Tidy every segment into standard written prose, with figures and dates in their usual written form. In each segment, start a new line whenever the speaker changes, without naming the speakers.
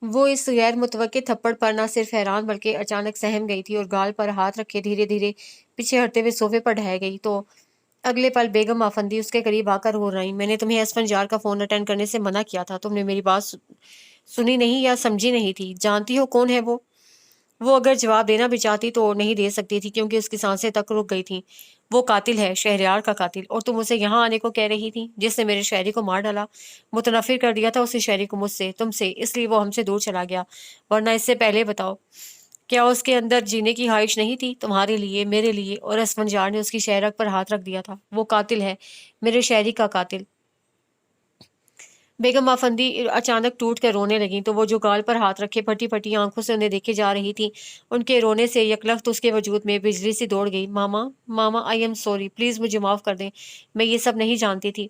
वो इस गैर मुतवक्के थप्पड़ पर न सिर्फ हैरान बल्कि अचानक सहम गई थी और गाल पर हाथ रखे धीरे धीरे पीछे हटते हुए सोफे पर ढह गई। तो अगले पल बेगम आफंदी उसके करीब आकर रो रही। मैंने तुम्हें एसफंजार का फोन अटेंड करने से मना किया था, तुमने मेरी बात सुनी नहीं या समझी नहीं थी। जानती हो कौन है वो अगर जवाब देना भी चाहती तो नहीं दे सकती थी क्योंकि उसकी सांसें तक रुक गई थीं। वो कातिल है, शहरयार का कातिल, और तुम उसे यहाँ आने को कह रही थी, जिसने मेरे शहरी को मार डाला, मुतनफिर कर दिया था उसी शहरी को मुझसे, तुमसे, इसलिए वो हमसे दूर चला गया। वरना इससे पहले बताओ, क्या उसके अंदर जीने की ख्वाहिश नहीं थी? तुम्हारे लिए, मेरे लिए, और असफंजार ने उसकी शहरक पर हाथ रख दिया था। वो कातिल है, मेरे शहरी का कातिल। बेगम आफंदी अचानक टूट कर रोने लगी तो वो जो गाल पर हाथ रखे फटी फटी आंखों से उन्हें देखे जा रही थी, उनके रोने से यकलख्त उसके वजूद में बिजली सी दौड़ गई। मामा, मामा, आई एम सॉरी, प्लीज मुझे माफ कर दें, मैं ये सब नहीं जानती थी।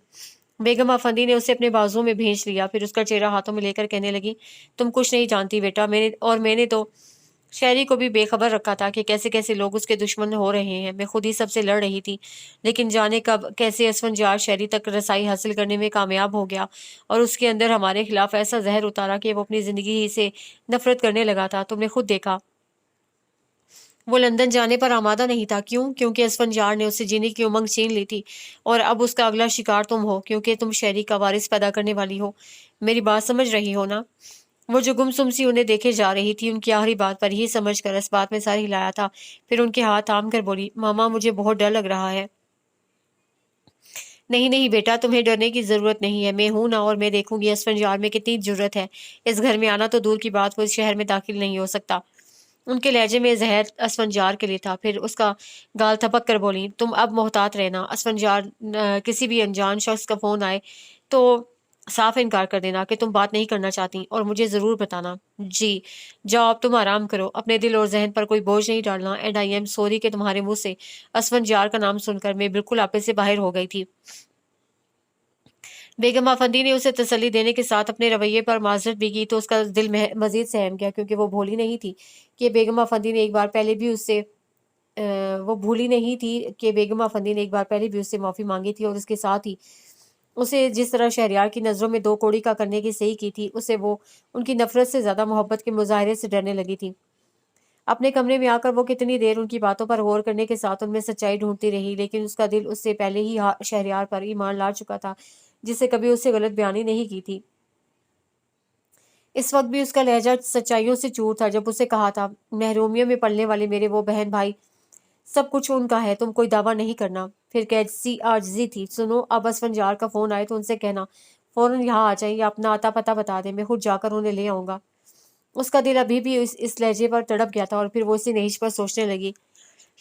बेगम आफंदी ने उसे अपने बाजुओं में भेज लिया, फिर उसका चेहरा हाथों में लेकर कहने लगी, तुम कुछ नहीं जानती बेटा, मैंने तो शहरी को भी बेखबर रखा था कि कैसे कैसे लोग उसके दुश्मन हो रहे हैं। मैं खुद ही सबसे लड़ रही थी, लेकिन जाने कब कैसे असफंजार शहरी तक रसाई हासिल करने में कामयाब हो गया और उसके अंदर हमारे खिलाफ ऐसा जहर उतारा कि वो अपनी जिंदगी ही से नफरत करने लगा था। तुमने खुद देखा, वो लंदन जाने पर आमादा नहीं था। क्यों? क्योंकि असफंजार ने उससे जीने की उमंग छीन ली थी, और अब उसका अगला शिकार तुम हो, क्योंकि तुम शहरी का वारिस पैदा करने वाली हो। मेरी बात समझ रही हो ना? वो जो गुमसुम सी उन्हें देखे जा रही थी, उनकी आखिरी बात पर ही समझ कर इस बात में सर हिलाया था। फिर उनके हाथ थाम कर बोली, मामा मुझे बहुत डर लग रहा है। नहीं नहीं बेटा, तुम्हें डरने की जरूरत नहीं है, मैं हूं ना, और मैं देखूंगी असफंजार में कितनी जरूरत है। इस घर में आना तो दूर की बात, वो इस शहर में दाखिल नहीं हो सकता। उनके लहजे में जहर असफंजार के लिए था। फिर उसका गाल थपक कर बोली, तुम अब मोहतात रहना। असफंजार किसी भी अनजान शख्स का फोन आए तो साफ इनकार कर देना कि तुम बात नहीं करना चाहती, और मुझे जरूर बताना। जी, जाओ अब तुम आराम करो, अपने दिल और जहन पर कोई बोझ नहीं डालना। एंड आई एम सॉरी कि तुम्हारे मुंह से असफंजार का नाम सुनकर मैं बिल्कुल आपे से बाहर हो गई थी। बेगम आफंदी ने उसे तसल्ली देने के साथ अपने रवैये पर माजरत भी की तो उसका दिल मजीद सहम गया, क्योंकि वो भूली नहीं थी कि बेगम आफंदी ने एक बार पहले भी उससे वो भूली नहीं थी कि बेगम आफंदी ने एक बार पहले भी उससे माफ़ी मांगी थी, और उसके साथ ही उसे जिस तरह शहरयार की नज़रों में दो कौड़ी का करने की सही की थी, उसे वो उनकी नफरत से ज़्यादा मोहब्बत के मुजाहरे से डरने लगी थी। अपने कमरे में आकर वो कितनी देर उनकी बातों पर गौर करने के साथ उनमें सच्चाई ढूंढती रही, लेकिन उसका दिल उससे पहले ही शहरयार पर ईमान ला चुका था, जिसे कभी उससे गलत बयानी नहीं की थी। इस वक्त भी उसका लहजा सच्चाइयों से चूर था जब उसे कहा था, महरूमियों में पलने वाले मेरे वो बहन भाई, सब कुछ उनका है, तुम कोई दावा नहीं करना। फिर कैसी आजिज़ी थी। सुनो, अब असफंजार का फोन आए तो उनसे कहना फौरन यहाँ आ जाए या अपना आता पता बता दे, मैं खुद जाकर उन्हें ले आऊंगा। उसका दिल अभी भी इस लहजे पर तड़प गया था, और फिर वो इसी नहिश पर सोचने लगी,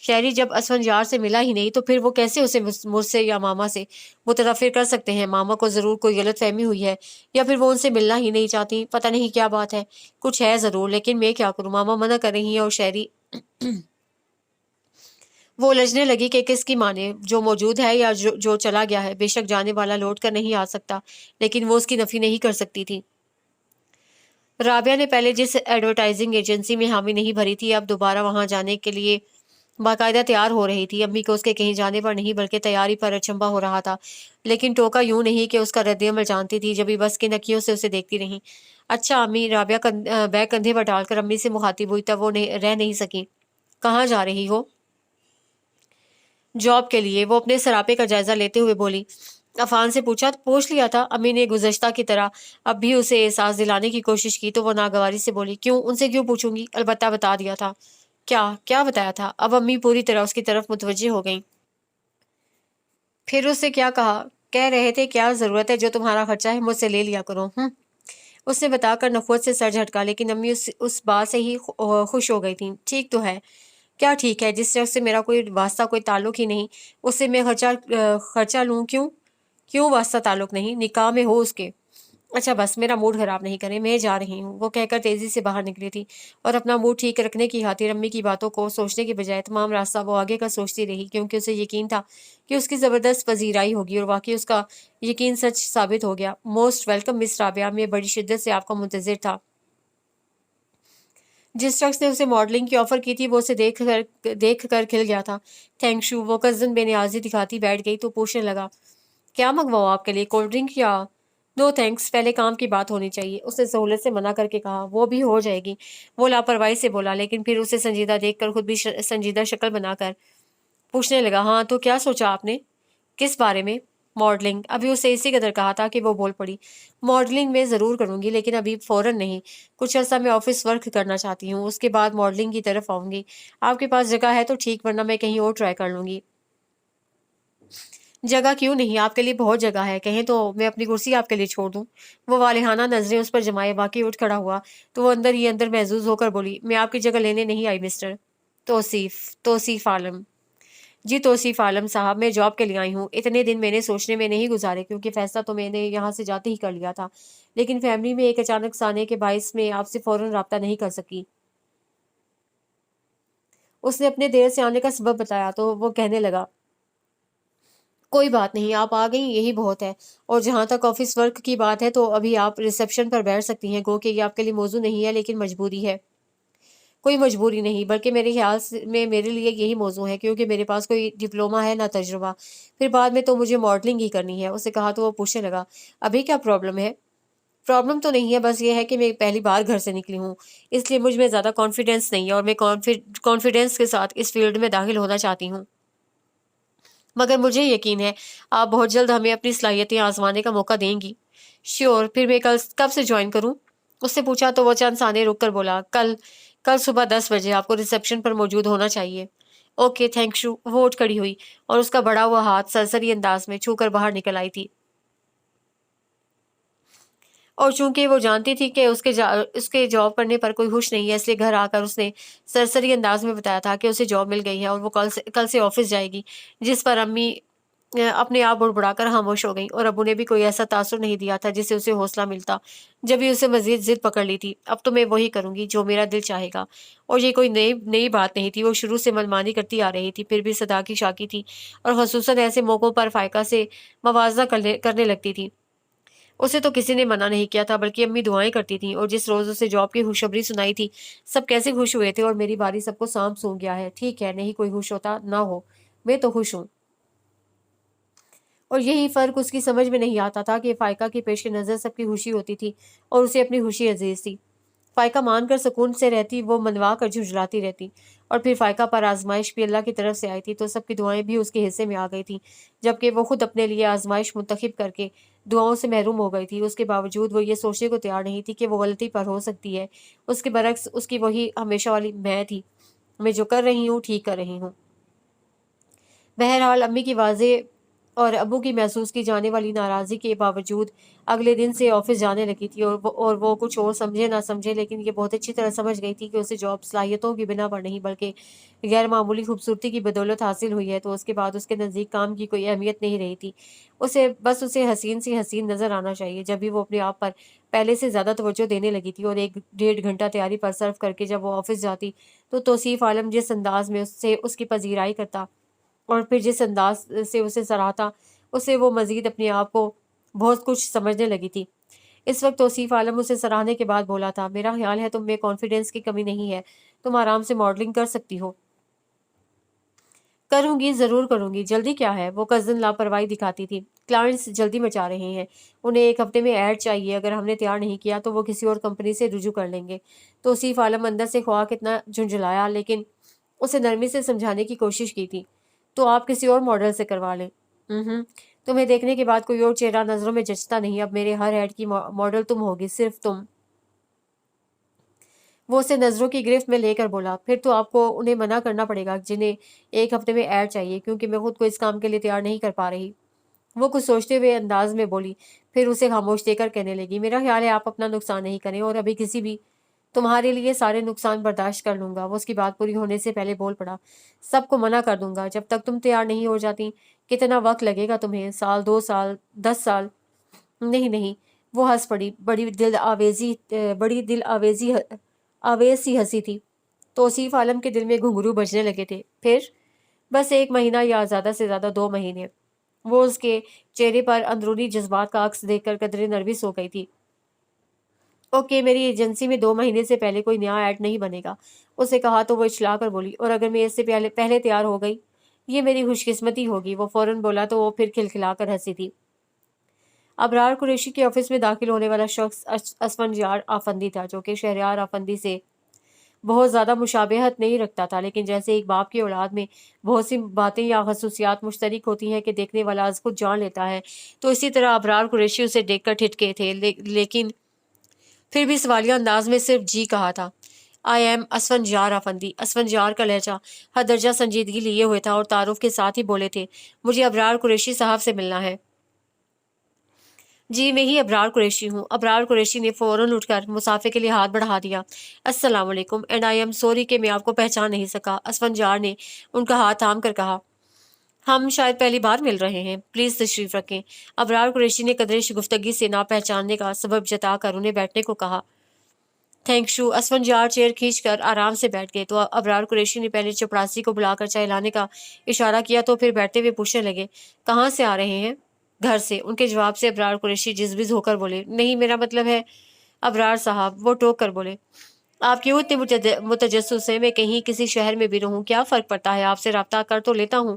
शहरी जब असफंजार से मिला ही नहीं तो फिर वो कैसे उसे मुझसे या मामा से मुतनफिर कर सकते हैं। मामा को जरूर कोई गलत फहमी हुई है, या फिर वो उनसे मिलना ही नहीं चाहती। पता नहीं क्या बात है, कुछ है जरूर, लेकिन मैं क्या करूं, मामा मना कर रही है। और शहरी वो उलझने लगी कि किसकी माने, जो मौजूद है या जो चला गया है। बेशक जाने वाला लौट कर नहीं आ सकता, लेकिन वो उसकी नफी नहीं कर सकती थी। राबिया ने पहले जिस एडवर्टाइजिंग एजेंसी में हामी नहीं भरी थी, अब दोबारा वहां जाने के लिए बाकायदा तैयार हो रही थी। अम्मी को उसके कहीं जाने पर नहीं बल्कि तैयारी पर अचंभा हो रहा था, लेकिन टोका यूं नहीं कि उसका रद्दअमल जानती थी। जब भी बस की नकियों से उसे देखती रही। अच्छा अम्मी, राबिया बैग कंधे पर डालकर अम्मी से मुखातिब हुई, तब वो रह नहीं सकी। कहाँ जा रही हो? जॉब के लिए, वो अपने सरापे का जायजा लेते हुए बोली। अफान से पूछा तो पूछ लिया था। अम्मी ने गुज़श्ता की तरह अब भी उसे एहसास दिलाने की कोशिश की तो वो नागवारी से बोली, क्यों, उनसे क्यों पूछूंगी, अलबत्ता बता दिया था। क्या क्या बताया था? अब अम्मी पूरी तरह उसकी तरफ मुतवज्जे हो गई। फिर उससे क्या कहा? कह रहे थे क्या जरूरत है, जो तुम्हारा खर्चा है मुझसे ले लिया करो। उसने बताकर नखवत से सर झटका, लेकिन अम्मी उस बात से ही खुश हो गई थी। ठीक तो है। क्या ठीक है? जिस शख्स से मेरा कोई वास्ता कोई ताल्लुक ही नहीं, उससे मैं खर्चा लूं? क्यों? क्यों वास्ता ताल्लुक नहीं? निकाह में हो उसके। अच्छा बस, मेरा मूड खराब नहीं करें, मैं जा रही हूँ। वो कहकर तेजी से बाहर निकली थी, और अपना मूड ठीक रखने की खातिर अम्मी की बातों को सोचने के बजाय तमाम रास्ता वो आगे का सोचती रही, क्योंकि उसे यकीन था कि उसकी जबरदस्त पजीराई होगी, और वाकई उसका यकीन सच साबित हो गया। मोस्ट वेलकम मिस राबिया, मैं बड़ी शिद्दत से आपका मुंतजिर था। जिस शख्स ने उसे मॉडलिंग की ऑफर की थी वो उसे देख कर खिल गया था। Thank you. वो कजन बेनियाजी दिखाती बैठ गई तो पूछने लगा, क्या मंगवाओ आपके लिए, कोल्ड ड्रिंक या? नो थैंक्स, पहले काम की बात होनी चाहिए। उसने सहूलियत से मना करके कहा। वो भी हो जाएगी, वो लापरवाही से बोला, लेकिन फिर उसे संजीदा देखकर खुद भी संजीदा शक्ल बनाकर पूछने लगा, हाँ तो क्या सोचा आपने? किस बारे में? मॉडलिंग। अभी उसे इसी कदर कहा था कि वो बोल पड़ी, मॉडलिंग में ज़रूर करूंगी, लेकिन अभी फ़ौरन नहीं। कुछ अर्सा मैं ऑफिस वर्क करना चाहती हूँ, उसके बाद मॉडलिंग की तरफ आऊंगी। आपके पास जगह है तो ठीक, वरना मैं कहीं और ट्राई कर लूंगी। जगह क्यों नहीं, आपके लिए बहुत जगह है। कहें तो मैं अपनी कुर्सी आपके लिए छोड़ दूं? वो वालिहाना नजरें उस पर जमाए बाकी उठ खड़ा हुआ तो वो अंदर ही अंदर महजूज होकर बोली, मैं आपकी जगह लेने नहीं आई मिस्टर तौसीफ आलम। जी तौसीफ आलम साहब, मैं जॉब के लिए आई हूँ। इतने दिन मैंने सोचने में नहीं गुजारे, क्योंकि फैसला तो मैंने यहाँ से जाते ही कर लिया था, लेकिन फैमिली में एक अचानक से आने के बायस में आपसे फौरन रब्ता नहीं कर सकी। उसने अपने देर से आने का सबब बताया तो वो कहने लगा, कोई बात नहीं, आप आ गई यही बहुत है। और जहाँ तक ऑफिस वर्क की बात है तो अभी आप रिसेप्शन पर बैठ सकती हैं, गो कि ये आपके लिए मौजू नहीं है, लेकिन मजबूरी है। कोई मजबूरी नहीं, बल्कि मेरे ख्याल में मेरे लिए यही मौजू है, क्योंकि मेरे पास कोई डिप्लोमा है ना तजुर्बा। फिर बाद में तो मुझे मॉडलिंग ही करनी है। उसे कहा तो वो पूछने लगा, अभी क्या प्रॉब्लम है? प्रॉब्लम तो नहीं है, बस ये है कि मैं पहली बार घर से निकली हूँ, इसलिए मुझ में ज़्यादा कॉन्फिडेंस नहीं है, और मैं कॉन्फिडेंस के साथ इस फील्ड में दाखिल होना चाहती हूँ। मगर मुझे यकीन है आप बहुत जल्द हमें अपनी सलाहियतें आजमाने का मौका देंगी। श्योर, फिर मैं कल कब से ज्वाइन करूं? उससे पूछा तो वो चंद साने रुक कर बोला, कल कल सुबह 10 बजे आपको रिसेप्शन पर मौजूद होना चाहिए। Okay thank you. वो उठ खड़ी हुई और उसका बढ़ा हुआ हाथ सरसरी अंदाज में छूकर बाहर निकल आई थी। और चूंकि वो जानती थी कि उसके जॉब करने पर कोई हुश नहीं है, इसलिए घर आकर उसने सरसरी अंदाज में बताया था कि उसे जॉब मिल गई है और वो कल से ऑफिस जाएगी। जिस पर अम्मी अपने आप बुड़बुड़ाकर खामोश हो गई, और अबू ने भी कोई ऐसा तासुर नहीं दिया था जिससे उसे हौसला मिलता। जब भी उसे मजीद जिद पकड़ ली थी, अब तो मैं वही करूंगी जो मेरा दिल चाहेगा। और ये कोई नई नई बात नहीं थी, वो शुरू से मनमानी करती आ रही थी, फिर भी सदा की शाकी थी, और खसूसन ऐसे मौक़ों पर फायका से मवाजना करने लगती थी। उसे तो किसी ने मना नहीं किया था, बल्कि अम्मी दुआएं करती थीं, और जिस रोज उसे जॉब की खुशखबरी सुनाई थी, सब कैसे खुश हुए थे, और मेरी बारी सबको सांप सूंघ गया है। ठीक है, नहीं कोई खुश होता ना हो, मैं तो खुश हूँ। और यही फर्क उसकी समझ में नहीं आता था कि फायका की पेश नज़र सबकी खुशी होती थी और उसे अपनी खुशी अजीज थी। फायका मानकर सुकून से रहती, वो मनवा कर झुंझलाती रहती। और फिर फायका पर आजमाइश भी अल्लाह की तरफ से आई थी, तो सबकी दुआएं भी उसके हिस्से में आ गई थी, जबकि वो खुद अपने लिए आजमाइश मुंतखब करके दुआओं से महरूम हो गई थी। उसके बावजूद वो ये सोचने को तैयार नहीं थी कि वो गलती पर हो सकती है। उसके बरक्स उसकी वही हमेशा वाली मैं थी, मैं जो कर रही हूँ ठीक कर रही हूँ। बहरहाल अम्मी की वाज़े और अब्बू की महसूस की जाने वाली नाराज़गी के बावजूद अगले दिन से ऑफिस जाने लगी थी, और वो कुछ और समझे ना समझे, लेकिन ये बहुत अच्छी तरह समझ गई थी कि उसे जॉब सलाहियतों की बिना पर नहीं, बल्कि गैर मामूली खूबसूरती की बदौलत हासिल हुई है। तो उसके बाद उसके नज़दीक काम की कोई अहमियत नहीं रही थी। उसे हसीन सी हसीन नज़र आना चाहिए। जब भी वो अपने आप पर पहले से ज़्यादा तवज्जो देने लगी थी, और 1 डेढ़ घंटा तैयारी पर सर्फ करके जब वो ऑफिस जाती, तो तौसीफ आलम जिस अंदाज में उससे उसकी पजीराई करता और फिर जिस अंदाज से उसे सराहता, उससे वो मज़ीद अपने आप को बहुत कुछ समझने लगी थी। इस वक्त तौसीफ आलम उसे सराहने के बाद बोला था, मेरा ख्याल है तुम में कॉन्फिडेंस की कमी नहीं है, तुम आराम से मॉडलिंग कर सकती हो। करूंगी, ज़रूर करूंगी, जल्दी क्या है? वो कज़न लापरवाही दिखाती थी। क्लाइंट्स जल्दी मचा रहे हैं, उन्हें 1 हफ्ते में ऐड चाहिए, अगर हमने तैयार नहीं किया तो वो किसी और कंपनी से रुजू कर लेंगे। तौसीफ आलम अंदर से ख्वाह कितना झुंझलाया, लेकिन उसे नरमी से समझाने की कोशिश की थी। तो आप किसी और मॉडल से करवा लें। तुम्हें देखने के बाद कोई और चेहरा नज़रों में जचता नहीं, अब मेरे हर ऐड की मॉडल तुम होगी, सिर्फ तुम। वो उसे नज़रों की गिरफ्त में लेकर बोला, फिर तो आपको उन्हें मना करना पड़ेगा जिन्हें 1 हफ्ते में ऐड चाहिए, क्योंकि मैं खुद को इस काम के लिए तैयार नहीं कर पा रही। वो कुछ सोचते हुए अंदाज में बोली, फिर उसे खामोश देकर कहने लगी, मेरा ख्याल है आप अपना नुकसान नहीं करें, और अभी किसी भी तुम्हारे लिए सारे नुकसान बर्दाश्त कर लूंगा। वो उसकी बात पूरी होने से पहले बोल पड़ा, सबको मना कर दूंगा जब तक तुम तैयार नहीं हो जाती। कितना वक्त लगेगा तुम्हें? साल, 2 साल, 10 साल? नहीं नहीं। वो हंस पड़ी, बड़ी दिल आवेज सी हंसी थी। तौसीफ आलम के दिल में घुंघरू बजने लगे थे। फिर बस 1 महीना या ज़्यादा से ज़्यादा 2 महीने। वो उसके चेहरे पर अंदरूनी जज्बात का अक्स देखकर कदरे नर्वस हो गई थी। ओके, मेरी एजेंसी में 2 महीने से पहले कोई नया ऐड नहीं बनेगा। उसे कहा तो वो इछला कर बोली, और अगर मैं इससे पहले पहले तैयार हो गई, ये मेरी खुशकिस्मती होगी। वो फौरन बोला तो वो फिर खिलखिला कर हंसी थी। ابرار قریشی کے آفس میں داخل ہونے والا شخص اسفندیار آفندی تھا، جو کہ شہریار آفندی سے بہت زیادہ مشابہت نہیں رکھتا تھا، لیکن جیسے ایک باپ کی اولاد میں بہت سی باتیں یا خصوصیات مشترک ہوتی ہیں کہ دیکھنے والا از خود جان لیتا ہے، تو اسی طرح ابرار قریشی اسے دیکھ کر ٹھٹکے تھے، لیکن پھر بھی سوالیہ انداز میں صرف جی کہا تھا۔ I am Asfandyar Afandi. اسفندیار کا لہجہ حد درجہ سنجیدگی لیے ہوئے تھا اور تعارف کے ساتھ ہی بولے تھے، مجھے ابرار قریشی صاحب سے ملنا ہے۔ جی میں ہی ابرار قریشی ہوں۔ ابرار قریشی نے فوراً اٹھ کر مسافے کے لیے ہاتھ بڑھا دیا۔ السلام علیکم، اینڈ آئی ایم سوری کہ میں آپ کو پہچان نہیں سکا۔ اسفندیار نے ان کا ہاتھ تھام کر کہا، ہم شاید پہلی بار مل رہے ہیں، پلیز تشریف رکھیں۔ ابرار قریشی نے قدرے شگفتگی سے نہ پہچاننے کا سبب جتا کر انہیں بیٹھنے کو کہا۔ Thank you. اسفندیار چیئر کھینچ کر آرام سے بیٹھ گئے تو ابرار قریشی نے پہلے چپڑاسی کو بلا کر چائے لانے کا اشارہ کیا تو پھر بیٹھتے ہوئے پوچھنے لگے، کہاں سے آ رہے ہیں؟ گھر سے۔ ان کے جواب سے ابرار قریشی جزبز ہو کر بولے، نہیں میرا مطلب ہے ابرار صاحب۔ وہ ٹوک کر بولے، آپ کیوں اتنے متجسس ہیں؟ میں کہیں کسی شہر میں بھی رہوں کیا فرق پڑتا ہے، آپ سے رابطہ کر تو لیتا ہوں۔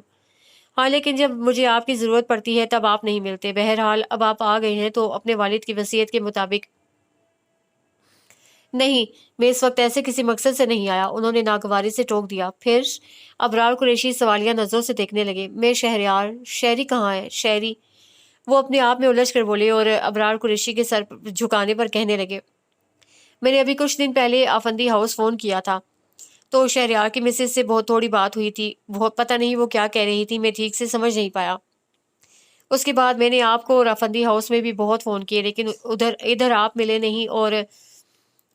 ہاں لیکن جب مجھے آپ کی ضرورت پڑتی ہے تب آپ نہیں ملتے۔ بہرحال اب آپ آ گئے ہیں تو اپنے والد کی وصیت کے مطابق۔ نہیں، میں اس وقت ایسے کسی مقصد سے نہیں آیا، انہوں نے ناگواری سے ٹوک دیا۔ پھر ابرار قریشی سوالیہ نظروں سے دیکھنے لگے، میں شہریار، شہری کہاں ہے؟ شہری؟ وہ اپنے آپ میں الجھ کر بولے اور ابرار قریشی کے سر جھکانے پر کہنے لگے، میں نے ابھی کچھ دن پہلے آفندی ہاؤس فون کیا تھا تو شہریار کی مسز سے بہت تھوڑی بات ہوئی تھی، پتہ نہیں وہ کیا کہہ رہی تھی، میں ٹھیک سے سمجھ نہیں پایا۔ اس کے بعد میں نے آپ کو اور آفندی ہاؤس میں بھی بہت فون کیے، لیکن ادھر آپ ملے نہیں اور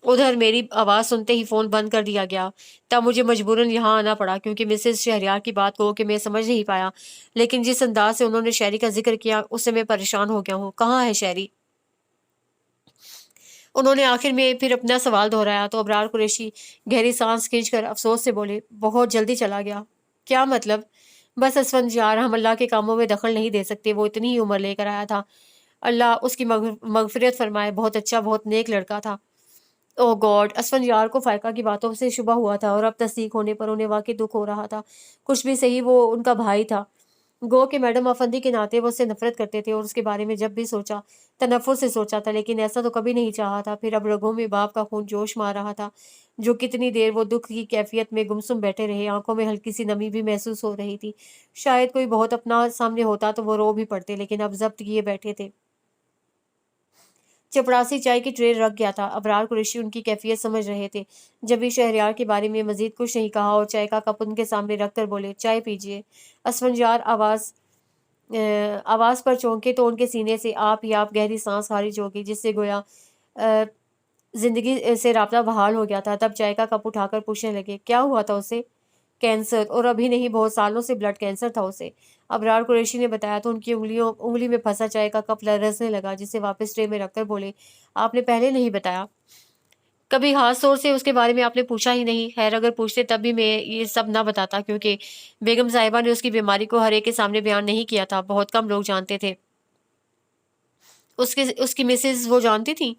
ادھر میری آواز سنتے ہی فون بند کر دیا گیا۔ تب مجھے مجبوراً یہاں آنا پڑا کیونکہ مسز شہریار کی بات کو کہ میں سمجھ نہیں پایا، لیکن جس انداز سے انہوں نے شہری کا ذکر کیا اس سے میں پریشان ہو گیا ہوں۔ کہاں ہے شہری؟ انہوں نے آخر میں پھر اپنا سوال دہرایا تو ابرار قریشی گہری سانس کھینچ کر افسوس سے بولے، بہت جلدی چلا گیا۔ کیا مطلب؟ بس اسفندیار، ہم اللہ کے کاموں میں دخل نہیں دے سکتے، وہ اتنی ہی عمر لے کر آیا تھا، اللہ اس کی مغفرت فرمائے، بہت اچھا بہت نیک لڑکا تھا۔ او گاڈ! اسفندیار کو فائقہ کی باتوں سے شبہ ہوا تھا اور اب تصدیق ہونے پر انہیں واقعی دکھ ہو رہا تھا۔ کچھ بھی صحیح وہ ان کا بھائی تھا، گو کہ میڈم آفندی کے ناطے وہ اس سے نفرت کرتے تھے اور اس کے بارے میں جب بھی سوچا تنفر سے سوچا تھا، لیکن ایسا تو کبھی نہیں چاہا تھا۔ پھر اب رگوں میں باپ کا خون جوش مار رہا تھا، جو کتنی دیر وہ دکھ کی کیفیت میں گمسم بیٹھے رہے، آنکھوں میں ہلکی سی نمی بھی محسوس ہو رہی تھی۔ شاید کوئی بہت اپنا سامنے ہوتا تو وہ رو بھی پڑتے، لیکن اب ضبط کیے بیٹھے تھے۔ چپڑاسی چائے کی ٹرے رکھ گیا تھا۔ ابرار قریشی ان کی کیفیت سمجھ رہے تھے، جب بھی شہریار کے بارے میں مزید کچھ نہیں کہا اور چائے کا کپ ان کے سامنے رکھ کر بولے، چائے پیجیے۔ اسفندیار آواز پر چونکے تو ان کے سینے سے آپ ہی آپ گہری سانس خارج ہوگی، جس سے گویا زندگی سے رابطہ بحال ہو گیا تھا۔ تب چائے کا کپ اٹھا کر پوچھنے لگے، کیا ہوا تھا اسے؟ کینسر، اور ابھی نہیں بہت سالوں سے بلڈ کینسر تھا اسے۔ ابرار قریشی نے بتایا تو ان کی انگلی میں پھنسا چائے کا کپ لرزنے لگا، جسے واپس ٹرے میں رکھ کر بولے، آپ نے پہلے نہیں بتایا؟ کبھی خاص طور سے اس کے بارے میں آپ نے پوچھا ہی نہیں؟ خیر اگر پوچھتے تب بھی میں یہ سب نہ بتاتا، کیونکہ بیگم صاحبہ نے اس کی بیماری کو ہر ایک کے سامنے بیان نہیں کیا تھا، بہت کم لوگ جانتے تھے۔ اس کی مسز وہ جانتی تھیں؟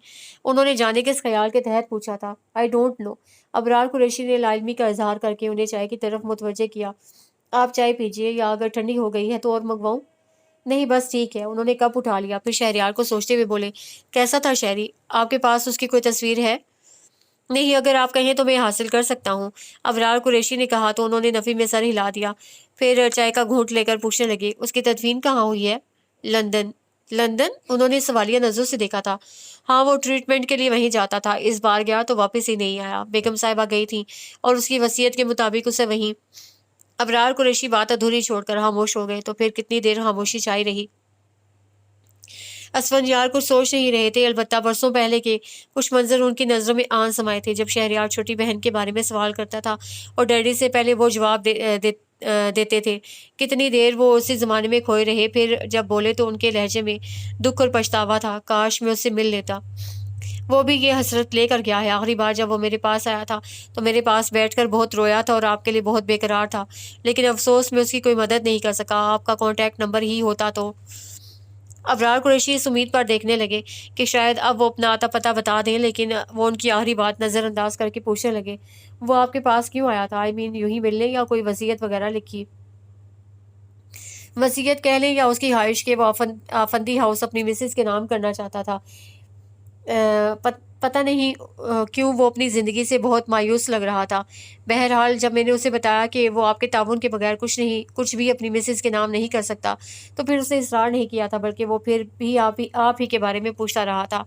انہوں نے جانے کے اس خیال کے تحت پوچھا تھا۔ I don't know. ابرار قریشی نے لا علمی کا اظہار کر کے انہیں چائے کی طرف متوجہ کیا۔ آپ چائے پیجیے، یا اگر ٹھنڈی ہو گئی ہے تو اور منگواؤں؟ نہیں بس ٹھیک ہے۔ انہوں نے کپ اٹھا لیا، پھر شہریار کو سوچتے ہوئے بولے، کیسا تھا شہری؟ آپ کے پاس اس کی کوئی تصویر ہے؟ نہیں، اگر آپ کہیں تو میں حاصل کر سکتا ہوں۔ ابرار قریشی نے کہا تو انہوں نے نفی میں سر ہلا دیا، پھر چائے کا گھونٹ لے کر پوچھنے لگے، اس کی تدفین کہاں ہوئی ہے؟ لندن۔ لندن؟ انہوں نے سوالیہ نظروں سے دیکھا تھا۔ ہاں، وہ ٹریٹمنٹ کے لیے وہیں جاتا تھا، اس بار گیا تو واپس ہی نہیں آیا۔ بیگم صاحبہ گئی تھیں اور اس کی وصیت کے مطابق اسے وہیں۔ ابرار قریشی بات ادھوری چھوڑ کر خاموش ہو گئے، تو پھر کتنی دیر خاموشی چھائی رہی۔ اسفندیار کچھ سوچ نہیں رہے تھے، البتہ برسوں پہلے کے کچھ منظر ان کی نظروں میں آن سمائے تھے، جب شہریار چھوٹی بہن کے بارے میں سوال کرتا تھا اور ڈیڈی سے پہلے وہ جواب دیتے تھے۔ کتنی دیر وہ اسی زمانے میں کھوئے رہے، پھر جب بولے تو ان کے لہجے میں دکھ اور پچھتاوا تھا، کاش میں اس سے مل لیتا۔ وہ بھی یہ حسرت لے کر گیا ہے۔ آخری بار جب وہ میرے پاس آیا تھا تو میرے پاس بیٹھ کر بہت رویا تھا اور آپ کے لیے بہت بے قرار تھا، لیکن افسوس میں اس کی کوئی مدد نہیں کر سکا۔ آپ کا کانٹیکٹ نمبر ہی ہوتا تو۔ ابرار قریشی اس امید پر دیکھنے لگے کہ شاید اب وہ اپنا آتا پتہ بتا دیں، لیکن وہ ان کی آخری بات نظر انداز کر کے پوچھنے لگے، وہ آپ کے پاس کیوں آیا تھا؟ یوں ہی ملنے، یا کوئی وصیت وغیرہ لکھی؟ वसीयत कह लें या उसकी ख्वाहिश कि वो आफंदी हाउस अपनी मिसेस के नाम करना चाहता था। पता नहीं क्यों वो अपनी ज़िंदगी से बहुत मायूस लग रहा था। बहरहाल जब मैंने उसे बताया कि वो आपके ताउन के बगैर कुछ भी अपनी मिसेस के नाम नहीं कर सकता, तो फिर उसने इसरार नहीं किया था, बल्कि वो फिर भी आप ही के बारे में पूछता रहा था।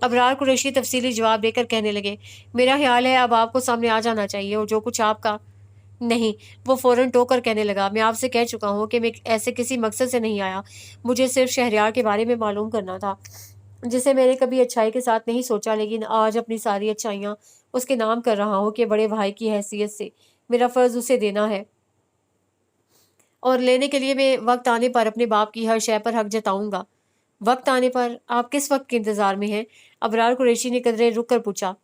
अबरार कुरैशी तफसीली जवाब देकर कहने लगे, मेरा ख्याल है अब आपको सामने आ जाना चाहिए, और जो कुछ आपका नहीं। वो फौरन टोकर कहने लगा, मैं आपसे कह चुका हूँ कि मैं ऐसे किसी मकसद से नहीं आया। मुझे सिर्फ शहरयार के बारे में मालूम करना था, जिसे मैंने कभी अच्छाई के साथ नहीं सोचा, लेकिन आज अपनी सारी अच्छाइयाँ उसके नाम कर रहा हूँ कि बड़े भाई की हैसियत से मेरा फ़र्ज़ उसे देना है, और लेने के लिए मैं वक्त आने पर अपने बाप की हर शय पर हक जताऊंगा। वक्त आने पर? आप किस वक्त के इंतज़ार में हैं? अबरार कुरैशी ने कदरे रुक कर पूछा।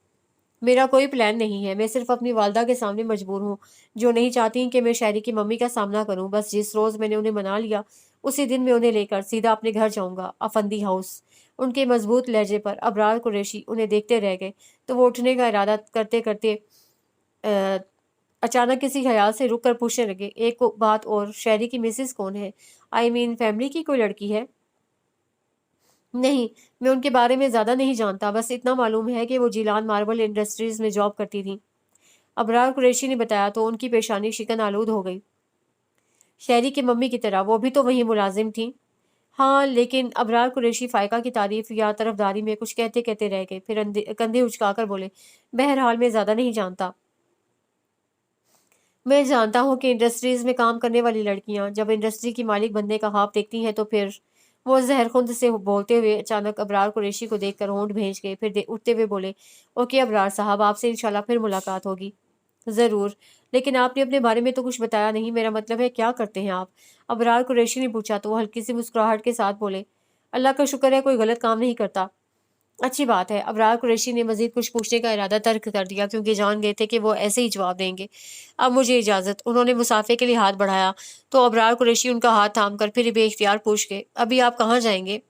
मेरा कोई प्लान नहीं है, मैं सिर्फ अपनी वालदा के सामने मजबूर हूँ, जो नहीं चाहती कि मैं शहरी की मम्मी का सामना करूँ। बस जिस रोज़ मैंने उन्हें मना लिया, उसी दिन मैं उन्हें लेकर सीधा अपने घर जाऊँगा, अफंदी हाउस। उनके मजबूत लहजे पर अबरार कुरैशी उन्हें देखते रह गए, तो वो उठने का इरादा करते करते अ, अचानक किसी ख्याल से रुक कर पूछने लगे, एक बात और, शहरी की मिसेस कौन है? आई मीन फैमिली की कोई लड़की है? नहीं, मैं उनके बारे में ज़्यादा नहीं जानता, बस इतना मालूम है कि वो जिलान मार्बल इंडस्ट्रीज़ में जॉब करती थीं। अबरार कुरैशी ने बताया तो उनकी पेशानी शिकन आलूद हो गई। शहरी की मम्मी की तरह वो भी तो वहीं मुलाजिम थीं। हाँ, लेकिन अबरार कुरैशी फ़ायका की तारीफ़ या तरफदारी में कुछ कहते-कहते रह गए, फिर कंधे उचकाकर बोले, बहरहाल मैं ज़्यादा नहीं जानता। मैं जानता हूँ कि इंडस्ट्रीज़ में काम करने वाली लड़कियाँ जब इंडस्ट्री की मालिक बनने का ख्वाब देखती हैं तो फिर वो जहरखुंद से बोलते हुए अचानक अबरार कुरैशी को देखकर होंठ भींच गए, फिर उठते हुए बोले, ओके अबरार साहब, आपसे इंशाल्लाह फिर मुलाकात होगी। ज़रूर, लेकिन आपने अपने बारे में तो कुछ बताया नहीं, मेरा मतलब है क्या करते हैं आप? अबरार कुरैशी ने पूछा तो वो हल्की सी मुस्कुराहट के साथ बोले, अल्लाह का शुक्र है कोई गलत काम नहीं करता। अच्छी बात है। अबरार कुरैशी ने मज़ीद कुछ पूछने का इरादा तर्क कर दिया, क्योंकि जान गए थे कि वो ऐसे ही जवाब देंगे। अब मुझे इजाज़त। उन्होंने मुसाफ़े के लिए हाथ बढ़ाया, तो अबरार कुरैशी उनका हाथ थाम कर फिर बेइख्तियार पूछ गए, अभी आप कहाँ जाएंगे?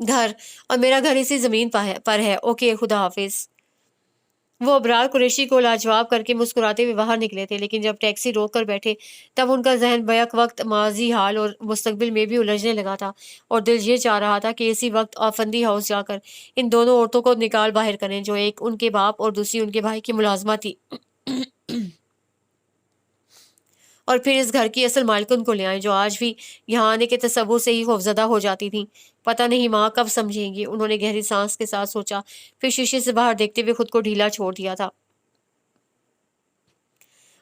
घर। और मेरा घर इसी ज़मीन पर है। ओके, खुदा हाफिज़। वो अबरार कुरैशी को लाजवाब करके मुस्कुराते हुए बाहर निकले थे, लेकिन जब टैक्सी रोक कर बैठे, तब उनका जहन बैक वक्त, माजी हाल और मुस्तकबिल में भी उलझने लगा था, और दिल ये चाह रहा था कि इसी वक्त आफंदी हाउस जाकर इन दोनों औरतों को निकाल बाहर करें, जो एक उनके बाप और दूसरी उनके भाई की मुलाजमा थी। और फिर इस घर की असल मालिकन को ले आए, जो आज भी यहाँ आने के तसव्वुर से ही खौफजदा हो जाती थी। पता नहीं माँ कब समझेंगी, उन्होंने गहरी सांस के साथ सोचा, फिर शीशे से बाहर देखते हुए खुद को ढीला छोड़ दिया था।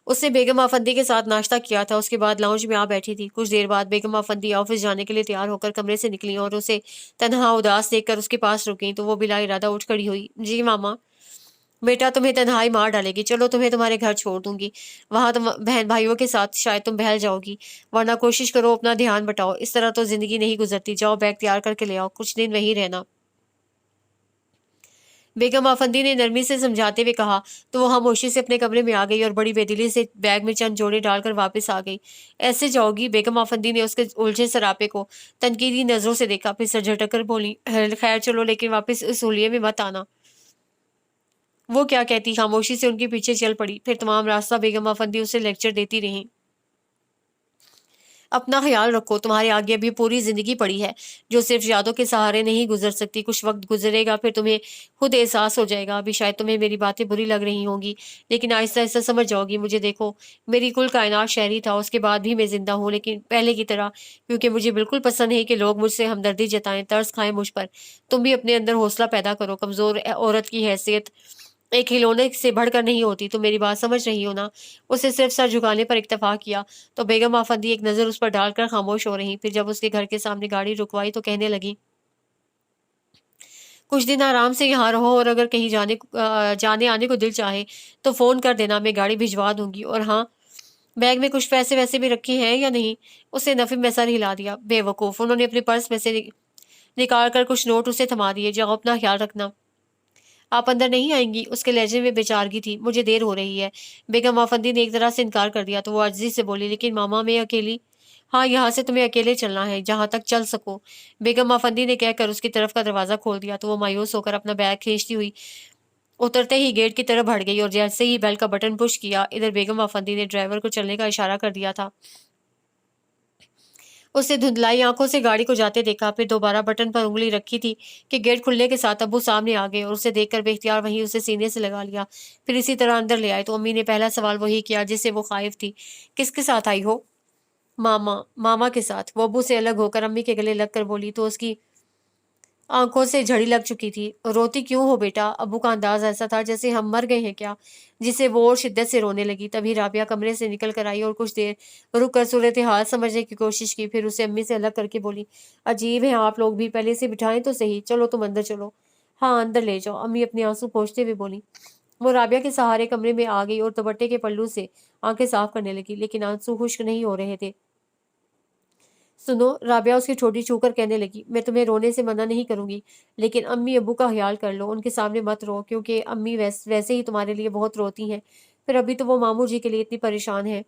उसने बेगम आफंदी के साथ नाश्ता किया था, उसके बाद लाउंज में आ बैठी थी। कुछ देर बाद बेगम आफंदी ऑफिस जाने के लिए तैयार होकर कमरे से निकली और उसे तन्हा उदास देखकर उसके पास रुकी, तो वो बिला इरादा उठ खड़ी हुई। जी मामा। बेटा, तुम्हें तन्हाई मार डालेगी, चलो तुम्हें तुम्हारे घर छोड़ दूंगी, वहां तुम बहन भाइयों के साथ शायद तुम बहल जाओगी, वरना कोशिश करो अपना ध्यान बटाओ, इस तरह तो जिंदगी नहीं गुजरती। जाओ बैग तैयार करके ले आओ, कुछ दिन वहीं रहना। बेगम आफंदी ने नरमी से समझाते हुए कहा, तो वो खामोशी से अपने कमरे में आ गई और बड़ी बेदिली से बैग में चंद जोड़े डालकर वापस आ गई। ऐसे जाओगी? बेगम आफंदी ने उसके उलझे सरापे को तनकीदी नजरों से देखा, फिर सर झटक कर बोली, खैर चलो, लेकिन वापस इस हुलिये में मत आना। वो क्या कहती, खामोशी से उनके पीछे चल पड़ी। फिर तमाम रास्ता बेगम आफंदी उसे लेक्चर देती रही, अपना ख्याल रखो, तुम्हारे आगे अभी पूरी जिंदगी पड़ी है, जो सिर्फ यादों के सहारे नहीं गुजर सकती। कुछ वक्त गुजरेगा, फिर तुम्हें खुद एहसास हो जाएगा। अभी शायद तुम्हें मेरी बातें बुरी लग रही होंगी, लेकिन आहिस्ता आहिस्ता समझ जाओगी। मुझे देखो, मेरी कुल कायनात शहरी था, उसके बाद भी मैं जिंदा हूँ, लेकिन पहले की तरह, क्योंकि मुझे बिल्कुल पसंद है कि लोग मुझसे हमदर्दी जताएं, तरस खाएं मुझ पर। तुम भी अपने अंदर हौसला पैदा करो। कमजोर औरत की हैसियत एक खिलौने से बढ़कर नहीं होती। तुम मेरी बात समझ रही हो ना? उसे सिर्फ सर झुकाने पर इक्तफा किया, तो बेगम आफंदी एक नज़र उस पर डालकर खामोश हो रही। फिर जब उसके घर के सामने गाड़ी रुकवाई तो कहने लगी, कुछ दिन आराम से यहाँ रहो, और अगर कहीं जाने आने को दिल चाहे तो फ़ोन कर देना, मैं गाड़ी भिजवा दूंगी। और हाँ, बैग में कुछ पैसे वैसे भी रखे हैं या नहीं? उसने नफी में सर हिला दिया। बेवकूफ़! उन्होंने अपने पर्स में से निकाल कर कुछ नोट उसे थमा दिए। जाओ, अपना ख्याल रखना। आप अंदर नहीं आएंगी? उसके लहजे में बेचारगी थी। मुझे देर हो रही है। बेगम आफंदी ने एक तरह से इनकार कर दिया, तो वो आजिज़ी से बोली, लेकिन मामा, मैं अकेली। हाँ, यहाँ से तुम्हें अकेले चलना है, जहाँ तक चल सको। बेगम आफंदी ने कहकर उसकी तरफ का दरवाज़ा खोल दिया, तो वो मायूस होकर अपना बैग खींचती हुई उतरते ही गेट की तरफ बढ़ गई, और जैसे ही बेल का बटन पुश किया, इधर बेगम आफंदी ने ड्राइवर को चलने का इशारा कर दिया था। उसे धुंधलाई आंखों से गाड़ी को जाते देखा, फिर दोबारा बटन पर उंगली रखी थी कि गेट खुलने के साथ अब्बू सामने आ गए और उसे देखकर बेख्तियार वहीं उसे सीने से लगा लिया। फिर इसी तरह अंदर ले आए तो अम्मी ने पहला सवाल वही किया जिससे वो खाइफ थी। किसके साथ आई हो? मामा, मामा के साथ। वो अब्बू से अलग होकर अम्मी के गले लगकर बोली तो उसकी आंखों से झड़ी लग चुकी थी। रोती क्यों हो बेटा? अब्बू का अंदाज ऐसा था जैसे हम मर गए हैं क्या, जिससे वो और शिद्दत से रोने लगी। तभी राबिया कमरे से निकल कर आई और कुछ देर रुक कर सूरत हाल समझने की कोशिश की, फिर उसे अम्मी से अलग करके बोली, अजीब है आप लोग भी, पहले से बिठाएं तो सही, चलो तुम अंदर चलो। हाँ अंदर ले जाओ, अम्मी अपने आंसू पोंछते हुए बोली। वो राबिया के सहारे कमरे में आ गई और दुपट्टे के पल्लू से आंखें साफ करने लगी, लेकिन आंसू खुश्क नहीं हो रहे थे। सुनो, राबिया उसकी ठोड़ी छूकर कहने लगी, मैं तुम्हें रोने से मना नहीं करूंगी, लेकिन अम्मी अब्बू का ख्याल कर लो, उनके सामने मत रो, क्योंकि अम्मी वैसे ही तुम्हारे लिए बहुत रोती हैं। फिर अभी तो वो मामू जी के लिए इतनी परेशान है।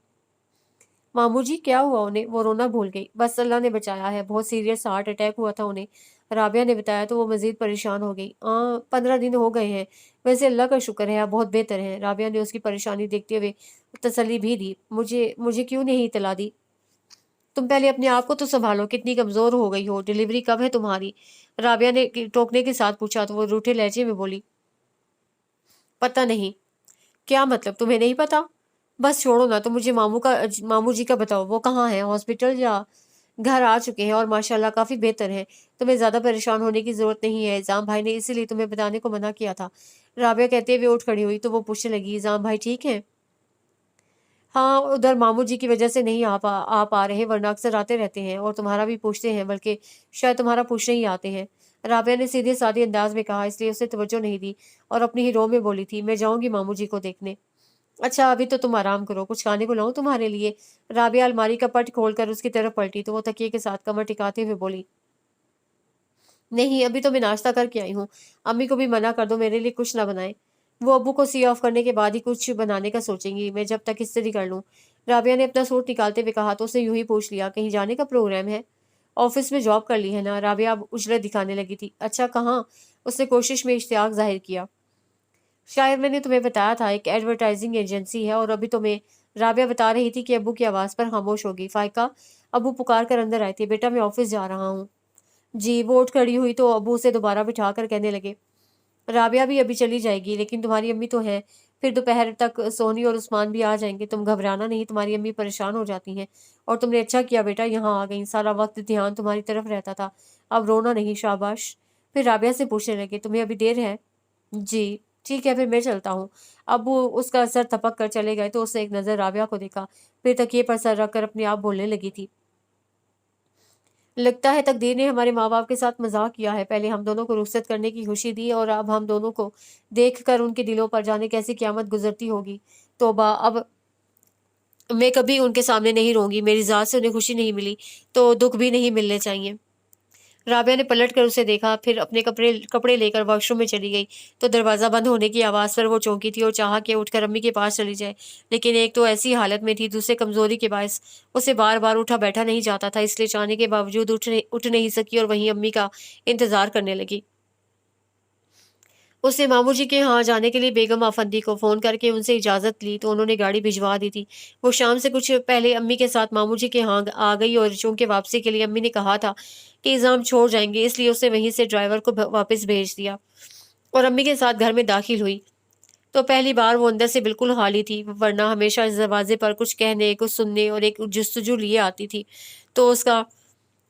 मामू जी क्या हुआ उन्हें? वो रोना भूल गई। बस अल्लाह ने बचाया है, बहुत सीरियस हार्ट अटैक हुआ था उन्हें। राबिया ने बताया तो वो मजीद परेशान हो गई। 15 दिन हो गए हैं, वैसे अल्लाह का शुक्र है आप बहुत बेहतर हैं। राबिया ने उसकी परेशानी देखते हुए तसल्ली भी दी। मुझे मुझे क्यों नहीं इतला दी? तुम पहले अपने आप को तो संभालो, कितनी कमजोर हो गई हो, डिलीवरी कब है तुम्हारी? राबिया ने टोकने के साथ पूछा तो वो रूठे लहजे में बोली, पता नहीं। क्या मतलब तुम्हें नहीं पता? बस छोड़ो ना, तो मुझे मामू जी का बताओ, वो कहाँ है, हॉस्पिटल या घर आ चुके हैं? और माशाल्लाह काफी बेहतर हैं, तुम्हें ज्यादा परेशान होने की जरूरत नहीं है, इज़ाम भाई ने इसीलिए तुम्हें बताने को मना किया था। राबिया कहते हुए उठ खड़ी हुई तो वो पूछने लगी, इज़ाम भाई ठीक है? हाँ, उधर मामू जी की वजह से नहीं आ पा रहे, वरना अक्सर आते रहते हैं और तुम्हारा भी पूछते हैं, बल्कि शायद तुम्हारा पूछने ही आते हैं। राबिया ने सीधे साधे अंदाज में कहा, इसलिए उसे तवज्जो नहीं दी और अपनी ही रो में बोली थी, मैं जाऊंगी मामू जी को देखने। अच्छा अभी तो तुम आराम करो, कुछ खाने को लाऊं तुम्हारे लिए? राबिया अलमारी का पट खोलकर उसकी तरफ पलटी तो वो तकिए के साथ कमर टिकाते हुए बोली, नहीं अभी तो मैं नाश्ता करके आई हूँ, अम्मी को भी मना कर दो मेरे लिए कुछ ना बनाए, वो अब्बू को सी ऑफ करने के बाद ही कुछ बनाने का सोचेंगी, मैं जब तक इस्त्री कर लूँ। राबिया ने अपना सूट निकालते हुए कहा तो उसे यूं ही पूछ लिया, कहीं जाने का प्रोग्राम है? ऑफिस में जॉब कर ली है ना? राबिया अब उजरत दिखाने लगी थी। अच्छा कहाँ? उसने कोशिश में इश्तियाक जाहिर किया। शायद मैंने तुम्हें बताया था, एक एडवर्टाइजिंग एजेंसी है। और अभी तुम्हें राबिया बता रही थी कि अब्बू की आवाज़ पर खामोश होगी। फायका, अब्बू पुकार कर अंदर आए थे, बेटा मैं ऑफिस जा रहा हूँ। जी। वो उठ खड़ी हुई तो अब्बू उसे दोबारा बिठा कर कहने लगे, राबिया भी अभी चली जाएगी, लेकिन तुम्हारी अम्मी तो है, फिर दोपहर तक सोनी और उस्मान भी आ जाएंगे, तुम घबराना नहीं, तुम्हारी अम्मी परेशान हो जाती हैं। और तुमने अच्छा किया बेटा यहाँ आ गई, सारा वक्त ध्यान तुम्हारी तरफ रहता था, अब रोना नहीं, शाबाश। फिर राबिया से पूछने लगे, तुम्हें अभी देर है? जी ठीक है, फिर मैं चलता हूँ। अब वो उसका सर थपक कर चले गए तो उसने एक नज़र राबिया को देखा, फिर तकिए पर सर रखकर अपने आप बोलने लगी थी, लगता है तकदीर ने हमारे माँ बाप के साथ मजाक किया है, पहले हम दोनों को रुखसत करने की खुशी दी और अब हम दोनों को देख कर उनके दिलों पर जाने कैसी क़यामत गुजरती होगी। तौबा, अब मैं कभी उनके सामने नहीं रोऊंगी, मेरी ज़ात से उन्हें खुशी नहीं मिली तो दुख भी नहीं मिलने चाहिए। राबिया ने पलट कर उसे देखा, फिर अपने कपड़े कपड़े लेकर वॉशरूम में चली गई तो दरवाज़ा बंद होने की आवाज़ पर वो चौंकी थी और चाहा कि उठकर अम्मी के पास चली जाए, लेकिन एक तो ऐसी हालत में थी, दूसरे कमज़ोरी के बायस उसे बार बार उठा बैठा नहीं जाता था, इसलिए चाहने के बावजूद उठ नहीं सकी और वहीं अम्मी का इंतज़ार करने लगी। उसने मामू जी के यहाँ जाने के लिए बेगम आफंदी को फ़ोन करके उनसे इजाज़त ली तो उन्होंने गाड़ी भिजवा दी थी। वो शाम से कुछ पहले अम्मी के साथ मामू जी के यहाँ आ गई और चूँकि वापसी के लिए अम्मी ने कहा था कि इज़ाम छोड़ जाएंगे, इसलिए उसने वहीं से ड्राइवर को वापस भेज दिया और अम्मी के साथ घर में दाखिल हुई। तो पहली बार वो अंदर से बिल्कुल खाली थी, वरना हमेशा इस दरवाजे पर कुछ कहने, कुछ सुनने और एक जुस्तजू लिए आती थी। तो उसका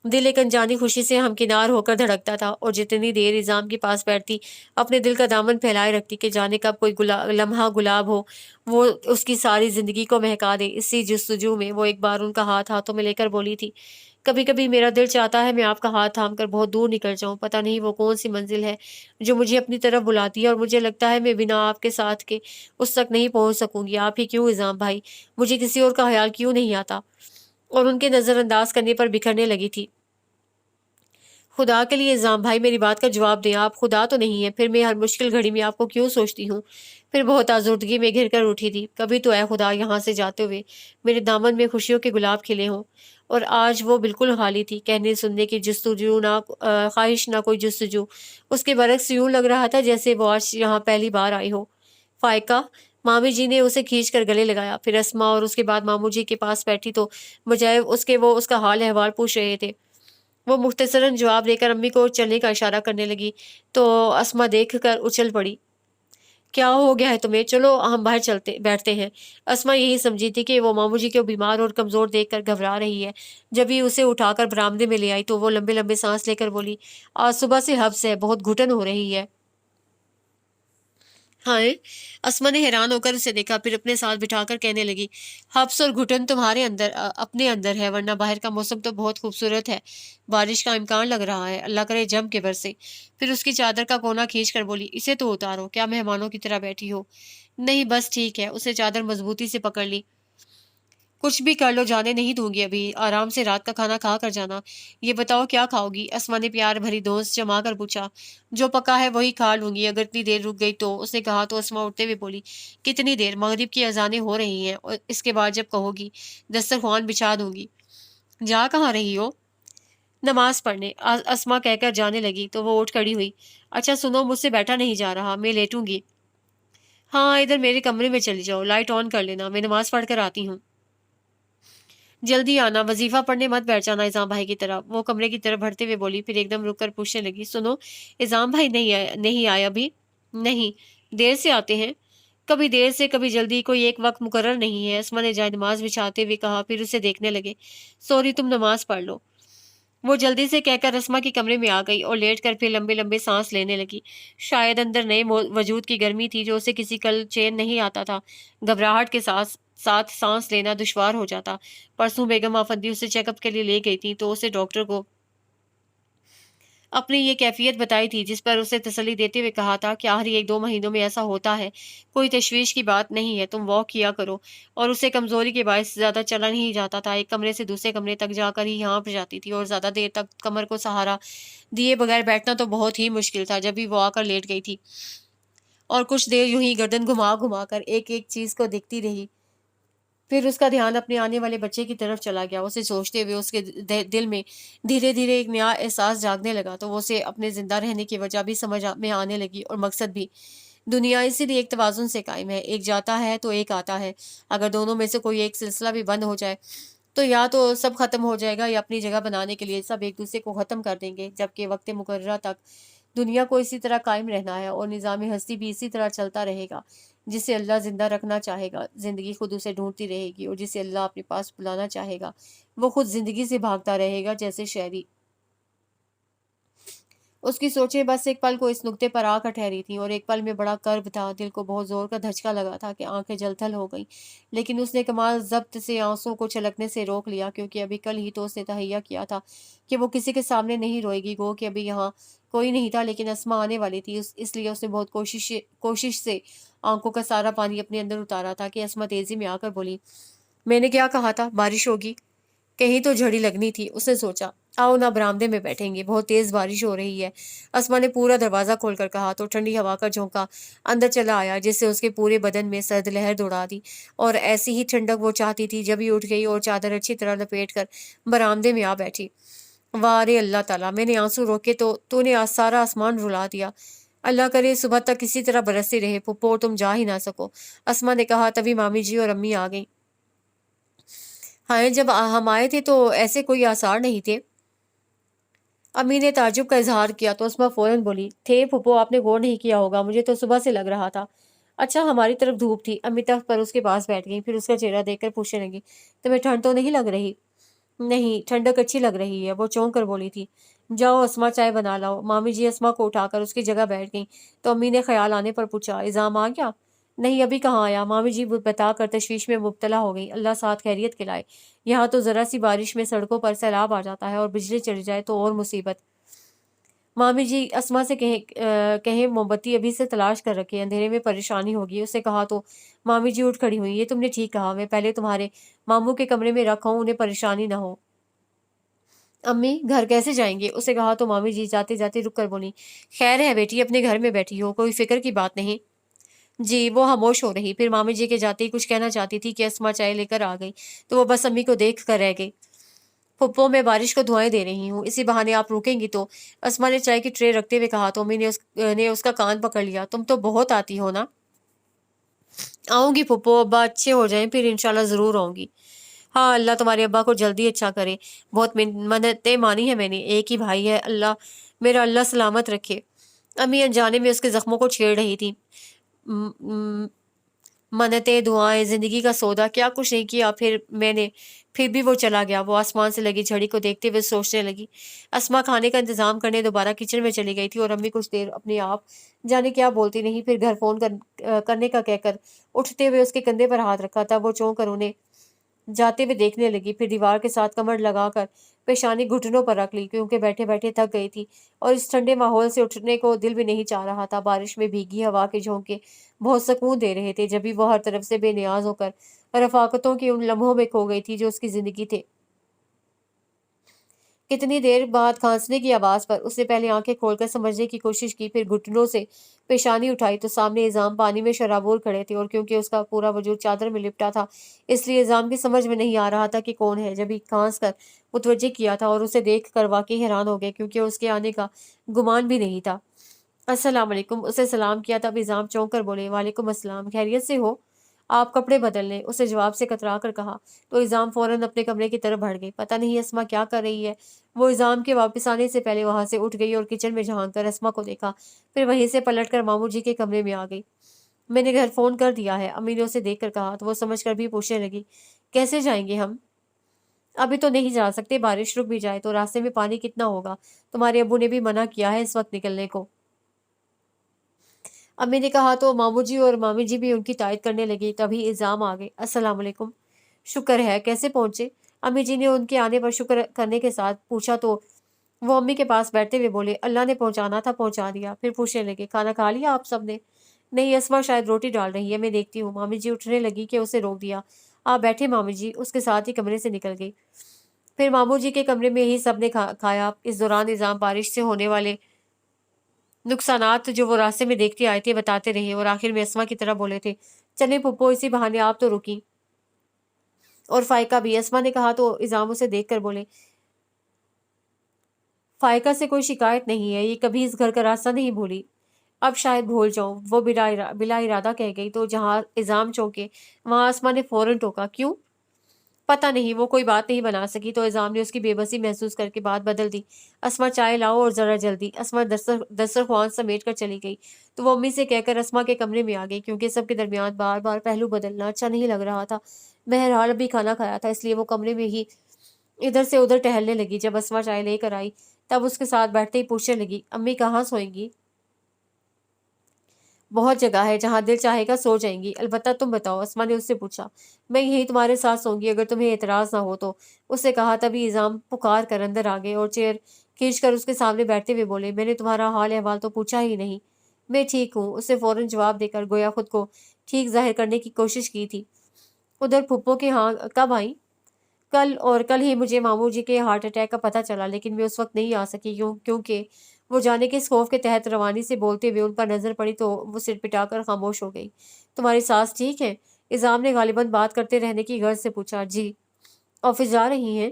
दिल एक अनजानी खुशी से हमकिनार होकर धड़कता था और जितनी देर निज़ाम के पास बैठती अपने दिल का दामन फैलाए रखती कि जाने कब कोई लम्हा गुलाब हो वो उसकी सारी ज़िंदगी को महका दे। इसी जुस्तजू में वो एक बार उनका हाथ हाथों में लेकर बोली थी, कभी कभी मेरा दिल चाहता है मैं आपका हाथ थाम कर बहुत दूर निकल जाऊं, पता नहीं वो कौन सी मंजिल है जो मुझे अपनी तरफ बुलाती है और मुझे लगता है मैं बिना आपके साथ के उस तक नहीं पहुंच सकूंगी। आप ही क्यों इज़ाम भाई, मुझे किसी और का ख्याल क्यों नहीं आता? और उनके नज़रअंदाज करने पर बिखरने लगी थी। खुदा के लिए इज़ाम भाई मेरी बात का जवाब दें, आप खुदा तो नहीं है, फिर मैं हर मुश्किल घड़ी में आपको क्यों सोचती हूँ? फिर बहुत आज़ुर्दगी में घिर कर उठी थी, कभी तो ऐ खुदा यहाँ से जाते हुए मेरे दामन में खुशियों के गुलाब खिले हों। और आज वो बिल्कुल खाली थी, कहने सुनने की जस्तजू ना, ख्वाहिश ना कोई जस्तजू। उसके बरक्स यूं लग रहा था जैसे वो आज यहाँ पहली बार आई हो। फायका, मामी जी ने उसे खींच कर गले लगाया। फिर अस्मा और उसके बाद मामू जी के पास बैठी तो बजाय उसके वो उसका हाल अहवाल पूछ रहे थे। वो मुख्तसरन जवाब देकर अम्मी को चलने का इशारा करने लगी तो अस्मा देख कर उछल पड़ी। क्या हो गया है तुम्हें? चलो हम बाहर चलते बैठते हैं। अस्मा यही समझी थी कि वो मामू जी को बीमार और कमज़ोर देखकर घबरा रही है। जब ही उसे उठाकर बरामदे में ले आई तो वो लंबे लंबे सांस लेकर बोली, आज सुबह से हब्स है, बहुत घुटन हो रही है। हाँ, अस्मा ने हैरान होकर उसे देखा, फिर अपने साथ बिठाकर कहने लगी, हब्स और घुटन तुम्हारे अंदर अपने अंदर है, वरना बाहर का मौसम तो बहुत खूबसूरत है। बारिश का इम्कान लग रहा है, अल्लाह करे जम के बरसे। फिर उसकी चादर का कोना खींच कर बोली, इसे तो उतारो, क्या मेहमानों की तरह बैठी हो? नहीं, बस ठीक है। उसने चादर मजबूती से पकड़ ली। कुछ भी कर लो, जाने नहीं दूंगी अभी, आराम से रात का खाना खा कर जाना। ये बताओ क्या खाओगी? अस्मा ने प्यार भरी दोस्त जमा कर पूछा। जो पका है वही खा लूंगी, अगर इतनी देर रुक गई तो, उसने कहा तो अस्मा उठते हुए बोली, कितनी देर? मगरिब की अजानें हो रही हैं और इसके बाद जब कहोगी दस्तरखान बिछा दूंगी। जा कहाँ रही हो? नमाज पढ़ने, अस्मा कहकर जाने लगी तो वो उठ खड़ी हुई। अच्छा सुनो, मुझसे बैठा नहीं जा रहा, मैं लेटूंगी। हाँ, इधर मेरे कमरे में चली जाओ, लाइट ऑन कर लेना, मैं नमाज पढ़ कर आती हूँ। जल्दी आना, वजीफा पढ़ने मत बैठ जाना इज़ाम भाई की तरफ। वो कमरे की तरफ बढ़ते हुए बोली, फिर एकदम रुक कर पूछने लगी, सुनो, इज़ाम भाई नहीं आए अभी? नहीं, देर से आते हैं। कभी देर से कभी जल्दी, कोई एक वक्त मुकर्रर नहीं है, अस्मा ने जाए नमाज बिछाते हुए कहा, फिर उसे देखने लगे। सॉरी, तुम नमाज पढ़ लो। वो जल्दी से कहकर अस्मा के कमरे में आ गई और लेट कर फिर लंबे लंबे सांस लेने लगी। शायद अंदर नए वजूद की गर्मी थी जो उसे किसी कल चैन नहीं आता था। घबराहट के साथ साथ सांस लेना दुश्वार हो जाता। परसों बेगम आफंदी उसे चेकअप के लिए ले गई थी तो उसे डॉक्टर को अपनी ये कैफियत बताई थी, जिस पर उसे तसल्ली देते हुए कहा था कि आखिरी 1-2 महीनों में ऐसा होता है, कोई तशवीश की बात नहीं है, तुम वॉक किया करो। और उसे कमजोरी के बायस ज्यादा चला नहीं जाता था, एक कमरे से दूसरे कमरे तक जाकर ही यहाँ पर जाती थी और ज्यादा देर तक कमर को सहारा दिए बगैर बैठना तो बहुत ही मुश्किल था। जब भी वो आकर लेट गई थी और कुछ देर यूं ही गर्दन घुमा घुमा कर एक एक चीज को देखती रही, फिर उसका ध्यान अपने आने वाले बच्चे की तरफ चला गया। उसे सोचते हुए उसके दिल में धीरे धीरे एक नया एहसास जागने लगा, तो वो उसे अपने जिंदा रहने की वजह भी में आने लगी और मकसद भी। दुनिया इसीलिए एक तवाजुन से कायम है, एक जाता है तो एक आता है। अगर दोनों में से कोई एक सिलसिला भी बंद हो जाए तो या तो सब खत्म हो जाएगा या अपनी जगह बनाने के लिए सब एक दूसरे को खत्म कर देंगे, जबकि वक्त मुकर्ररा तक दुनिया को इसी तरह कायम रहना है और निज़ाम हस्ती भी इसी तरह चलता रहेगा। जिसे अल्लाह ज़िंदा रखना चाहेगा, ज़िंदगी खुद उसे ढूंढती रहेगी, और जिसे अल्लाह अपने पास बुलाना चाहेगा, वो खुद ज़िंदगी से भागता रहेगा जैसे शहरी। उसकी सोचें बस एक पल को इस नुक्ते पर आकर ठहरी थीं, और एक पल में बड़ा कर्ब था, दिल को बहुत ज़ोर का धचका लगा था कि आंखें जलथल हो गईं। लेकिन उसने कमाल ज़ब्त से आंसुओं को छलकने से रोक लिया, क्योंकि अभी कल ही तो उसने तहैया किया था कि वो किसी के सामने नहीं रोएगी। गो कि अभी यहाँ कोई नहीं था, लेकिन अस्मा आने वाली थी। इसलिए उसने बहुत कोशिश से आंखों का सारा पानी अपने अंदर उतारा था कि अस्मा तेजी में आकर बोली, मैंने क्या कहा था, बारिश होगी? कहीं तो झड़ी लगनी थी। उसने सोचा, आओ ना बरामदे में बैठेंगे, बहुत तेज बारिश हो रही है। अस्मा ने पूरा दरवाजा खोलकर कहा तो ठंडी हवा का झोंका अंदर चला आया, जिससे उसके पूरे बदन में सर्द लहर दौड़ा दी। और ऐसी ही ठंडक वो चाहती थी। जब ही उठ गई और चादर अच्छी तरह लपेट कर बरामदे में आ बैठी। वाह रे अल्लाह ताला, मैंने आंसू रोके तो तूने आज सारा आसमान रुला दिया। अल्लाह करे सुबह तक किसी तरह बरसती रहे पुप्पो, तुम जा ही ना सको। अस्मा ने कहा। तभी मामी जी और अम्मी आ गई। हाँ, जब हम आए थे तो ऐसे कोई आसार नहीं थे। अम्मी ने ताज्जुब का इजहार किया तो अस्मा फौरन बोली, थे फूफो, आपने गौर नहीं किया होगा, मुझे तो सुबह से लग रहा था। अच्छा, हमारी तरफ धूप थी। अम्मी तख्त पर उसके पास बैठ गई, फिर उसका चेहरा देखकर पूछने लगी, तुम्हें ठंड तो नहीं लग रही? नहीं, ठंडक अच्छी लग रही है, वो चौंक कर बोली थी। जाओ अस्मा, चाय बना लाओ। मामी जी अस्मा को उठाकर उसकी जगह बैठ गई तो अम्मी ने ख्याल आने पर पूछा, इज़ाम आ गया? नहीं, अभी कहाँ आया? मामी जी बताकर तशवीश में मुब्तला हो गई। अल्लाह साथ खैरियत के लाए। यहाँ तो जरा सी बारिश में सड़कों पर सैलाब आ जाता है और बिजली चली जाए तो और मुसीबत। मामी जी अस्मा से कहे मोमबत्ती अभी से तलाश कर रखे, अंधेरे में परेशानी होगी। उससे कहा तो मामी जी उठ खड़ी हुई। ये तुमने ठीक कहा, मैं पहले तुम्हारे मामू के कमरे में रखा हूँ, उन्हें परेशानी ना हो। अम्मी घर कैसे जाएंगे? उसे कहा तो मामी जी जाते जाते रुक कर बोली, खैर है बेटी, अपने घर में बैठी हो, कोई फिक्र की बात नहीं। जी, वो खामोश हो रही। फिर मामी जी के जाते ही कुछ कहना चाहती थी कि अस्मा चाय लेकर आ गई, तो वो बस अम्मी को देख कर रह गई। फुप्पो, मैं बारिश को दुआएं दे रही हूँ, इसी बहाने आप रुकेंगी तो? अस्मा ने चाय की ट्रे रखते हुए कहा तो अम्मी ने उसका कान पकड़ लिया, तुम तो बहुत आती हो ना। आऊँगी फूफो, अब्बा अच्छे हो जाएँ फिर इंशाल्लाह ज़रूर आऊँगी। हाँ, अल्लाह तुम्हारे अब्बा को जल्दी अच्छा करे। बहुत मन्नतें मानी है मैंने, एक ही भाई है, मेरा अल्लाह सलामत रखे। अम्मी अनजाने में उसके ज़ख्मों को छेड़ रही थी। उम उम, मन्नतें, दुआएँ, ज़िंदगी का सौदा, क्या कुछ नहीं किया फिर भी वो चला गया। वो आसमान से लगी झड़ी को देखते हुए सोचने लगी। अस्मा खाने का इंतज़ाम करने दोबारा किचन में चली गई थी और अम्मी कुछ देर अपने आप जाने क्या बोलती नहीं, फिर घर फ़ोन करने का कहकर उठते हुए उसके कंधे पर हाथ रखा। तब वो चौंक कर उन्हें जाते हुए देखने लगी, फिर दीवार के साथ कमर लगाकर पेशानी घुटनों पर रख ली, क्योंकि बैठे-बैठे थक गई थी और इस ठंडे माहौल से उठने को दिल भी नहीं चाह रहा था। बारिश में भीगी हवा के झोंके बहुत सुकून दे रहे थे, जब भी वो हर तरफ से बेनियाज होकर रफ़ाकतों के उन लम्हों में खो गई थी जो उसकी ज़िंदगी थे। कितनी देर बाद खांसने की आवाज़ पर उसने पहले आंखें खोलकर समझने की कोशिश की, फिर घुटनों से पेशानी उठाई तो सामने इज़ाम पानी में शराबोर खड़े थे, और क्योंकि उसका पूरा वजूद चादर में लिपटा था, इसलिए इज़ाम की समझ में नहीं आ रहा था कि कौन है। जब ही खांस कर मुतवज्जे किया था और उसे देख कर वाकई हैरान हो गए, क्योंकि उसके आने का गुमान भी नहीं था। अस्सलाम वालेकुम, उसे सलाम किया, तब इज़ाम चौंक कर बोले, वालेकुम अस्सलाम, खैरियत से हो? आप कपड़े बदल लें, उसे जवाब से कतरा कर कहा। तो इज़ाम फ़ौरन अपने कमरे की तरफ बढ़ गई। पता नहीं अस्मा क्या कर रही है। वो इज़ाम के वापस आने से पहले वहाँ से उठ गई और किचन में झाँक कर अस्मा को देखा। फिर वहीं से पलट कर मामू जी के कमरे में आ गई। मैंने घर फ़ोन कर दिया है, अम्मी ने उसे देख कर कहा, तो वो समझ कर भी पूछने लगी, कैसे जाएँगे हम? अभी तो नहीं जा सकते, बारिश रुक भी जाए तो रास्ते में पानी कितना होगा? तुम्हारे अब्बू ने भी मना किया है इस वक़्त निकलने को। अम्मी ने कहा तो मामू जी और मामी जी भी उनकी तायद करने लगी। तभी इल्ज़ाम आ गए, अस्सलाम वालेकुम। शुक्र है, कैसे पहुंचे? अम्मी जी ने उनके आने पर शुक्र करने के साथ पूछा, तो वो अम्मी के पास बैठते हुए बोले, अल्लाह ने पहुंचाना था, पहुंचा दिया। फिर पूछने लगे, खाना खा लिया आप सबने? नहीं, अस्मा शायद रोटी डाल रही है, मैं देखती हूँ। मामी जी उठने लगी कि उसे रोक दिया। आप बैठे मामी जी, उसके साथ ही कमरे से निकल गई। फिर मामू जी के कमरे में ही सबने खाया। इस दौरान निज़ाम बारिश से होने वाले नुकसानात जो वो रास्ते में देखते आए थे बताते रहे, और आखिर में अस्मा की तरह बोले थे, चले पुप्पो, इसी बहाने आप तो रुकी और फायका भी। अस्मा ने कहा तो इज़ाम उसे देख कर बोले, फायका से कोई शिकायत नहीं है, ये कभी इस घर का रास्ता नहीं भूली। अब शायद भूल जाऊं, वो बिला इरादा कह गई। तो जहां इज़ाम चौंके वहां अस्मा ने फौरन टोका, क्यों? पता नहीं, वो कोई बात नहीं बना सकी। तो इज़ाम ने उसकी बेबसी महसूस करके बात बदल दी, अस्मा चाय लाओ और ज़रा जल्दी। अस्मा दस्तरख्वान समेट कर चली गई, तो वो अम्मी से कहकर अस्मा के कमरे में आ गई, क्योंकि सबके दरमियान बार बार पहलू बदलना अच्छा नहीं लग रहा था। बहरहाल अभी खाना खाया था, इसलिए वो कमरे में ही इधर से उधर टहलने लगी। जब अस्मा चाय लेकर आई, तब उसके साथ बैठते ही पूछने लगी, अम्मी कहाँ सोएंगी? बहुत जगह है, जहाँ दिल चाहेगा सो जाएंगी, अलबत्ता तुम बताओ, अस्मा ने उससे पूछा। मैं यहीं तुम्हारे साथ सोऊंगी, अगर तुम्हें एतराज ना हो तो, उससे कहा। तभी इज़ाम पुकार कर अंदर आ गए और चेयर खींच कर उसके सामने बैठते हुए बोले, मैंने तुम्हारा हाल अहवाल तो पूछा ही नहीं। मैं ठीक हूँ, उससे फौरन जवाब देकर गोया खुद को ठीक जाहिर करने की कोशिश की थी। उधर फुप्पो के यहाँ कब आई? कल, और कल ही मुझे मामू जी के हार्ट अटैक का पता चला, लेकिन मैं उस वक्त नहीं आ सकी, क्योंकि वो जाने के इस खौफ के तहत रवानी से बोलते हुए उन पर नजर पड़ी, तो वो सिर पिटाकर खामोश हो गई। तुम्हारी सास ठीक है? इज़ाम ने गालिबन बात करते रहने की गर्ज से पूछा। जी। ऑफिस जा रही हैं?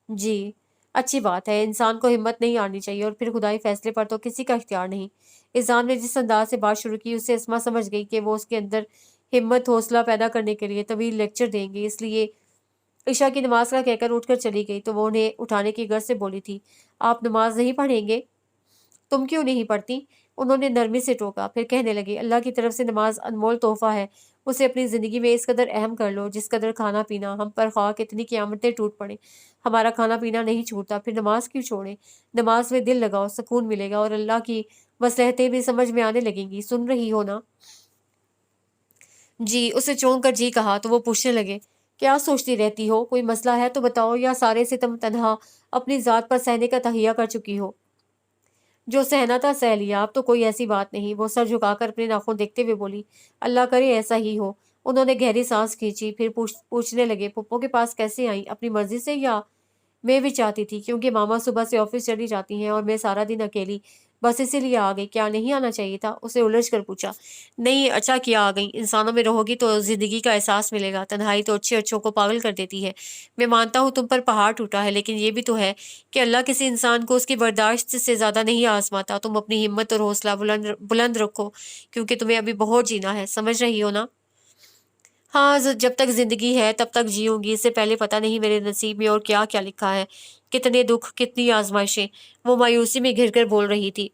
जी। अच्छी बात है, इंसान को हिम्मत नहीं आनी चाहिए, और फिर खुदाई फैसले पर तो किसी का इख्तियार नहीं। इज़ाम ने जिस अंदाज से बात शुरू की, उससे अस्मा समझ गई कि वो उसके अंदर हिम्मत हौसला पैदा करने के लिए तवील लेक्चर देंगे, इसलिए ईशा की नमाज का कहकर उठकर चली गई। तो वो उन्हें उठाने की गर्ज से बोली थी, आप नमाज नहीं पढ़ेंगे? तुम क्यों नहीं पढ़ती? उन्होंने नरमी से टोका। फिर कहने लगी, अल्लाह की तरफ से नमाज अनमोल तोहफा है, उसे अपनी ज़िंदगी में इस कदर अहम कर लो जिस कदर खाना पीना। हम पर ख्वाह कितनी क़यामतें टूट पड़े, हमारा खाना पीना नहीं छूटता, फिर नमाज क्यों छोड़ें? नमाज में दिल लगाओ, सुकून मिलेगा और अल्लाह की मसलहतें भी समझ में आने लगेंगी। सुन रही हो ना? जी, उसे चौंक कर जी कहा, तो वो पूछने लगे, क्या सोचती रहती हो? कोई मसला है तो बताओ, या सारे सितम तन्हा अपनी ज़ात पर सहने का तहिया कर चुकी हो? जो सहना था सह लिया, अब तो कोई ऐसी बात नहीं। वो सर झुकाकर अपने नाखून देखते हुए बोली, अल्लाह करे ऐसा ही हो। उन्होंने गहरी सांस खींची, फिर पूछने लगे, पुप्पो के पास कैसे आई? अपनी मर्जी से, या मैं भी चाहती थी, क्योंकि मामा सुबह से ऑफिस चली जाती हैं और मैं सारा दिन अकेली, बस इसीलिए आ गई। क्या नहीं आना चाहिए था? उसे उलझ कर पूछा। नहीं, अच्छा किया आ गई, इंसानों में रहोगी तो जिंदगी का एहसास मिलेगा, तन्हाई तो अच्छे अच्छों को पागल कर देती है। मैं मानता हूँ तुम पर पहाड़ टूटा है, लेकिन ये भी तो है कि अल्लाह किसी इंसान को उसकी बर्दाश्त से ज्यादा नहीं आजमाता। तुम अपनी हिम्मत और हौसला बुलंद बुलंद रखो, क्योंकि तुम्हें अभी बहुत जीना है, समझ रही हो ना? हाँ, जब तक जिंदगी है तब तक जीऊंगी, इससे पहले पता नहीं मेरे नसीब में और क्या क्या लिखा है। कितने दुख, कितनी आजमाइशें। वो मायूसी में घिर कर बोल रही थी।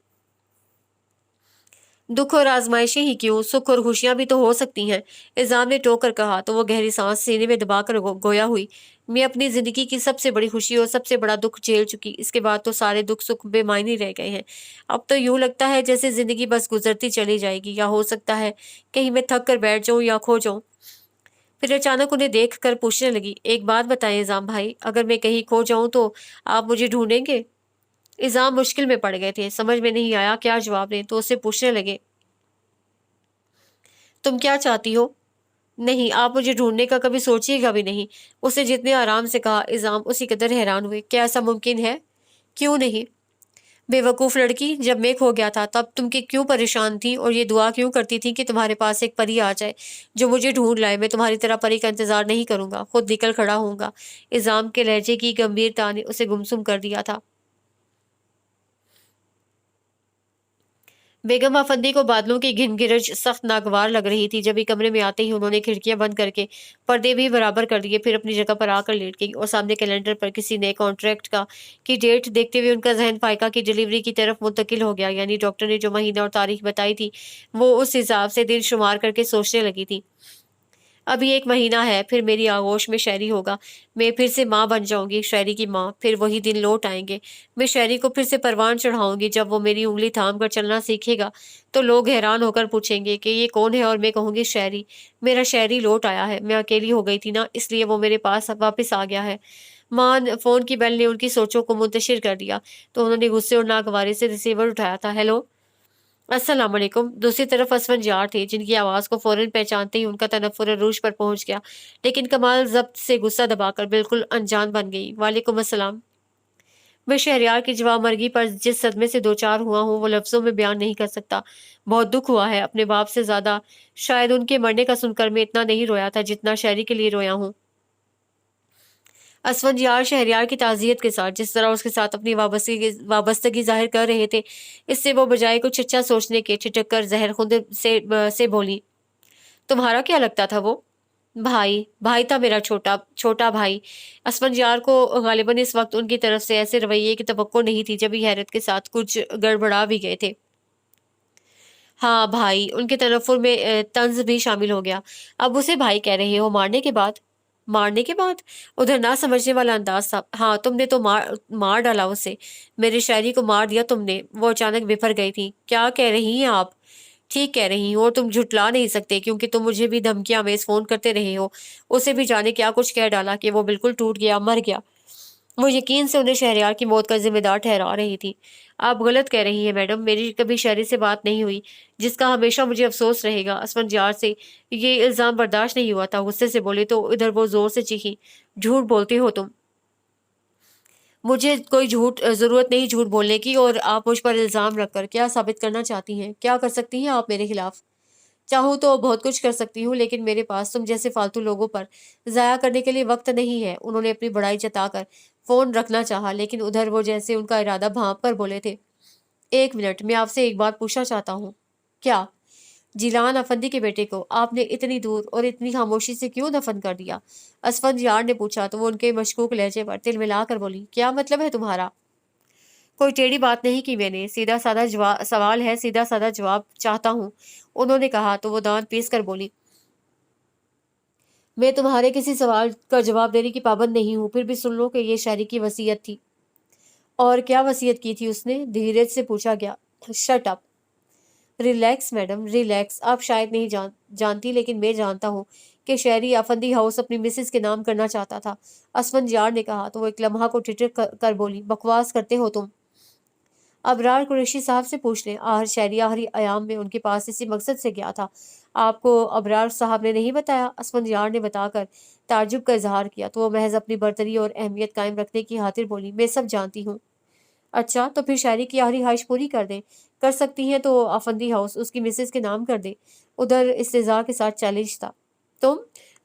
दुख और आजमाइशें ही क्यों, सुख और खुशियां भी तो हो सकती हैं। इल्जाम ने टोक कर कहा तो वो गहरी सांस सीने में दबाकर गोया हुई। मैं अपनी जिंदगी की सबसे बड़ी खुशी और सबसे बड़ा दुख झेल चुकी, इसके बाद तो सारे दुख सुख बेमायने रह गए हैं। अब तो यूं लगता है जैसे जिंदगी बस गुजरती चली जाएगी, या हो सकता है कहीं मैं थक कर बैठ जाऊं या खो जाऊं। फिर अचानक उन्हें देख कर पूछने लगी, एक बात बताएं इज़ाम भाई, अगर मैं कहीं खो जाऊं तो आप मुझे ढूंढेंगे? इज़ाम मुश्किल में पड़ गए थे, समझ में नहीं आया क्या जवाब दें, तो उससे पूछने लगे, तुम क्या चाहती हो? नहीं, आप मुझे ढूंढने का कभी सोचिएगा भी नहीं। उसे जितने आराम से कहा, इज़ाम उसी कदर हैरान हुए। क्या ऐसा मुमकिन है? क्यों नहीं? बेवकूफ़ लड़की, जब मैं खो गया था तब तुम क्यों परेशान थी और ये दुआ क्यों करती थी कि तुम्हारे पास एक परी आ जाए जो मुझे ढूंढ लाए। मैं तुम्हारी तरह परी का इंतजार नहीं करूंगा, खुद निकल खड़ा होऊंगा। इल्जाम के लहजे की गंभीरता ने उसे गुमसुम कर दिया था। बेगम अफंदी को बादलों की घिनगिरज सख्त नागवार लग रही थी। जब भी कमरे में आते ही उन्होंने खिड़कियां बंद करके पर्दे भी बराबर कर दिए, फिर अपनी जगह पर आकर लेट गई और सामने कैलेंडर पर किसी नए कॉन्ट्रैक्ट का की डेट देखते हुए उनका जहन फाइका की डिलीवरी की तरफ मुंतकिल हो गया। यानी डॉक्टर ने जो महीना और तारीख बताई थी, वो उस हिसाब से दिन शुमार करके सोचने लगी थी। अभी 1 महीना है, फिर मेरी आगोश में शहरी होगा। मैं फिर से माँ बन जाऊँगी, शहरी की माँ। फिर वही दिन लौट आएँगे। मैं शहरी को फिर से परवान चढ़ाऊँगी। जब वो मेरी उँगली थाम कर चलना सीखेगा, तो लोग हैरान होकर पूछेंगे कि ये कौन है, और मैं कहूँगी शहरी। मेरा शहरी लौट आया है। मैं अकेली हो गई थी ना, इसलिए वो मेरे पास वापस आ गया है। माँ फ़ोन की बेल ने उनकी सोचों को मुंतशिर कर दिया, तो उन्होंने गुस्से और नागवारी से रिसीवर उठाया था। हेलो, अस्सलाम वालेकुम। दूसरी तरफ असफंजार थे, जिनकी आवाज़ को फ़ौरन पहचानते ही उनका तनफ़ुर अरूज पर पहुंच गया। लेकिन कमाल ज़ब्त से गुस्सा दबाकर बिल्कुल अनजान बन गई। वालेकुम अस्सलाम। मैं शहरयार की जवाबमर्गी पर जिस सदमे से दो चार हुआ हूँ, वो लफ्ज़ों में बयान नहीं कर सकता। बहुत दुख हुआ है, अपने बाप से ज़्यादा शायद उनके मरने का सुनकर मैं इतना नहीं रोया था जितना शहरी के लिए रोया हूँ। असफंजियार शहरयार की ताज़ियत के साथ जिस तरह उसके साथ अपनी वाबस्तगी ज़ाहिर कर रहे थे, इससे वो बजाय कुछ अच्छा सोचने के ठिठक कर ज़हर खुंद से बोली, तुम्हारा क्या लगता था वो? भाई, भाई था मेरा छोटा छोटा भाई। असफंजियार को गालिबन इस वक्त उनकी तरफ से ऐसे रवैये की तवक्को नहीं थी, जब भी हैरत के साथ कुछ गड़बड़ा भी गए थे। हाँ भाई, उनके तनफ़ुर में तंज़ भी शामिल हो गया। अब उसे भाई कह रहे हो मारने के बाद? मारने के बाद? उधर ना समझने वाला अंदाज़ था। हाँ, तुमने तो मार मार डाला उसे। मेरी शायरी को मार दिया तुमने। वो अचानक बिफर गई थी। क्या कह रही हैं आप? ठीक कह रही हूँ, और तुम झुठला नहीं सकते क्योंकि तुम मुझे भी धमकियाँ में फ़ोन करते रहे हो। उसे भी जाने क्या कुछ कह डाला कि वो बिल्कुल टूट गया, मर गया। वो यकीन से उन्हें शहरयार की मौत का ज़िम्मेदार ठहरा रही थी। आप गलत कह रही हैं मैडम, मेरी कभी शहरी से बात नहीं हुई, जिसका हमेशा मुझे अफ़सोस रहेगा। असफंजियार से ये इल्ज़ाम बर्दाश्त नहीं हुआ था, गुस्से से बोली तो इधर वो ज़ोर से चीखी, झूठ बोलती हो तुम। मुझे कोई ज़रूरत नहीं झूठ बोलने की, और आप मुझ पर इल्ज़ाम रखकर क्या साबित करना चाहती हैं? क्या कर सकती हैं आप मेरे खिलाफ? चाहूँ तो बहुत कुछ कर सकती हूँ, लेकिन मेरे पास तुम जैसे फालतू लोगों पर ज़ाया करने के लिए वक्त नहीं है। उन्होंने अपनी बड़ाई जताकर फ़ोन रखना चाहा, लेकिन उधर वो जैसे उनका इरादा भांप कर बोले थे, 1 मिनट, मैं आपसे एक बात पूछना चाहता हूँ। क्या? जिलान अफंदी के बेटे को आपने इतनी दूर और इतनी खामोशी से क्यों दफन कर दिया? असफंद यार ने पूछा तो वो उनके मशकूक लहजे पर तिल मिलाकर बोली, क्या मतलब है तुम्हारा? कोई टेढ़ी बात नहीं की मैंने, सीधा साधा जवाब सवाल है, सीधा साधा जवाब चाहता हूँ। उन्होंने कहा तो वो दांत पीस कर बोली, मैं तुम्हारे किसी सवाल का जवाब देने की पाबंद नहीं हूँ, फिर भी सुन लो कि ये शायरी की वसीयत थी। और क्या वसीयत की थी उसने? धीरज से पूछा गया। Shut up. Relax madam, relax. आप शायद नहीं जानती, लेकिन मैं जानता हूँ कि शहरी अफंदी हाउस अपनी मिसेस के नाम करना चाहता था। असफंजार ने कहा तो वो एक लम्हा को टिटर कर बोली, बकवास करते हो तुम। अबरार कुरैशी साहब से पूछ लें, आहर शहरी आखिरी अयाम में उनके पास इसी मकसद से गया था। आपको अबरार साहब ने नहीं बताया? असफंजार ने बताकर ताज्जुब का इजहार किया, तो वो महज अपनी बर्तरी और अहमियत कायम रखने की खातिर बोली, मैं सब जानती हूँ। अच्छा, तो फिर शायरी की आखिरी ख्वाहिश पूरी कर दें। कर सकती हैं तो अफंदी हाउस उसकी मिसेस के नाम कर दें। उधर इस्तेज़ा के साथ चैलेंज था। तुम?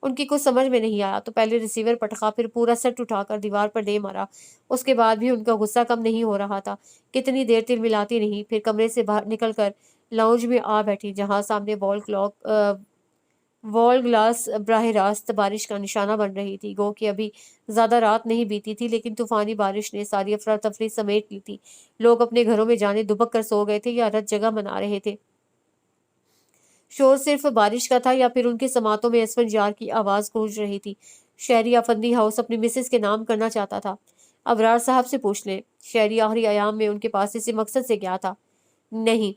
उनकी कुछ समझ में नहीं आया, तो पहले रिसीवर पटखा, फिर पूरा सेट उठाकर दीवार पर दे मारा। उसके बाद भी उनका गुस्सा कम नहीं हो रहा था। कितनी देर तिलमिलाती रही, फिर कमरे से बाहर निकल कर लाउंज में आ बैठी, जहाँ सामने वॉल ग्लास براہ راست बारिश का निशाना बन रही थी। गो कि अभी ज्यादा रात नहीं बीती थी, लेकिन तूफानी बारिश ने सारी अफरा तफरी समेट ली थी। लोग अपने घरों में जाने दुबक कर सो गए थे या रत जगह मना रहे थे। शोर सिर्फ बारिश का था या फिर उनके समातों में एसफंजार की आवाज गूंज रही थी। शहरी अफंदी हाउस अपनी मिसेस के नाम करना चाहता था। अबरार साहब से पूछ लें। शहरी आखिरी आयाम में उनके पास इसी मकसद से गया था। नहीं।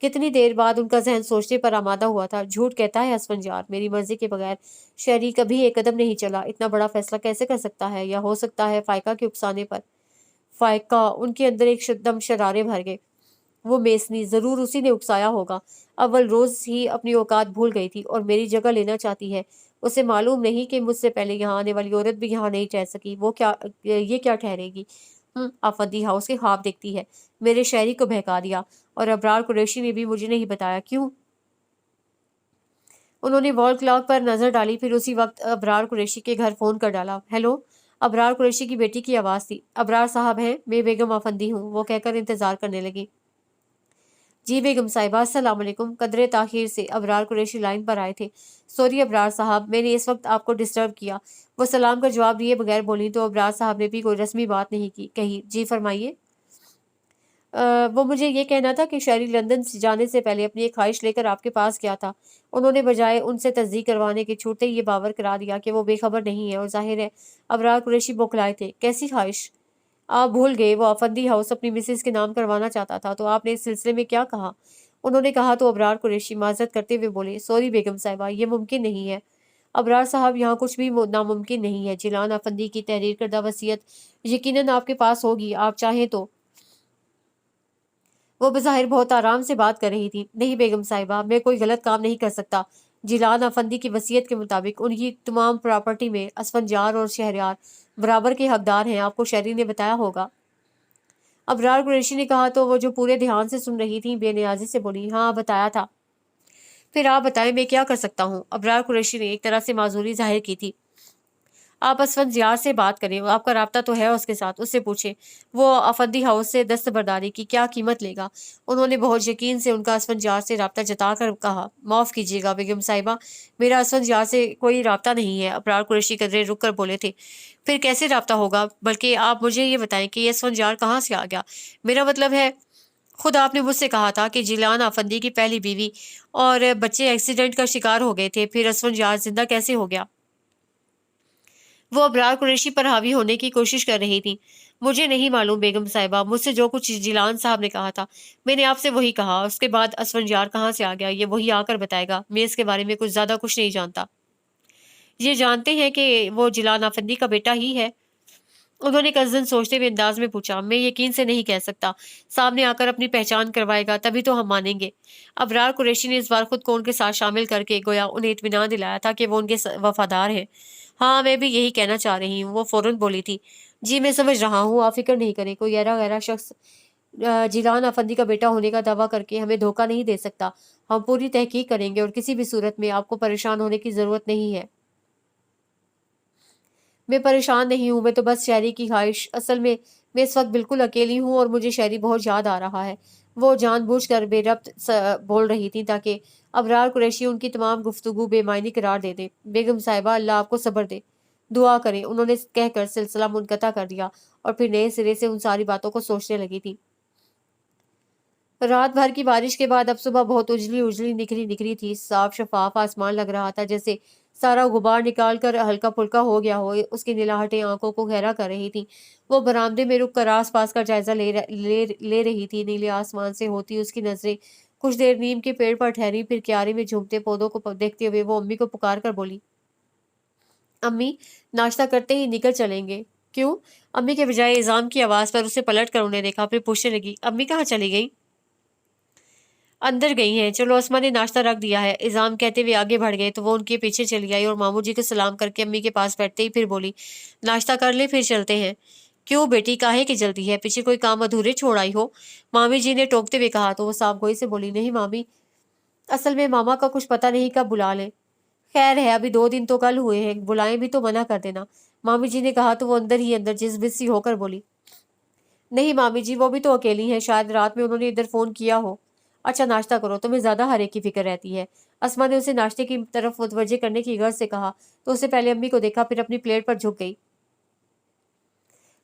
कितनी देर बाद उनका जहन सोचने पर आमादा हुआ था। झूठ कहता है असफंजार, मेरी मर्जी के बगैर शहरी कभी एक कदम नहीं चला। इतना बड़ा फैसला कैसे कर सकता है? या हो सकता है फायका के उकसाने पर। फायका? उनके अंदर एक दम शरारे भर गए। वो मेसनी, जरूर उसी ने उकसाया होगा। अव्वल रोज ही अपनी औकात भूल गई थी और मेरी जगह लेना चाहती है। उसे मालूम नहीं कि मुझसे पहले यहाँ आने वाली औरत भी यहाँ नहीं ठहर सकी। वो क्या, ये क्या ठहरेगी? आफंदी हाउस के ख्वाब देखती है। मेरे शहरी को बहका दिया, और अबरार कुरैशी ने भी मुझे नहीं बताया। क्यों? उन्होंने वॉल क्लॉक पर नजर डाली, फिर उसी वक्त अबरार कुरैशी के घर फोन कर डाला। हेलो। अबरार कुरैशी की बेटी की आवाज थी। अबरार साहब हैं, मैं बेगम आफंदी हूँ, वो कहकर इंतजार करने लगी। जी बेगम साहिबा, अस्सलाम वालेकुम। कदरे ताखिर से अबरार कुरैशी लाइन पर आए थे। सॉरी अबरार साहब, मैंने इस वक्त आपको डिस्टर्ब किया। वो सलाम का जवाब दिए बगैर बोली तो अबरार साहब ने भी कोई रस्मी बात नहीं की कही। जी फरमाइए। वो मुझे ये कहना था कि शहरी लंदन से जाने से पहले अपनी एक ख्वाहिश लेकर आपके पास गया था। उन्होंने बजाय उनसे तस्दीक करवाने के छूटते ही ये बावर करा दिया कि वो बेखबर नहीं है, और जाहिर है अबरार कुरैशी बौखलाए थे। कैसी ख्वाहिश? आप भूल गए, वो अफंदी हाउस अपनी मिसेस के नाम करवाना चाहता था। तो आपने इस सिलसिले में क्या कहा? उन्होंने कहा तो अबरार कुरैशी माजरत करते हुए बोले, सॉरी बेगम साहिबा, ये मुमकिन नहीं है। अबरार साहब, यहाँ कुछ भी नामुमकिन नहीं है। जिलान अफंदी की तहरीर करदा वसीयत यकीनन आपके पास होगी, आप चाहें तो। वो बज़ाहिर बहुत आराम से बात कर रही थी। नहीं बेगम साहिबा, मैं कोई गलत काम नहीं कर सकता। जिलान अफंदी की वसीयत के मुताबिक उनकी तमाम प्रॉपर्टी में असफंजार और शहरयार बराबर के हकदार हैं। आपको शहरी ने बताया होगा। अबरार कुरैशी ने कहा तो वो जो पूरे ध्यान से सुन रही थी बेनियाजी से बोली, हाँ बताया था। फिर आप बताएं, मैं क्या कर सकता हूँ? अबरार कुरैशी ने एक तरह से माजूरी जाहिर की थी। आप असफंजार से बात करें, आपका राब्ता तो है उसके साथ, उससे पूछें वो अफंदी हाउस से दस्तबरदारी की क्या कीमत लेगा। उन्होंने बहुत यकीन से उनका असफंजार से राब्ता जता कर कहा, माफ़ कीजिएगा बेगम साहिबा, मेरा असफंजार से कोई राब्ता नहीं है। अबरार कुरैशी कदरे रुक कर बोले थे। फिर कैसे राब्ता होगा? बल्कि आप मुझे ये बताएं कि ये असफंजार कहाँ से आ गया। मेरा मतलब है, खुद आपने मुझसे कहा था कि जिलान आफंदी की पहली बीवी और बच्चे एक्सीडेंट का शिकार हो गए थे, फिर असफंजार जिंदा कैसे हो गया? वो अबरार कुरैशी पर हावी होने की कोशिश कर रही थी। मुझे नहीं मालूम बेगम साहिबा, मुझसे जो कुछ जिलान साहब ने कहा था मैंने आपसे वही कहा। उसके बाद असफंजार कहाँ से आ गया ये वही आकर बताएगा। मैं इसके बारे में कुछ नहीं जानता। ये जानते हैं कि वो जिलान आफंदी का बेटा ही है? उन्होंने कज़न सोचते हुए अंदाज में पूछा। मैं यकीन से नहीं कह सकता, सामने आकर अपनी पहचान करवाएगा तभी तो हम मानेंगे। अबरार कुरैशी ने इस बार खुद को उनके साथ शामिल करके गोया उन्हें इत्मीनान दिलाया था कि वो उनके वफादार हैं। हाँ, मैं भी यही कहना चाह रही हूँ, वो फौरन बोली थी। जी मैं समझ रहा हूँ, आप फिक्र नहीं करें। कोई ऐरा गैरा शख्स जिलान अफंदी का बेटा होने का दावा करके हमें धोखा नहीं दे सकता। हम पूरी तहकीक करेंगे और किसी भी सूरत में आपको परेशान होने की जरूरत नहीं है। मैं परेशान नहीं हूँ, मैं तो बस शहरी की ख्वाहिश। असल में मैं इस वक्त बिल्कुल अकेली हूँ और मुझे शहरी बहुत याद आ रहा है। वो जानबूझकर बेरब्त बोल रही थी ताकि अबरार कुरैशी उनकी तमाम गुफ्तगू बेमायनी करार दे दे। बेगम साहिबा, अल्लाह आपको सब्र दे, दुआ करें, उन्होंने कहकर सिलसिला मुनक़ता कर दिया और फिर नए सिरे से उन सारी बातों को सोचने लगी थी। रात भर की बारिश के बाद अब सुबह बहुत उजली उजली निखरी निखरी थी। साफ शफाफ आसमान लग रहा था, जैसे सारा गुबार निकाल कर हल्का फुल्का हो गया हो। उसकी नीलाहटें आंखों को गहरा कर रही थी। वो बरामदे में रुक कर आस पास का जायजा ले रही थी। नीले आसमान से होती उसकी नजरें कुछ देर नीम के पेड़ पर ठहरी, फिर क्यारी में झूमते पौधों को देखते हुए वो अम्मी को पुकार कर बोली, अम्मी नाश्ता करते ही निकल चलेंगे। क्यों? अम्मी के बजाय इज़ाम की आवाज़ पर उसे पलट कर उन्हें देखा, फिर पूछने लगी, अम्मी कहाँ चली गई? अंदर गई हैं, चलो अस्मा ने नाश्ता रख दिया है। इज़ाम कहते हुए आगे बढ़ गए तो वो उनके पीछे चली आई और मामू जी को सलाम करके अम्मी के पास बैठते ही फिर बोली, नाश्ता कर ले फिर चलते हैं। क्यों बेटी, काहे की जल्दी है? पीछे कोई काम अधूरे छोड़ आई हो? मामी जी ने टोकते हुए कहा तो वो साफ गोई से बोली, नहीं मामी, असल में मामा का कुछ पता नहीं कब बुला लें। खैर है, अभी 2 दिन तो कल हुए हैं, बुलाएं भी तो मना कर देना। मामी जी ने कहा तो वो अंदर ही अंदर जिस सी होकर बोली, नहीं मामी जी, वो भी तो अकेली हैं, शायद रात में उन्होंने इधर फोन किया हो। अच्छा नाश्ता करो, तुम्हें ज्यादा हर एक की फिक्र रहती है। अस्मा ने उसे नाश्ते की तरफ मुतवज्जे करने की गर्ज से कहा तो उससे पहले अम्मी को देखा, फिर अपनी प्लेट पर झुक गई।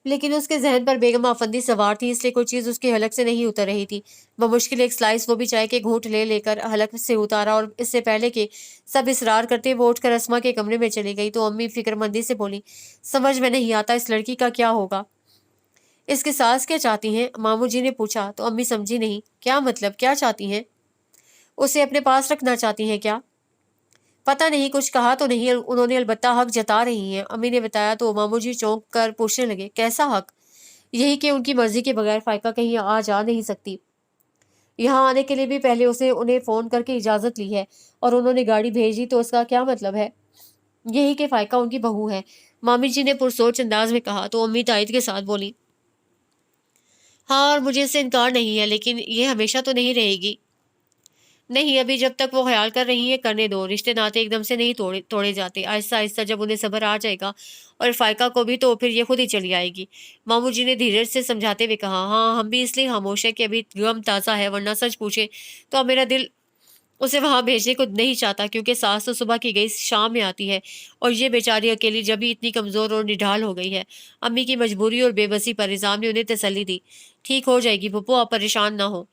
लेकिन उसके जहन पर बेगम आफंदी सवार थी, इसलिए कोई चीज उसकी हलक से नहीं उतर रही थी। वह मुश्किल एक स्लाइस, वो भी चाय के घूंट ले लेकर हलक से उतारा, और इससे पहले कि सब इसरार करते वो उठकर अस्मा के कमरे में चली गई तो अम्मी फिक्रमंदी से बोली, समझ में नहीं आता इस लड़की का क्या होगा। इसके सास क्या चाहती हैं? मामू जी ने पूछा तो अम्मी समझी नहीं। क्या मतलब, क्या चाहती हैं? उसे अपने पास रखना चाहती हैं क्या? पता नहीं, कुछ कहा तो नहीं, उन्होंने अलबत्ता हक जता रही हैं। अम्मी ने बताया तो मामू जी चौंक कर पूछने लगे, कैसा हक? यही कि उनकी मर्जी के बगैर फाइका कहीं आ जा नहीं सकती। यहाँ आने के लिए भी पहले उसे उन्हें फोन करके इजाजत ली है, और उन्होंने गाड़ी भेजी, तो उसका क्या मतलब है? यही कि फाइका उनकी बहू है, मामी जी ने पुरसोच अंदाज में कहा तो अम्मी तायद के साथ बोली, हाँ, और मुझे इससे इनकार नहीं है, लेकिन ये हमेशा तो नहीं रहेगी। नहीं, अभी जब तक वो ख्याल कर रही है करने दो, रिश्ते नाते एकदम से नहीं तोड़े तोड़े जाते, आहिस्ता आहिस्ता जब उन्हें सब्र आ जाएगा और फायका को भी, तो फिर ये खुद ही चली आएगी। मामू जी ने धीरज से समझाते हुए कहा, हाँ, हम भी इसलिए खामोश है कि अभी गम ताज़ा है, वरना सच पूछे तो अब मेरा दिल उसे वहां भेजने को नहीं चाहता, क्योंकि सास तो सुबह की गई शाम में आती है, और ये बेचारी अकेली जब भी इतनी कमजोर और निढाल हो गई है। अम्मी की मजबूरी और बेबसी पर निजाम ने उन्हें तसल्ली दी, ठीक हो जाएगी पप्पू, आप परेशान ना हो।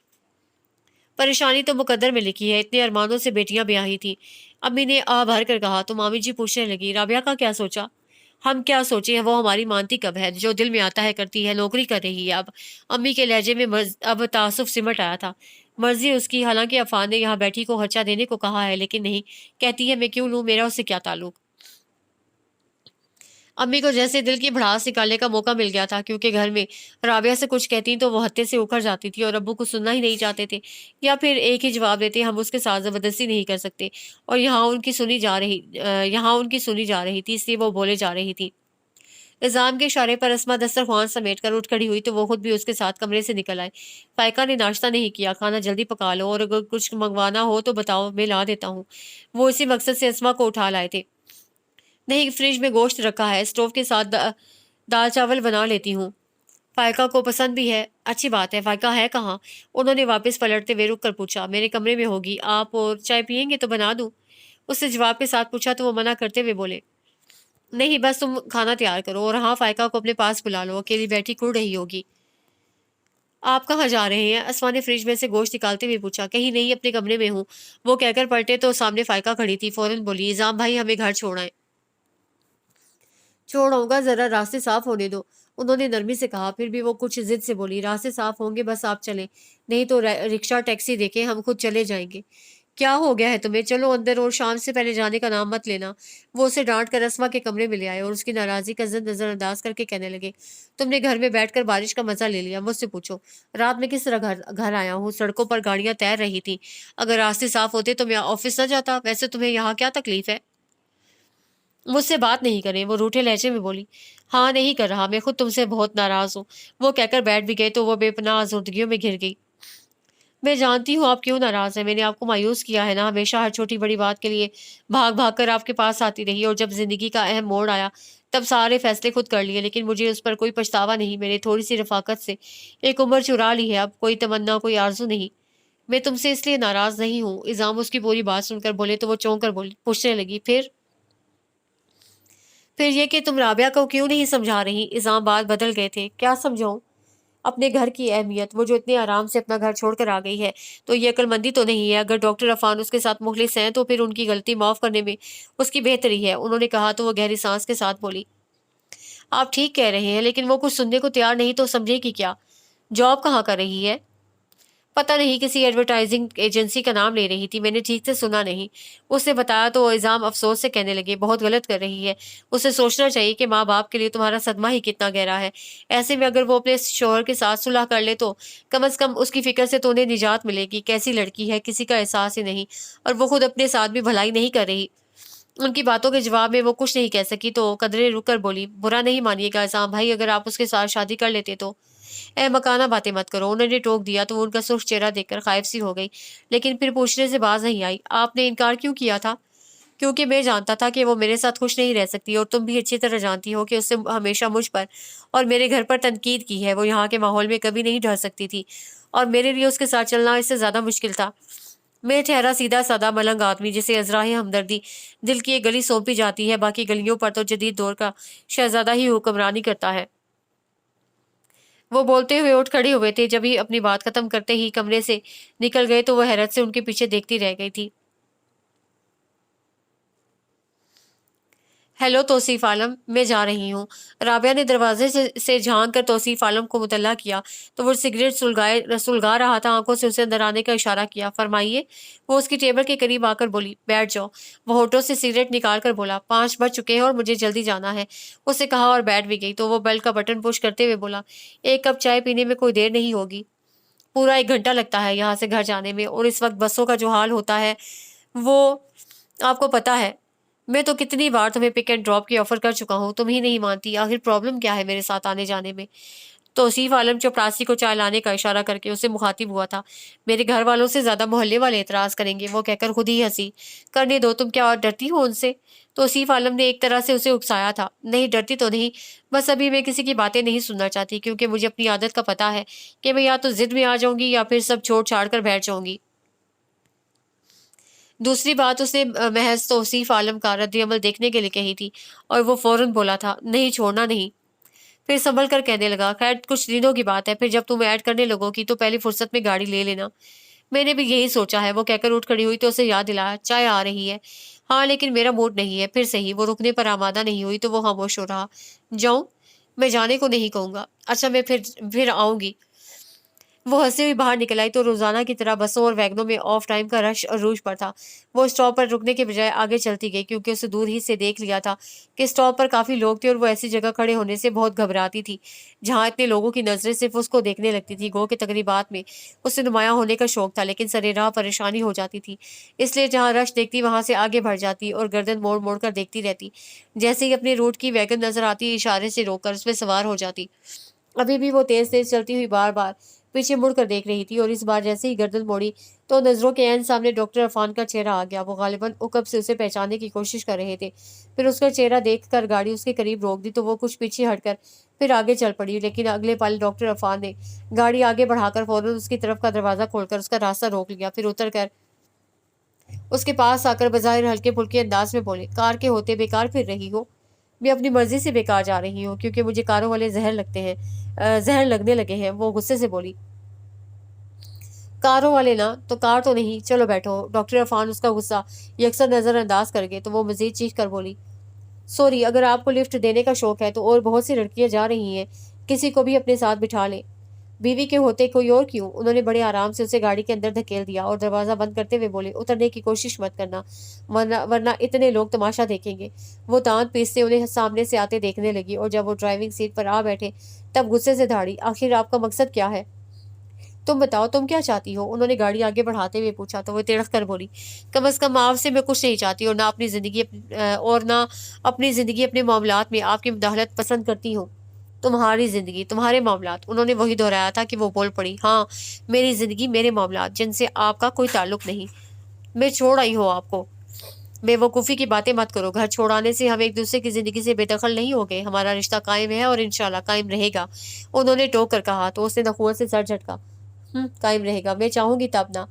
परेशानी तो मुकद्दर में लिखी है, इतने अरमानों से बेटियां ब्याही थी। अम्मी ने आ भर कर कहा तो मामी जी पूछने लगी, राबिया का क्या सोचा? हम क्या सोचे, वो हमारी मानती कब है, जो दिल में आता है करती है, नौकरी कर रही है अब। अम्मी के लहजे में अब तासुफ सिमट आया था। मर्जी उसकी, हालांकि अफान ने यहाँ बैठी को खर्चा देने को कहा है, लेकिन नहीं, कहती है मैं क्यों लूँ, मेरा उससे क्या ताल्लुक। अम्मी को जैसे दिल की भड़ास निकालने का मौका मिल गया था, क्योंकि घर में राबिया से कुछ कहती तो वो हत्ते से उखड़ जाती थी, और अब्बू को सुनना ही नहीं चाहते थे, या फिर एक ही जवाब देते, हम उसके साथ जबरदस्ती नहीं कर सकते। और यहाँ उनकी सुनी जा रही थी, इसलिए वो बोले जा रही थी। निजाम के इशारे पर अस्मा दस्तरखान समेट कर उठ खड़ी हुई तो वो खुद भी उसके साथ कमरे से निकल आए। फायका ने नाश्ता नहीं किया, खाना जल्दी पका लो, और अगर कुछ मंगवाना हो तो बताओ, मैं ला देता हूँ। वो इसी मकसद से अस्मा को उठा लाए थे। नहीं, फ्रिज में गोश्त रखा है, स्टोव के साथ दाल चावल बना लेती हूँ। फायका को पसंद भी है। अच्छी बात है, फायका है कहाँ? उन्होंने वापस पलटते हुए रुक कर पूछा, मेरे कमरे में होगी, आप और चाय पियेंगे तो बना दूँ? उससे जवाब के साथ पूछा तो वो मना करते हुए बोले, नहीं, बस तुम खाना तैयार करो, और हाँ, फायका को अपने पास बुला लो, अकेली बैठी कुड़ रही होगी। आप कहाँ जा रहे हैं? अस्मा ने फ्रिज में से गोश्त निकालते हुए पूछा। कहीं नहीं, अपने कमरे में हूँ। वो कहकर पलटे तो सामने फायका खड़ी थी, फौरन बोली, इज़ाम भाई, हमें घर छोड़ाएं। छोड़ूंगा, जरा रास्ते साफ होने दो, उन्होंने नरमी से कहा। फिर भी वो कुछ जिद से बोली, रास्ते साफ होंगे, बस आप चलें, नहीं तो रिक्शा टैक्सी देके हम खुद चले जाएंगे। क्या हो गया है तुम्हें? चलो अंदर, और शाम से पहले जाने का नाम मत लेना। वो उसे डांट कर रस्मा के कमरे में ले आए और उसकी नाराजगी का नजरअंदाज करके कहने लगे, तुमने घर में बैठकर बारिश का मजा ले लिया, मुझसे पूछो रात में किस तरह घर घर आया हूँ? सड़कों पर गाड़ियां तैर रही थी, अगर रास्ते साफ होते तो मैं ऑफिस न जाता। वैसे तुम्हें यहाँ क्या तकलीफ है? मुझसे बात नहीं करें, वो रूठे लहजे में बोली। हाँ, नहीं कर रहा, मैं खुद तुमसे बहुत नाराज हूँ। वो कहकर बैठ भी गए तो वो बेपनाह आज़ुर्दगियों में घिर गई। मैं जानती हूँ आप क्यों नाराज हैं, मैंने आपको मायूस किया है ना, हमेशा हर छोटी बड़ी बात के लिए भाग भाग कर आपके पास आती रही, और जब जिंदगी का अहम मोड़ आया तब सारे फैसले खुद कर लिए, लेकिन मुझे उस पर कोई पछतावा नहीं। मैंने थोड़ी सी रफाकत से एक उम्र चुरा ली है, अब कोई तमन्ना, कोई आरजू नहीं। मैं तुमसे इसलिए नाराज नहीं हूँ। इज़ाम उसकी पूरी बात सुनकर बोले तो वो चौंक कर बोली, पूछने लगी, फिर ये कि तुम राबिया को क्यों नहीं समझा रही? इज़ाम बात बदल गए थे। क्या समझाऊं? अपने घर की अहमियत, वो जो इतने आराम से अपना घर छोड़कर आ गई है, तो ये अक्लमंदी तो नहीं है। अगर डॉक्टर अफान उसके साथ मुखलिस हैं तो फिर उनकी गलती माफ करने में उसकी बेहतरी है, उन्होंने कहा तो वो गहरी सांस के साथ बोली, आप ठीक कह रहे हैं, लेकिन वो कुछ सुनने को तैयार नहीं, तो समझेगी क्या? जॉब कहाँ कर रही है? पता नहीं, किसी एडवर्टाइजिंग एजेंसी का नाम ले रही थी, मैंने ठीक से सुना नहीं। उसने बताया तो इल्जाम अफसोस से कहने लगे, बहुत गलत कर रही है। उसे सोचना चाहिए कि माँ बाप के लिए तुम्हारा सदमा ही कितना गहरा है। ऐसे में अगर वो अपने शोहर के साथ सुलह कर ले तो कम से कम उसकी फिक्र से तो उन्हें निजात मिलेगी। कैसी लड़की है, किसी का एहसास ही नहीं, और वो खुद अपने साथ भी भलाई नहीं कर रही। उनकी बातों के जवाब में वो कुछ नहीं कह सकी तो कदरे रुक कर बोली, बुरा नहीं मानिएगा इल्जाम भाई, अगर आप उसके साथ शादी कर लेते तो। ए मकाना, बातें मत करो, उन्होंने टोक दिया तो वो उनका सुर्ख चेहरा देखकर खाइफ सी हो गई, लेकिन फिर पूछने से बाज नहीं आई, आपने इनकार क्यों किया था? क्योंकि मैं जानता था कि वो मेरे साथ खुश नहीं रह सकती, और तुम भी अच्छी तरह जानती हो कि उससे हमेशा मुझ पर और मेरे घर पर तनकीद की है। वो यहाँ के माहौल में कभी नहीं ढल सकती थी, और मेरे लिए उसके साथ चलना इससे ज़्यादा मुश्किल था। मैं ठहरा सीधा सादा मलंग आदमी, जिसे अजराह हमदर्दी दिल की एक गली सौंपी जाती है, बाकी गलियों पर तो जदीद दौर का शहजादा ही हुक्मरानी करता है। वो बोलते हुए उठ खड़े हुए थे। जब ही अपनी बात खत्म करते ही कमरे से निकल गए तो वह हैरत से उनके पीछे देखती रह गई थी। हेलो तौसीफ आलम, मैं जा रही हूँ। राबिया ने दरवाजे से झांक कर तौसीफ आलम को मुतल्ला किया तो वो सिगरेट सुलगा रहा था। आंखों से उसे अंदर आने का इशारा किया। फरमाइए। वो उसकी टेबल के करीब आकर बोली, बैठ जाओ। वो होठों से सिगरेट निकाल कर बोला, 5 बज चुके हैं और मुझे जल्दी जाना है। उसे कहा और बैठ भी गई तो वो बेल का बटन पुश करते हुए बोला, 1 कप चाय पीने में कोई देर नहीं होगी। पूरा 1 घंटा लगता है यहाँ से घर जाने में, और इस वक्त बसों का जो हाल होता है वो आपको पता है। मैं तो कितनी बार तुम्हें पिक एंड ड्रॉप की ऑफर कर चुका हूँ, तुम ही नहीं मानती। आखिर प्रॉब्लम क्या है मेरे साथ आने जाने में? तौसीफ आलम चपरासी को चाय लाने का इशारा करके उससे मुखातिब हुआ था। मेरे घर वालों से ज्यादा मोहल्ले वाले एतराज करेंगे, वो कहकर खुद ही हंसी। करने दो, तुम क्या और डरती हो उनसे? तौसीफ आलम ने एक तरह से उसे उकसाया था। नहीं, डरती तो नहीं, बस अभी मैं किसी की बातें नहीं सुनना चाहती, क्योंकि मुझे अपनी आदत का पता है कि मैं या तो जिद में आ जाऊंगी या फिर सब छोड़ छाड़ कर बैठ जाऊंगी। दूसरी बात उसने महज तौसीफ आलम का रद्द-ए-अमल देखने के लिए कही थी, और वो फौरन बोला था, नहीं छोड़ना नहीं। फिर संभल कर कहने लगा, खैर कुछ दिनों की बात है, फिर जब तुम ऐड करने लगोगी तो पहली फुर्सत में गाड़ी ले लेना। मैंने भी यही सोचा है। वो कहकर उठ खड़ी हुई तो उसे याद दिलाया, चाय आ रही है। हाँ, लेकिन मेरा मूड नहीं है। फिर सही। वो रुकने पर आमादा नहीं हुई तो वो खामोश हो रहा। जाऊं? मैं जाने को नहीं कहूंगा। अच्छा, मैं फिर आऊंगी। वो हंसते हुए बाहर निकल आई तो रोजाना की तरह बसों और वैगनों में ऑफ टाइम का रश अरूज पर था। वो स्टॉप पर रुकने के बजाय आगे चलती गई, क्योंकि उसे दूर ही से देख लिया था कि स्टॉप पर काफी लोग थे, और वो ऐसी जगह खड़े होने से बहुत घबराती थी जहां इतने लोगों की नजरें सिर्फ उसको देखने लगती थी। गो के तकरीबात में उसे नुमाया होने का शौक था, लेकिन सरेराह परेशानी हो जाती थी। इसलिए जहां रश देखती वहां से आगे बढ़ जाती और गर्दन मोड़ मोड़ कर देखती रहती। जैसे ही अपने रूट की वैगन नजर आती, इशारे से रोककर उसमें सवार हो जाती। अभी भी वो तेज तेज चलती हुई बार बार पीछे मुड़कर देख रही थी, और इस बार जैसे ही गर्दन मोड़ी तो नजरों के ऐन सामने डॉक्टर अफान का चेहरा आ गया। वो गालिबन उकब से उसे पहचानने की कोशिश कर रहे थे। फिर उसका चेहरा देखकर गाड़ी उसके करीब रोक दी तो वो कुछ पीछे हटकर फिर आगे चल पड़ी, लेकिन अगले पल डॉक्टर अफान ने गाड़ी आगे बढ़ाकर फौरन उसकी तरफ का दरवाजा खोलकर उसका रास्ता रोक लिया। फिर उतर कर उसके पास आकर बज़ाहिर हल्के फुल्के अंदाज में बोले, कार के होते बेकार फिर रही हो? मैं अपनी मर्जी से बेकार जा रही हूँ, क्योंकि मुझे कारों वाले जहर लगते हैं, जहर लगने लगे हैं। वो गुस्से से बोली, कारों वाले ना? तो कार तो नहीं, चलो बैठो। डॉक्टर अफान उसका गुस्सा यकसर नजरअंदाज कर गए तो वो मजीद चीख कर बोली, सॉरी, अगर आपको लिफ्ट देने का शौक है तो और बहुत सी लड़कियां जा रही हैं, किसी को भी अपने साथ बिठा लें। बीवी के होते कोई और क्यों? उन्होंने बड़े आराम से उसे गाड़ी के अंदर धकेल दिया और दरवाजा बंद करते हुए बोले, उतरने की कोशिश मत करना, वरना वरना इतने लोग तमाशा देखेंगे। वो दांत पीसते उन्हें सामने से आते देखने लगी, और जब वो ड्राइविंग सीट पर आ बैठे तब गुस्से से धाड़ी, आखिर आपका मकसद क्या है? तुम बताओ, तुम क्या चाहती हो? उन्होंने गाड़ी आगे बढ़ाते हुए पूछा तो वो तिड़क कर बोली, कम अज कम आपसे मैं कुछ नहीं चाहती, और ना अपनी जिंदगी अपने मामलात में आपकी मुदाखलत पसंद करती हूँ। तुम्हारी जिंदगी, तुम्हारे मामलात? उन्होंने वही दोहराया था कि वो बोल पड़ी, हाँ, मेरी जिंदगी, मेरे मामलात, जिनसे आपका कोई ताल्लुक नहीं। मैं छोड़ आई हूँ आपको। बेवकूफ़ी की बातें मत करो। घर छोड़ाने से हम एक दूसरे की जिंदगी से बेदखल नहीं हो गए। हमारा रिश्ता कायम है और इंशाल्लाह कायम रहेगा। उन्होंने टोक कर कहा तो उसने नखुवत से सर झटका। कायम रहेगा? मैं चाहूंगी तब ना।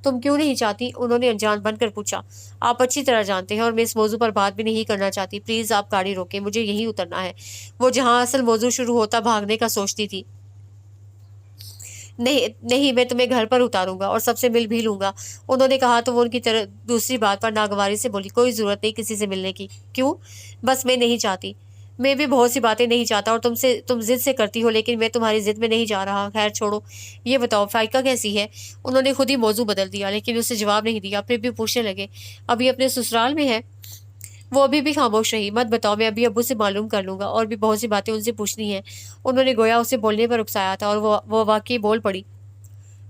तुम क्यों नहीं चाहती? उन्होंने अनजान बनकर पूछा। आप अच्छी तरह जानते हैं और मैं इस मौजू पर बात भी नहीं करना चाहती। प्लीज आप गाड़ी रोकें, मुझे यहीं उतरना है। वो जहां असल मौजू शुरू होता भागने का सोचती थी। नहीं नहीं, मैं तुम्हें घर पर उतारूंगा और सबसे मिल भी लूंगा। उन्होंने कहा तो वो उनकी तरह दूसरी बात पर नागवारी से बोली, कोई जरूरत नहीं किसी से मिलने की। क्यों? बस मैं नहीं चाहती। मैं भी बहुत सी बातें नहीं चाहता, और तुम जिद से करती हो, लेकिन मैं तुम्हारी जिद में नहीं जा रहा। खैर छोड़ो। ये बताओ फाइका कैसी है? उन्होंने खुद ही मौजू बदल दिया, लेकिन उसे जवाब नहीं दिया। फिर भी पूछने लगे, अभी अपने ससुराल में है? वो अभी भी खामोश रही। मत बताओ, मैं अभी अब्बू से मालूम कर लूंगा, और भी बहुत सी बातें उनसे पूछनी है। उन्होंने गोया उसे बोलने पर उकसाया था, और वो वाकई बोल पड़ी,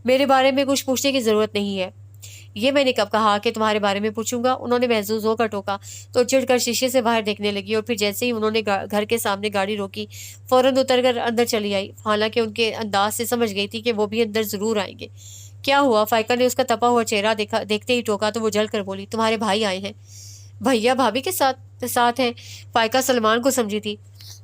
मेरे बारे में कुछ पूछने की जरूरत नहीं है। ये मैंने कब कहा कि तुम्हारे बारे में पूछूंगा? उन्होंने महसूस होकर टोका तो चिढ़कर शीशे से बाहर देखने लगी, और फिर जैसे ही उन्होंने घर के सामने गाड़ी रोकी फौरन उतरकर अंदर चली आई। हालांकि उनके अंदाज से समझ गई थी कि वो भी अंदर जरूर आएंगे। क्या हुआ? फाइका ने उसका तपा हुआ चेहरा देखते ही टोका तो वो जल कर बोली, तुम्हारे भाई आए हैं। भैया भाभी के साथ साथ हैं। फाइका सलमान को समझी थी।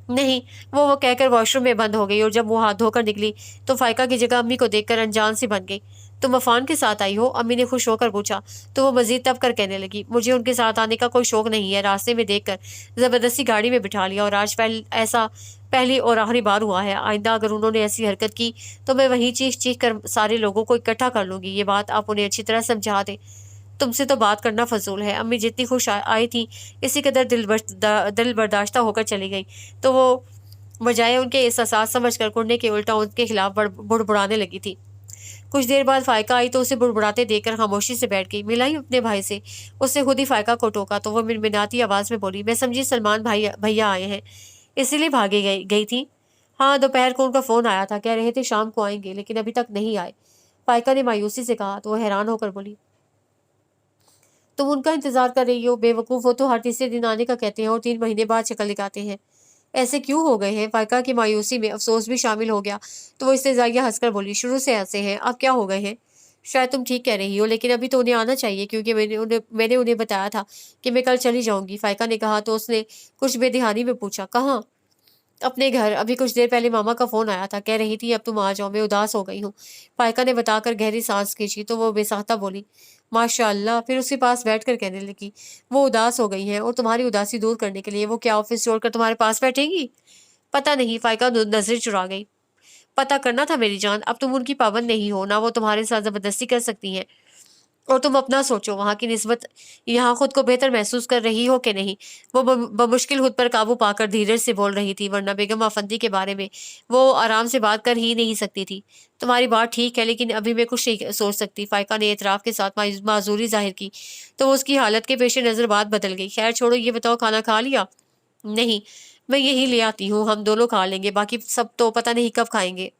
नहीं, वो कहकर वॉशरूम में बंद हो गई और जब वो हाथ धोकर निकली तो फाइका की जगह अम्मी को देखकर अनजान सी बन गई। तुम अफान के साथ आई हो? अम्मी ने खुश होकर पूछा। तो वो मजीद तब कर कहने लगी, मुझे उनके साथ आने का कोई शौक नहीं है। रास्ते में देखकर जबरदस्ती गाड़ी में बिठा लिया और आज ऐसा पहली और आखिरी बार हुआ है। आइंदा अगर उन्होंने ऐसी हरकत की तो मैं वहीं चीख चीख कर सारे लोगों को इकट्ठा कर लूंगी। ये बात आप उन्हें अच्छी तरह समझा दें। तुमसे तो बात करना फजूल है। अम्मी जितनी खुश आई थी इसी कदर दिल बर्दाश्ता होकर चली गई तो वो बजाय उनके एहसास समझकर कुड़ने के उल्टा उनके खिलाफ बुड़बुड़ाने लगी थी। कुछ देर बाद फायका आई तो उसे बुड़बुड़ाते देखकर खामोशी से बैठ गई। मिलाई अपने भाई से। उसने खुद ही फायका को टोका तो वो मिनमिनाती आवाज में बोली, मैं समझी सलमान भाई भैया आए हैं इसीलिए भागे गई थी। हाँ, दोपहर को उनका फोन आया था, कह रहे थे शाम को आएंगे लेकिन अभी तक नहीं आए। फायका ने मायूसी से कहा तो वो हैरान होकर बोली, तुम उनका इंतजार कर रही हो? बेवकूफ, हो तो हर तीसरे दिन आने का कहते हैं और 3 महीने बाद शक्ल दिखाते हैं। ऐसे क्यों हो गए हैं? फायका की मायूसी में अफसोस भी शामिल हो गया तो वो इस्तेज़ाइया हंसकर बोली, शुरू से ऐसे हैं, अब क्या हो गए हैं? शायद तुम ठीक कह रही हो लेकिन अभी तो उन्हें आना चाहिए क्योंकि मैंने उन्हें बताया था कि मैं कल चली जाऊंगी। फायका ने कहा तो उसने कुछ बेध्यानी में पूछा, कहाँ? अपने घर। अभी कुछ देर पहले मामा का फोन आया था, कह रही थी अब तुम आ जाओ, मैं उदास हो गई हूँ। फायका ने बताकर गहरी सांस खींची तो वो बेसाख्ता बोली, माशाअल्लाह। फिर उसके पास बैठकर कहने लगी, वो उदास हो गई हैं और तुम्हारी उदासी दूर करने के लिए वो क्या ऑफिस छोड़कर तुम्हारे पास बैठेंगी? पता नहीं। फायका नजरें चुरा गई। पता करना था मेरी जान, अब तुम उनकी पाबंद नहीं हो, ना वो तुम्हारे साथ जबरदस्ती कर सकती हैं। और तुम अपना सोचो, वहां की निस्बत यहाँ खुद को बेहतर महसूस कर रही हो कि नहीं? वो बमुश्किल खुद पर काबू पाकर धीरज से बोल रही थी, वरना बेगम आफंदी के बारे में वो आराम से बात कर ही नहीं सकती थी। तुम्हारी बात ठीक है लेकिन अभी मैं कुछ नहीं सोच सकती। फायका ने एतराफ के साथ माजूरी जाहिर की तो उसकी हालत के पेश नजर बात बदल गई। खैर छोड़ो, ये बताओ खाना खा लिया? नहीं, मैं यही ले आती हूँ, हम दोनों खा लेंगे, बाकी सब तो पता नहीं कब खाएंगे।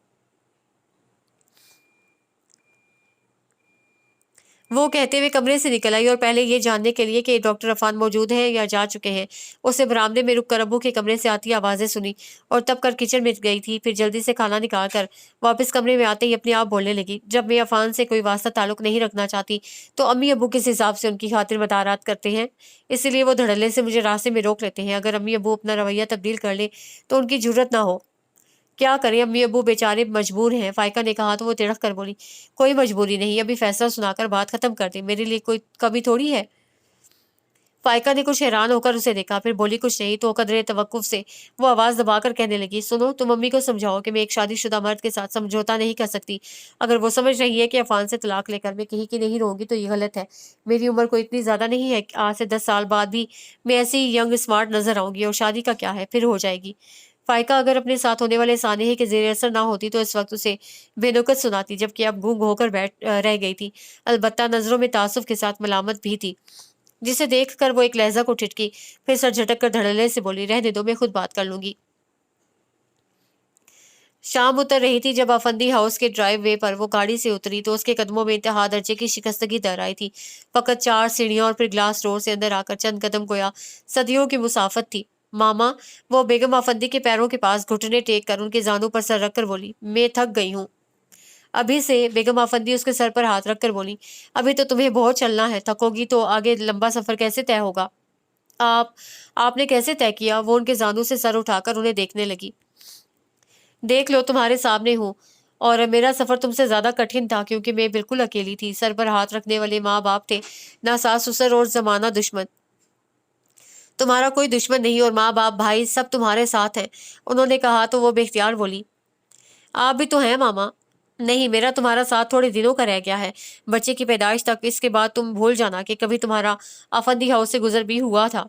वो कहते हुए कमरे से निकल आई और पहले ये जानने के लिए कि डॉक्टर अफान मौजूद हैं या जा चुके हैं, उसने बरामदे में रुक कर अब्बू के कमरे से आती आवाज़ें सुनी और तब कर किचन में गई थी। फिर जल्दी से खाना निकाल कर वापस कमरे में आते ही अपने आप बोलने लगी, जब मैं अफान से कोई वास्ता ताल्लुक नहीं रखना चाहती तो अम्मी अब्बू किस हिसाब से उनकी खातिर मदारात करते हैं, इसीलिए वो धड़ल्ले से मुझे रास्ते में रोक लेते हैं। अगर अम्मी अब्बू अपना रवैया तब्दील कर ले तो उनकी जरूरत ना हो। क्या करें, अम्मी अब्बू बेचारे मजबूर हैं। फायका ने कहा तो वो तिड़क कर बोली, कोई मजबूरी नहीं, अभी फैसला सुनाकर बात खत्म कर दे, मेरे लिए कोई कमी थोड़ी है। फायका ने कुछ हैरान होकर उसे देखा, फिर बोली कुछ नहीं तो कदरे तवक्कुफ से वो आवाज दबाकर कहने लगी, सुनो, तुम मम्मी को समझाओ कि मैं एक शादीशुदा मर्द के साथ समझौता नहीं कर सकती। अगर वो समझ रही है कि अफान से तलाक लेकर मैं कहीं की नहीं रहूंगी तो ये गलत है। मेरी उम्र कोई इतनी ज्यादा नहीं है कि आज से 10 साल बाद भी मैं ऐसी यंग स्मार्ट नजर आऊंगी और शादी का क्या है, फिर हो जाएगी। फायका अगर अपने साथ होने वाले सानहे के जेर असर ना होती तो इस वक्त उसे बेनुकत सुनाती, जबकि अब गूंग होकर रह गई थी। अलबत्ता नजरों में तासुफ के साथ मलामत भी थी, जिसे देखकर वो एक लहजा को टिटकी, फिर सर झटक कर धड़ल्ले से बोली, रहने दो, मैं खुद बात कर लूंगी। शाम उतर रही थी जब अफंदी हाउस के ड्राइव वे पर वो गाड़ी से उतरी तो उसके कदमों में इंतहा दर्जे की शिकस्तगी दर आई थी। फकत 4 सीढ़ियां और फिर ग्लास डोर से अंदर आकर चंद कदम गोया सदियों की मुसाफत थी। मामा, वो बेगम अफंदी के पैरों के पास घुटने टेक कर उनके जानों पर सर रखकर बोली, मैं थक गई हूँ अभी से। बेगम आफंदी उसके सर पर हाथ रखकर बोली, अभी तो तुम्हें बहुत चलना है, थकोगी तो आगे लंबा सफर कैसे तय होगा? आप आपने कैसे तय किया? वो उनके जानों से सर उठाकर उन्हें देखने लगी। देख लो, तुम्हारे सामने हूँ। और मेरा सफर तुमसे ज्यादा कठिन था क्योंकि मैं बिल्कुल अकेली थी। सर पर हाथ रखने वाले माँ बाप थे, ना सास ससुर और जमाना दुश्मन। तुम्हारा कोई दुश्मन नहीं और माँ बाप भाई सब तुम्हारे साथ हैं। उन्होंने कहा तो वो बेख्तियार बोली, आप भी तो हैं मामा। नहीं, मेरा तुम्हारा साथ थोड़े दिनों का रह गया है, बच्चे की पैदाइश तक। इसके बाद तुम भूल जाना कि कभी तुम्हारा आफंदी हाउस से गुजर भी हुआ था।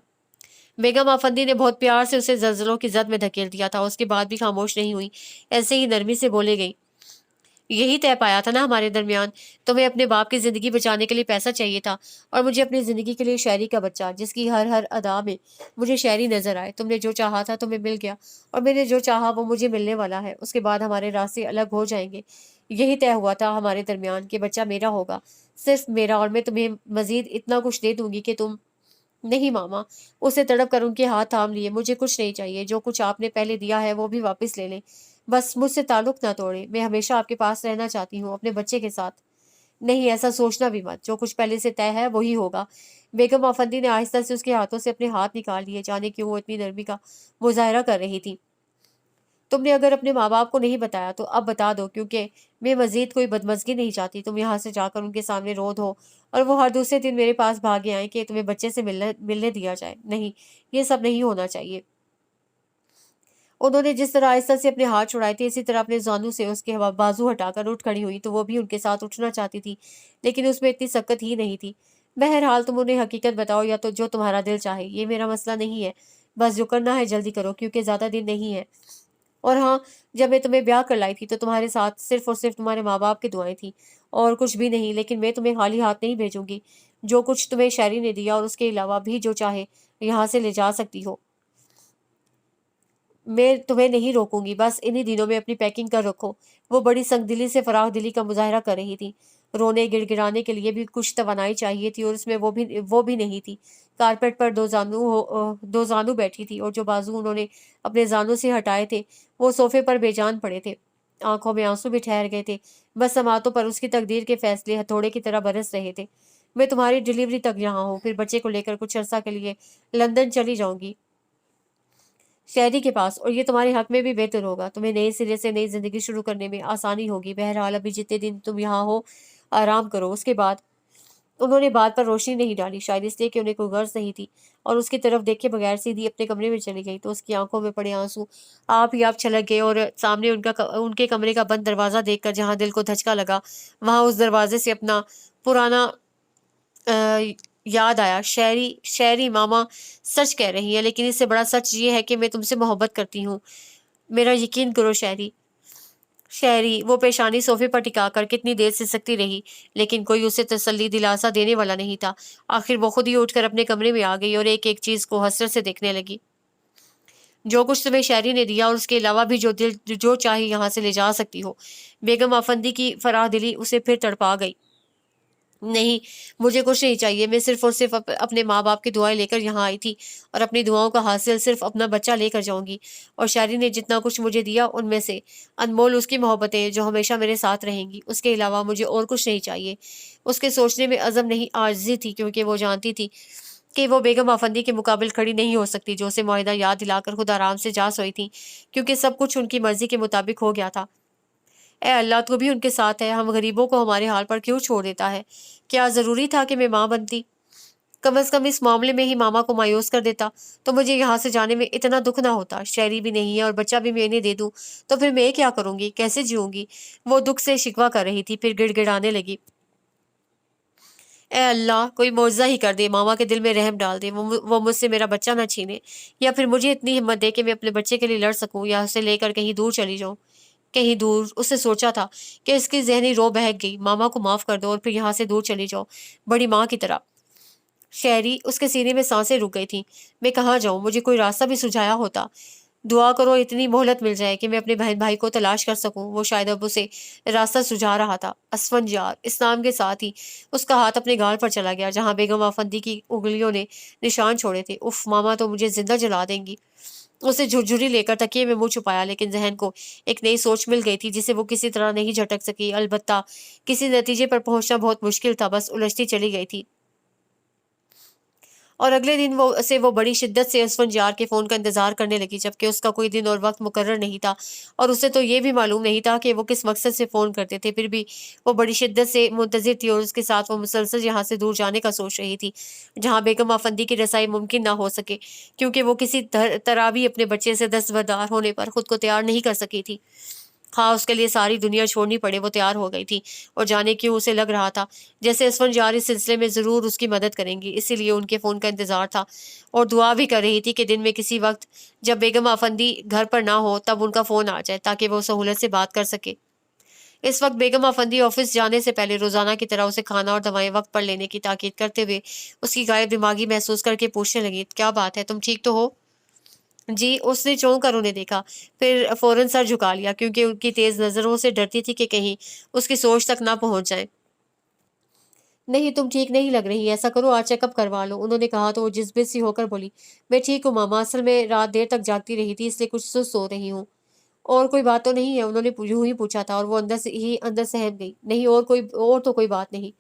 बेगम आफंदी ने बहुत प्यार से उसे जल्जलों की जद में धकेल दिया था, उसके बाद भी खामोश नहीं हुई, ऐसे ही नरमी से बोले गई, यही तय पाया था ना हमारे दरमियान। तुम्हें अपने बाप की जिंदगी बचाने के लिए पैसा चाहिए था और मुझे अपनी जिंदगी के लिए शायरी का बच्चा, जिसकी हर हर अदा में मुझे शायरी नजर आए। तुमने जो चाहा था तुम्हें मिल गया और मैंने जो चाहा वो मुझे मिलने वाला है। उसके बाद हमारे रास्ते अलग हो जाएंगे। यही तय हुआ था हमारे दरमियान कि बच्चा मेरा होगा, सिर्फ मेरा, और मैं तुम्हें मजीद इतना कुछ दे दूंगी कि तुम। नहीं मामा, उसे तड़प कर उनके हाथ थाम लिए, मुझे कुछ नहीं चाहिए, जो कुछ आपने पहले दिया है वो भी वापस ले लें, बस मुझसे ताल्लुक ना तोड़े। मैं हमेशा आपके पास रहना चाहती हूँ, अपने बच्चे के साथ। नहीं, ऐसा सोचना भी मत। जो कुछ पहले से तय है वही होगा। बेगम आफंदी ने आहिस्ता से उसके हाथों से अपने हाथ निकाल लिए, जाने क्यों वो इतनी नरमी का मुजाहरा कर रही थी। तुमने अगर अपने माँ बाप को नहीं बताया तो अब बता दो, क्योंकि मैं मजीद कोई बदमज़गी नहीं चाहती। तुम यहाँ से जाकर उनके सामने रो दो और वो हर दूसरे दिन मेरे पास भागे आए कि तुम्हें बच्चे से मिलने मिलने दिया जाए। नहीं, ये सब नहीं होना चाहिए। उन्होंने जिस तरह आहिस्ता से अपने हाथ छुड़ाए थे, इसी तरह अपने जानू से उसके बाजू हटाकर उठ खड़ी हुई, तो वो भी उनके साथ उठना चाहती थी, लेकिन उसमें इतनी सख्त ही नहीं थी। बहरहाल तुम उन्हें हकीकत बताओ, या तो जो तुम्हारा दिल चाहे, ये मेरा मसला नहीं है। बस जो करना है जल्दी करो, क्योंकि ज्यादा दिन नहीं है। और हाँ, जब मैं तुम्हें ब्याह कर लाई थी तो तुम्हारे साथ सिर्फ और सिर्फ तुम्हारे माँ बाप की दुआएं थी, और कुछ भी नहीं। लेकिन मैं तुम्हें खाली हाथ नहीं भेजूंगी। जो कुछ तुम्हें शैरी ने दिया और उसके अलावा भी जो चाहे यहाँ से ले जा सकती हो। मैं तुम्हें नहीं रोकूंगी, बस इन्हीं दिनों में अपनी पैकिंग कर रखो। वो बड़ी संगदिली से फराख दिली का मुजाहरा कर रही थी। रोने गिड़गिड़ाने के लिए भी कुछ तवानाई चाहिए थी, और उसमें वो भी नहीं थी। कारपेट पर दो जानू बैठी थी, और जो बाजू उन्होंने अपने जानू से हटाए थे वो सोफे पर बेजान पड़े थे। आंखों में आंसू भी ठहर गए थे। बस समातों पर उसकी तकदीर के फैसले हथौड़े की तरह बरस रहे थे। मैं तुम्हारी डिलीवरी तक यहाँ हूँ, फिर बच्चे को लेकर कुछ अर्सा के लिए लंदन चली जाऊंगी, शहरी के पास, और ये तुम्हारे हक में भी बेहतर होगा। तुम्हें नए सिरे से नई जिंदगी शुरू करने में आसानी होगी। बहरहाल अभी जितने दिन तुम यहाँ हो, आराम करो। उसके बाद उन्होंने बात पर रोशनी नहीं डाली, शायद इसलिए कि उन्हें कोई गर्ज नहीं थी, और उसकी तरफ देखे बगैर सीधी अपने कमरे में चली गई। तो उसकी आंखों में पड़े आंसू आप ही आप छलक गए, और सामने उनके कमरे का बंद दरवाजा देखकर जहां दिल को धचका लगा, वहां उस दरवाजे से अपना पुराना अ, याद आया। शहरी शहरी मामा सच कह रही है, लेकिन इससे बड़ा सच ये है कि मैं तुमसे मोहब्बत करती हूँ। मेरा यकीन करो शहरी। शहरी वो पेशानी सोफे पर टिकाकर कितनी देर से सकती रही, लेकिन कोई उसे तसल्ली दिलासा देने वाला नहीं था। आखिर वो खुद ही उठकर अपने कमरे में आ गई और एक एक चीज को हसरत से देखने लगी। जो कुछ तुम्हें शहरी ने दिया और उसके अलावा भी जो चाहे यहाँ से ले जा सकती हो। बेगम आफंदी की फराह दिली उसे फिर तड़पा गई। नहीं, मुझे कुछ नहीं चाहिए। मैं सिर्फ और सिर्फ अपने माँ बाप की दुआएं लेकर यहाँ आई थी, और अपनी दुआओं का हासिल सिर्फ अपना बच्चा लेकर जाऊंगी। और शायरी ने जितना कुछ मुझे दिया उनमें से अनमोल उसकी मोहब्बतें जो हमेशा मेरे साथ रहेंगी। उसके अलावा मुझे और कुछ नहीं चाहिए। उसके सोचने में अज़म नहीं, आजिज़ी थी, क्योंकि वो जानती थी कि वो बेगम आफंदी के मुकाबिल खड़ी नहीं हो सकती, जो उसे मुआहिदा याद दिलाकर खुद आराम से जा सोई थी, क्योंकि सब कुछ उनकी मर्जी के मुताबिक हो गया था। ए अल्लाह, तू भी उनके साथ है। हम गरीबों को हमारे हाल पर क्यों छोड़ देता है? क्या ज़रूरी था कि मैं माँ बनती? कम अज़ कम इस मामले में ही मामा को मायूस कर देता, तो मुझे यहाँ से जाने में इतना दुख ना होता। शहरी भी नहीं है और बच्चा भी मैं इन्हें दे दूँ, तो फिर मैं क्या करूँगी? कैसे जीऊँगी? वो दुख से शिकवा कर रही थी, फिर गिड़गिड़ाने लगी। ए अल्लाह, कोई मुआवजा ही कर दे, मामा के दिल में रहम डाल दे। वो मुझसे मेरा बच्चा ना छीने, या फिर मुझे इतनी हिम्मत दे कि मैं अपने बच्चे के लिए लड़ सकूँ, या उसे लेकर कहीं दूर चली जाऊँ। कहीं दूर, उसने सोचा था कि इसकी ज़हनी रो बहक गई। मामा को माफ़ कर दो और फिर यहाँ से दूर चली जाओ, बड़ी माँ की तरह। शहरी उसके सीने में सांसें रुक गई थीं। मैं कहाँ जाऊँ? मुझे कोई रास्ता भी सुझाया होता। दुआ करो इतनी मोहलत मिल जाए कि मैं अपने बहन भाई को तलाश कर सकूं। वो शायद अब उसे रास्ता सुझा रहा था। असफंजार इस नाम के साथ ही उसका हाथ अपने गाल पर चला गया, जहां बेगम आफंदी की उंगलियों ने निशान छोड़े थे। उफ, मामा तो मुझे जिंदा जला देंगी। उसे झुरझुरी लेकर तकिए में मुंह छुपाया, लेकिन जहन को एक नई सोच मिल गई थी जिसे वो किसी तरह नहीं झटक सकी। अलबत्ता किसी नतीजे पर पहुंचना बहुत मुश्किल था, बस उलझती चली गई थी। और अगले दिन वो बड़ी शिद्दत से असफंजार के फ़ोन का इंतज़ार करने लगी, जबकि उसका कोई दिन और वक्त मुकर्रर नहीं था, और उसे तो ये भी मालूम नहीं था कि वो किस मकसद से फ़ोन करते थे। फिर भी वो बड़ी शिद्दत से मुंतज़िर थी, और उसके साथ वो मुसलसल यहाँ से दूर जाने का सोच रही थी, जहाँ बेगम आफंदी की रसाई मुमकिन ना हो सके, क्योंकि वो किसी तरह भी अपने बच्चे से दस्तबरदार होने पर खुद को तैयार नहीं कर सकी थी। हाँ, उसके लिए सारी दुनिया छोड़नी पड़े वो तैयार हो गई थी, और जाने क्यों उसे लग रहा था जैसे असफंजार इस सिलसिले में ज़रूर उसकी मदद करेंगी। इसीलिए उनके फ़ोन का इंतज़ार था, और दुआ भी कर रही थी कि दिन में किसी वक्त जब बेगम आफंदी घर पर ना हो तब उनका फ़ोन आ जाए, ताकि वो सहूलत से बात कर सके। इस वक्त बेगम आफंदी ऑफिस जाने से पहले रोज़ाना की तरह उसे खाना और दवाएं वक्त पर लेने की ताकीद करते हुए उसकी गायब दिमागी महसूस करके पूछने लगी, क्या बात है, तुम ठीक तो हो? जी, उसने चौंक कर उन्हें देखा, फिर फ़ौरन सर झुका लिया, क्योंकि उनकी तेज़ नज़रों से डरती थी कि कहीं उसकी सोच तक ना पहुँच जाएँ। नहीं, तुम ठीक नहीं लग रही, ऐसा करो आज चेकअप करवा लो, उन्होंने कहा तो वो जिस-बिस सी होकर बोली, मैं ठीक हूँ मामा, असल में रात देर तक जागती रही थी, इसलिए कुछ सुस्त सो रही हूँ। اور کوئی بات تو نہیں ہے؟ انہوں نے یوں ہی پوچھا تھا اور وہ اندر سے سہم گئی۔ نہیں اور تو کوئی بات نہیں۔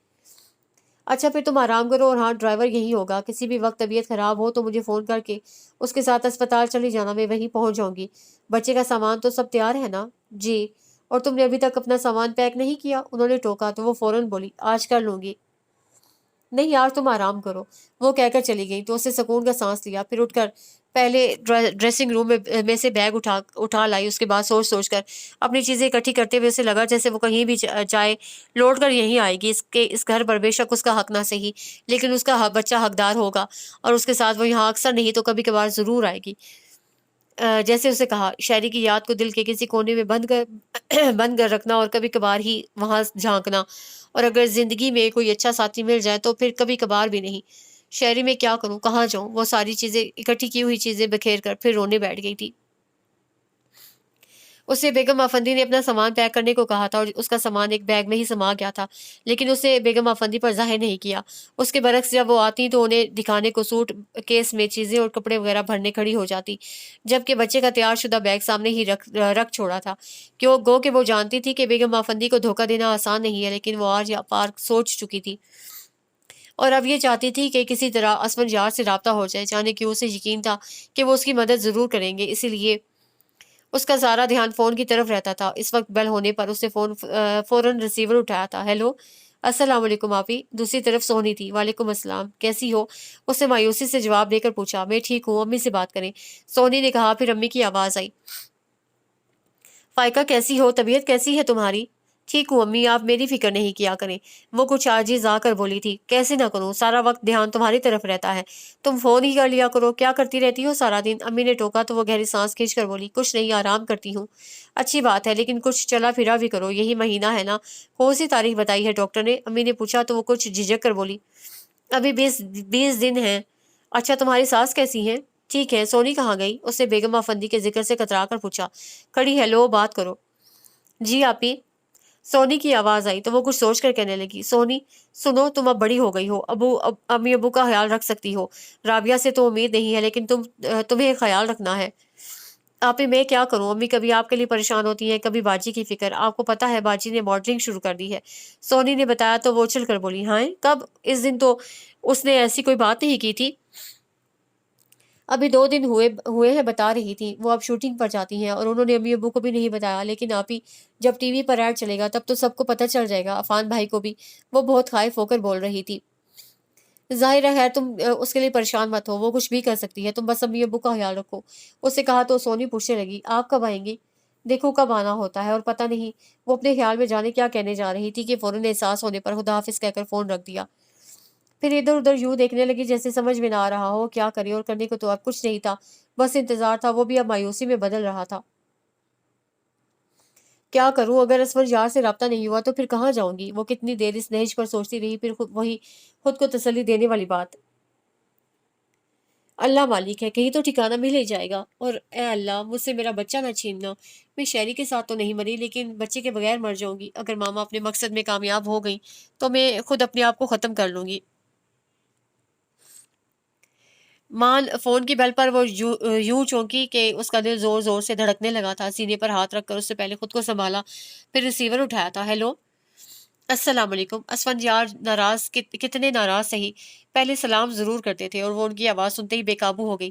اچھا پھر تم آرام کرو، اور ہاں ڈرائیور یہی ہوگا، کسی بھی وقت طبیعت خراب ہو تو مجھے فون کر کے اس کے ساتھ اسپتال چلی جانا، میں وہیں پہنچ جاؤں گی۔ بچے کا سامان تو سب تیار ہے نا؟ جی۔ اور تم نے ابھی تک اپنا سامان پیک نہیں کیا؟ انہوں نے ٹوکا تو وہ فوراً بولی آج کر لوں گی۔ نہیں یار تم آرام کرو، وہ کہہ کر چلی گئی تو اس سے سکون کا سانس لیا، پھر اٹھ کر پہلے ڈریسنگ روم میں سے بیگ اٹھا لائی، اس کے بعد سوچ سوچ کر اپنی چیزیں اکٹھی کرتے ہوئے اسے لگا جیسے وہ کہیں بھی جائے لوٹ کر یہیں آئے گی، اس گھر پر بے شک اس کا حق نہ صحیح لیکن اس کا بچہ حقدار ہوگا، اور اس کے ساتھ وہ یہاں اکثر نہیں تو کبھی کبھار ضرور آئے گی۔ جیسے اسے کہا، شہری کی یاد کو دل کے کسی کونے میں بند کر رکھنا اور کبھی کبھار ہی وہاں جھانکنا، اور اگر زندگی میں کوئی اچھا ساتھی مل جائے تو پھر کبھی کبھار بھی نہیں۔ شہری میں کیا کروں، کہاں جاؤں؟ وہ ساری چیزیں اکٹھی کی ہوئی چیزیں بکھیر کر پھر رونے بیٹھ گئی تھی۔ اسے بیگم افندی نے اپنا سامان پیک کرنے کو کہا تھا اور اس کا سامان ایک بیگ میں ہی سما گیا تھا، لیکن اسے بیگم افندی پر ظاہر نہیں کیا۔ اس کے برعکس جب وہ آتی تو انہیں دکھانے کو سوٹ کیس میں چیزیں اور کپڑے وغیرہ بھرنے کھڑی ہو جاتی، جبکہ بچے کا تیار شدہ بیگ سامنے ہی رکھ چھوڑا تھا۔ گو کہ وہ جانتی تھی کہ بیگم افندی کو دھوکہ دینا آسان نہیں ہے، لیکن وہ آج یا پار سوچ چکی تھی اور اب یہ چاہتی تھی کہ کسی طرح اسفند یار سے رابطہ ہو جائے۔ جانے کیوں اسے یقین تھا کہ وہ اس کی مدد ضرور کریں گے، اسی لیے اس کا سارا دھیان فون کی طرف رہتا تھا۔ اس وقت بیل ہونے پر اس نے فوراً ریسیور اٹھایا تھا۔ ہیلو، السلام علیکم آپی۔ دوسری طرف سونی تھی۔ وعلیکم السلام، کیسی ہو؟ اس نے مایوسی سے جواب دے کر پوچھا۔ میں ٹھیک ہوں، امی سے بات کریں، سونی نے کہا۔ پھر امی کی آواز آئی، فائقہ کیسی ہو؟ طبیعت کیسی ہے تمہاری؟ ٹھیک ہوں امی، آپ میری فکر نہیں کیا کریں، وہ کچھ عاجز آ کر بولی تھی۔ کیسے نہ کروں، سارا وقت دھیان تمہاری طرف رہتا ہے، تم فون ہی کر لیا کرو، کیا کرتی رہتی ہو سارا دن؟ امی نے ٹوکا تو وہ گہری سانس کھینچ کر بولی، کچھ نہیں، آرام کرتی ہوں۔ اچھی بات ہے، لیکن کچھ چلا پھرا بھی کرو، یہی مہینہ ہے نا؟ کون سی تاریخ بتائی ہے ڈاکٹر نے؟ امی نے پوچھا تو وہ کچھ جھجک کر بولی، ابھی 20 دن ہیں۔ اچھا تمہاری ساس کیسی ہیں؟ ٹھیک ہے۔ سونی کہاں گئی؟ اس نے بیگم افندی کے ذکر سے کترا کر پوچھا۔ کھڑی ہے، لو بات کرو۔ جی آپی، سونی کی آواز آئی تو وہ کچھ سوچ کر کہنے لگی، سونی سنو، تم اب بڑی ہو گئی ہو، امی ابو کا خیال رکھ سکتی ہو، رابعہ سے تو امید نہیں ہے لیکن تمہیں خیال رکھنا ہے۔ آپی میں کیا کروں امی، کبھی آپ کے لیے پریشان ہوتی ہیں، کبھی باجی کی فکر، آپ کو پتا ہے باجی نے ماڈلنگ شروع کر دی ہے، سونی نے بتایا تو وہ اچھل کر بولی، ہاں کب؟ اس دن تو اس نے ایسی کوئی بات نہیں کی تھی۔ ابھی 2 دن ہوئے ہیں بتا رہی تھی، وہ اب شوٹنگ پر جاتی ہیں اور انہوں نے امی ابو کو بھی نہیں بتایا، لیکن آپی جب ٹی وی پر ایڈ چلے گا تب تو سب کو پتہ چل جائے گا، عفان بھائی کو بھی، وہ بہت خائف ہو کر بول رہی تھی۔ ظاہر ہے، خیر تم اس کے لیے پریشان مت ہو، وہ کچھ بھی کر سکتی ہے، تم بس امی ابو کا خیال رکھو۔ اس سے کہا تو سونی پوچھنے لگی، آپ کب آئیں گی؟ دیکھو کب آنا ہوتا ہے، اور پتہ نہیں وہ اپنے خیال میں جانے کیا کہنے جا رہی تھی کہ فوراً احساس ہونے پر خدا حافظ کہہ کر فون رکھ دیا۔ پھر ادھر ادھر یوں دیکھنے لگی جیسے سمجھ میں نہ آ رہا ہو کیا کرے، اور کرنے کو تو اب کچھ نہیں تھا، بس انتظار تھا، وہ بھی اب مایوسی میں بدل رہا تھا۔ کیا کروں، اگر اسفر یار سے رابطہ نہیں ہوا تو پھر کہاں جاؤں گی؟ وہ کتنی دیر اس نہج پر سوچتی رہی، پھر خود کو تسلی دینے والی بات، اللہ مالک ہے، کہیں تو ٹھکانہ مل ہی جائے گا، اور اے اللہ مجھ سے میرا بچہ نہ چھیننا۔ میں شہری کے ساتھ تو نہیں مری، لیکن بچے کے بغیر مر جاؤں گی۔ اگر ماما اپنے مقصد میں کامیاب ہو گئی تو میں خود اپنے آپ کو ختم کر لوں گی۔ مان فون کی بیل پر وہ یوں چونکی کہ اس کا دل زور زور سے دھڑکنے لگا تھا۔ سینے پر ہاتھ رکھ کر اس سے پہلے خود کو سنبھالا، پھر ریسیور اٹھایا تھا۔ ہیلو، السلام علیکم۔ اسفندیار ناراض، کتنے ناراض سہی، پہلے سلام ضرور کرتے تھے، اور وہ ان کی آواز سنتے ہی بے قابو ہو گئی۔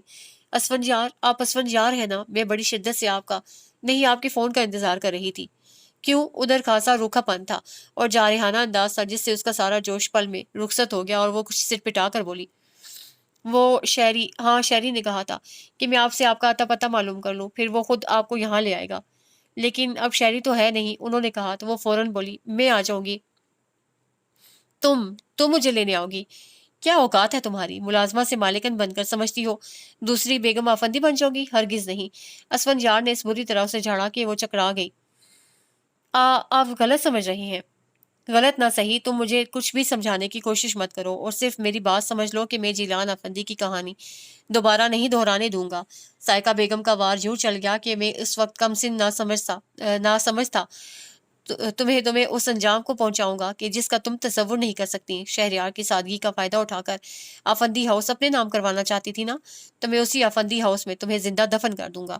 اسفندیار، آپ اسفندیار ہیں نا؟ میں بڑی شدت سے آپ کا نہیں، آپ کے فون کا انتظار کر رہی تھی۔ کیوں؟ ادھر خاصا روکھا پن تھا اور جارحانہ انداز تھا جس سے اس کا سارا جوش پل میں رخصت ہو گیا، اور وہ کچھ سر پٹا کر بولی، وہ شہری، ہاں شہری نے کہا تھا کہ میں آپ سے آپ کا اتا پتہ معلوم کر لوں، پھر وہ خود آپ کو یہاں لے آئے گا، لیکن اب شہری تو ہے نہیں، انہوں نے کہا تو وہ فوراً بولی، میں آ جاؤں گی۔ تم مجھے لینے آؤ گی؟ کیا اوقات ہے تمہاری؟ ملازمہ سے مالکن بن کر سمجھتی ہو دوسری بیگم آفندی بن جاؤ گی؟ ہرگز نہیں۔ اسفند یار نے اس بری طرح اسے جھاڑا کہ وہ چکرا گئی۔ آپ غلط سمجھ رہی ہیں۔ غلط نہ صحیح، تم مجھے کچھ بھی سمجھانے کی کوشش مت کرو، اور صرف میری بات سمجھ لو کہ میں جیلان افندی کی کہانی دوبارہ نہیں دہرانے دوں گا۔ سائقہ بیگم کا وار یوں چل گیا کہ میں اس وقت کم سن نہ سمجھ تھا، تمہیں اس انجام کو پہنچاؤں گا کہ جس کا تم تصور نہیں کر سکتی۔ شہریار کی سادگی کا فائدہ اٹھا کر آفندی ہاؤس اپنے نام کروانا چاہتی تھی نا، تو میں اسی آفندی ہاؤس میں تمہیں زندہ دفن کر دوں گا۔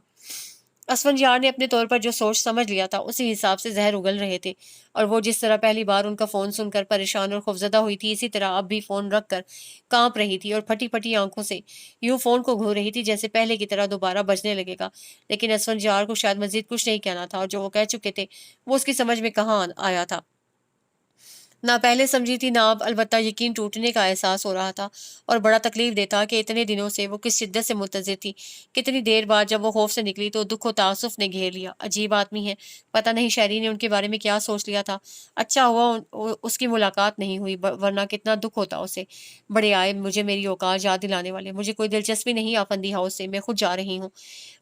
اسفندیار نے اپنے طور پر جو سوچ سمجھ لیا تھا اسی حساب سے زہر اگل رہے تھے، اور وہ جس طرح پہلی بار ان کا فون سن کر پریشان اور خوفزدہ ہوئی تھی، اسی طرح اب بھی فون رکھ کر کانپ رہی تھی اور پھٹی پھٹی آنکھوں سے یوں فون کو گھو رہی تھی جیسے پہلے کی طرح دوبارہ بجنے لگے گا۔ لیکن اسفندیار کو شاید مزید کچھ نہیں کہنا تھا، اور جو وہ کہہ چکے تھے وہ اس کی سمجھ میں کہاں آیا تھا۔ نہ پہلے سمجھی تھی، نہ اب، البتہ یقین ٹوٹنے کا احساس ہو رہا تھا، اور بڑا تکلیف دیتا کہ اتنے دنوں سے وہ کس شدت سے منتظر تھی۔ کتنی دیر بعد جب وہ خوف سے نکلی تو دکھ و تعصف نے گھیر لیا۔ عجیب آدمی ہے، پتہ نہیں شہری نے ان کے بارے میں کیا سوچ لیا تھا۔ اچھا ہوا اس کی ملاقات نہیں ہوئی، ورنہ کتنا دکھ ہوتا اسے۔ بڑے آئے مجھے میری اوقات یاد دلانے والے، مجھے کوئی دلچسپی نہیں آفندی ہاؤس سے، میں خود جا رہی ہوں۔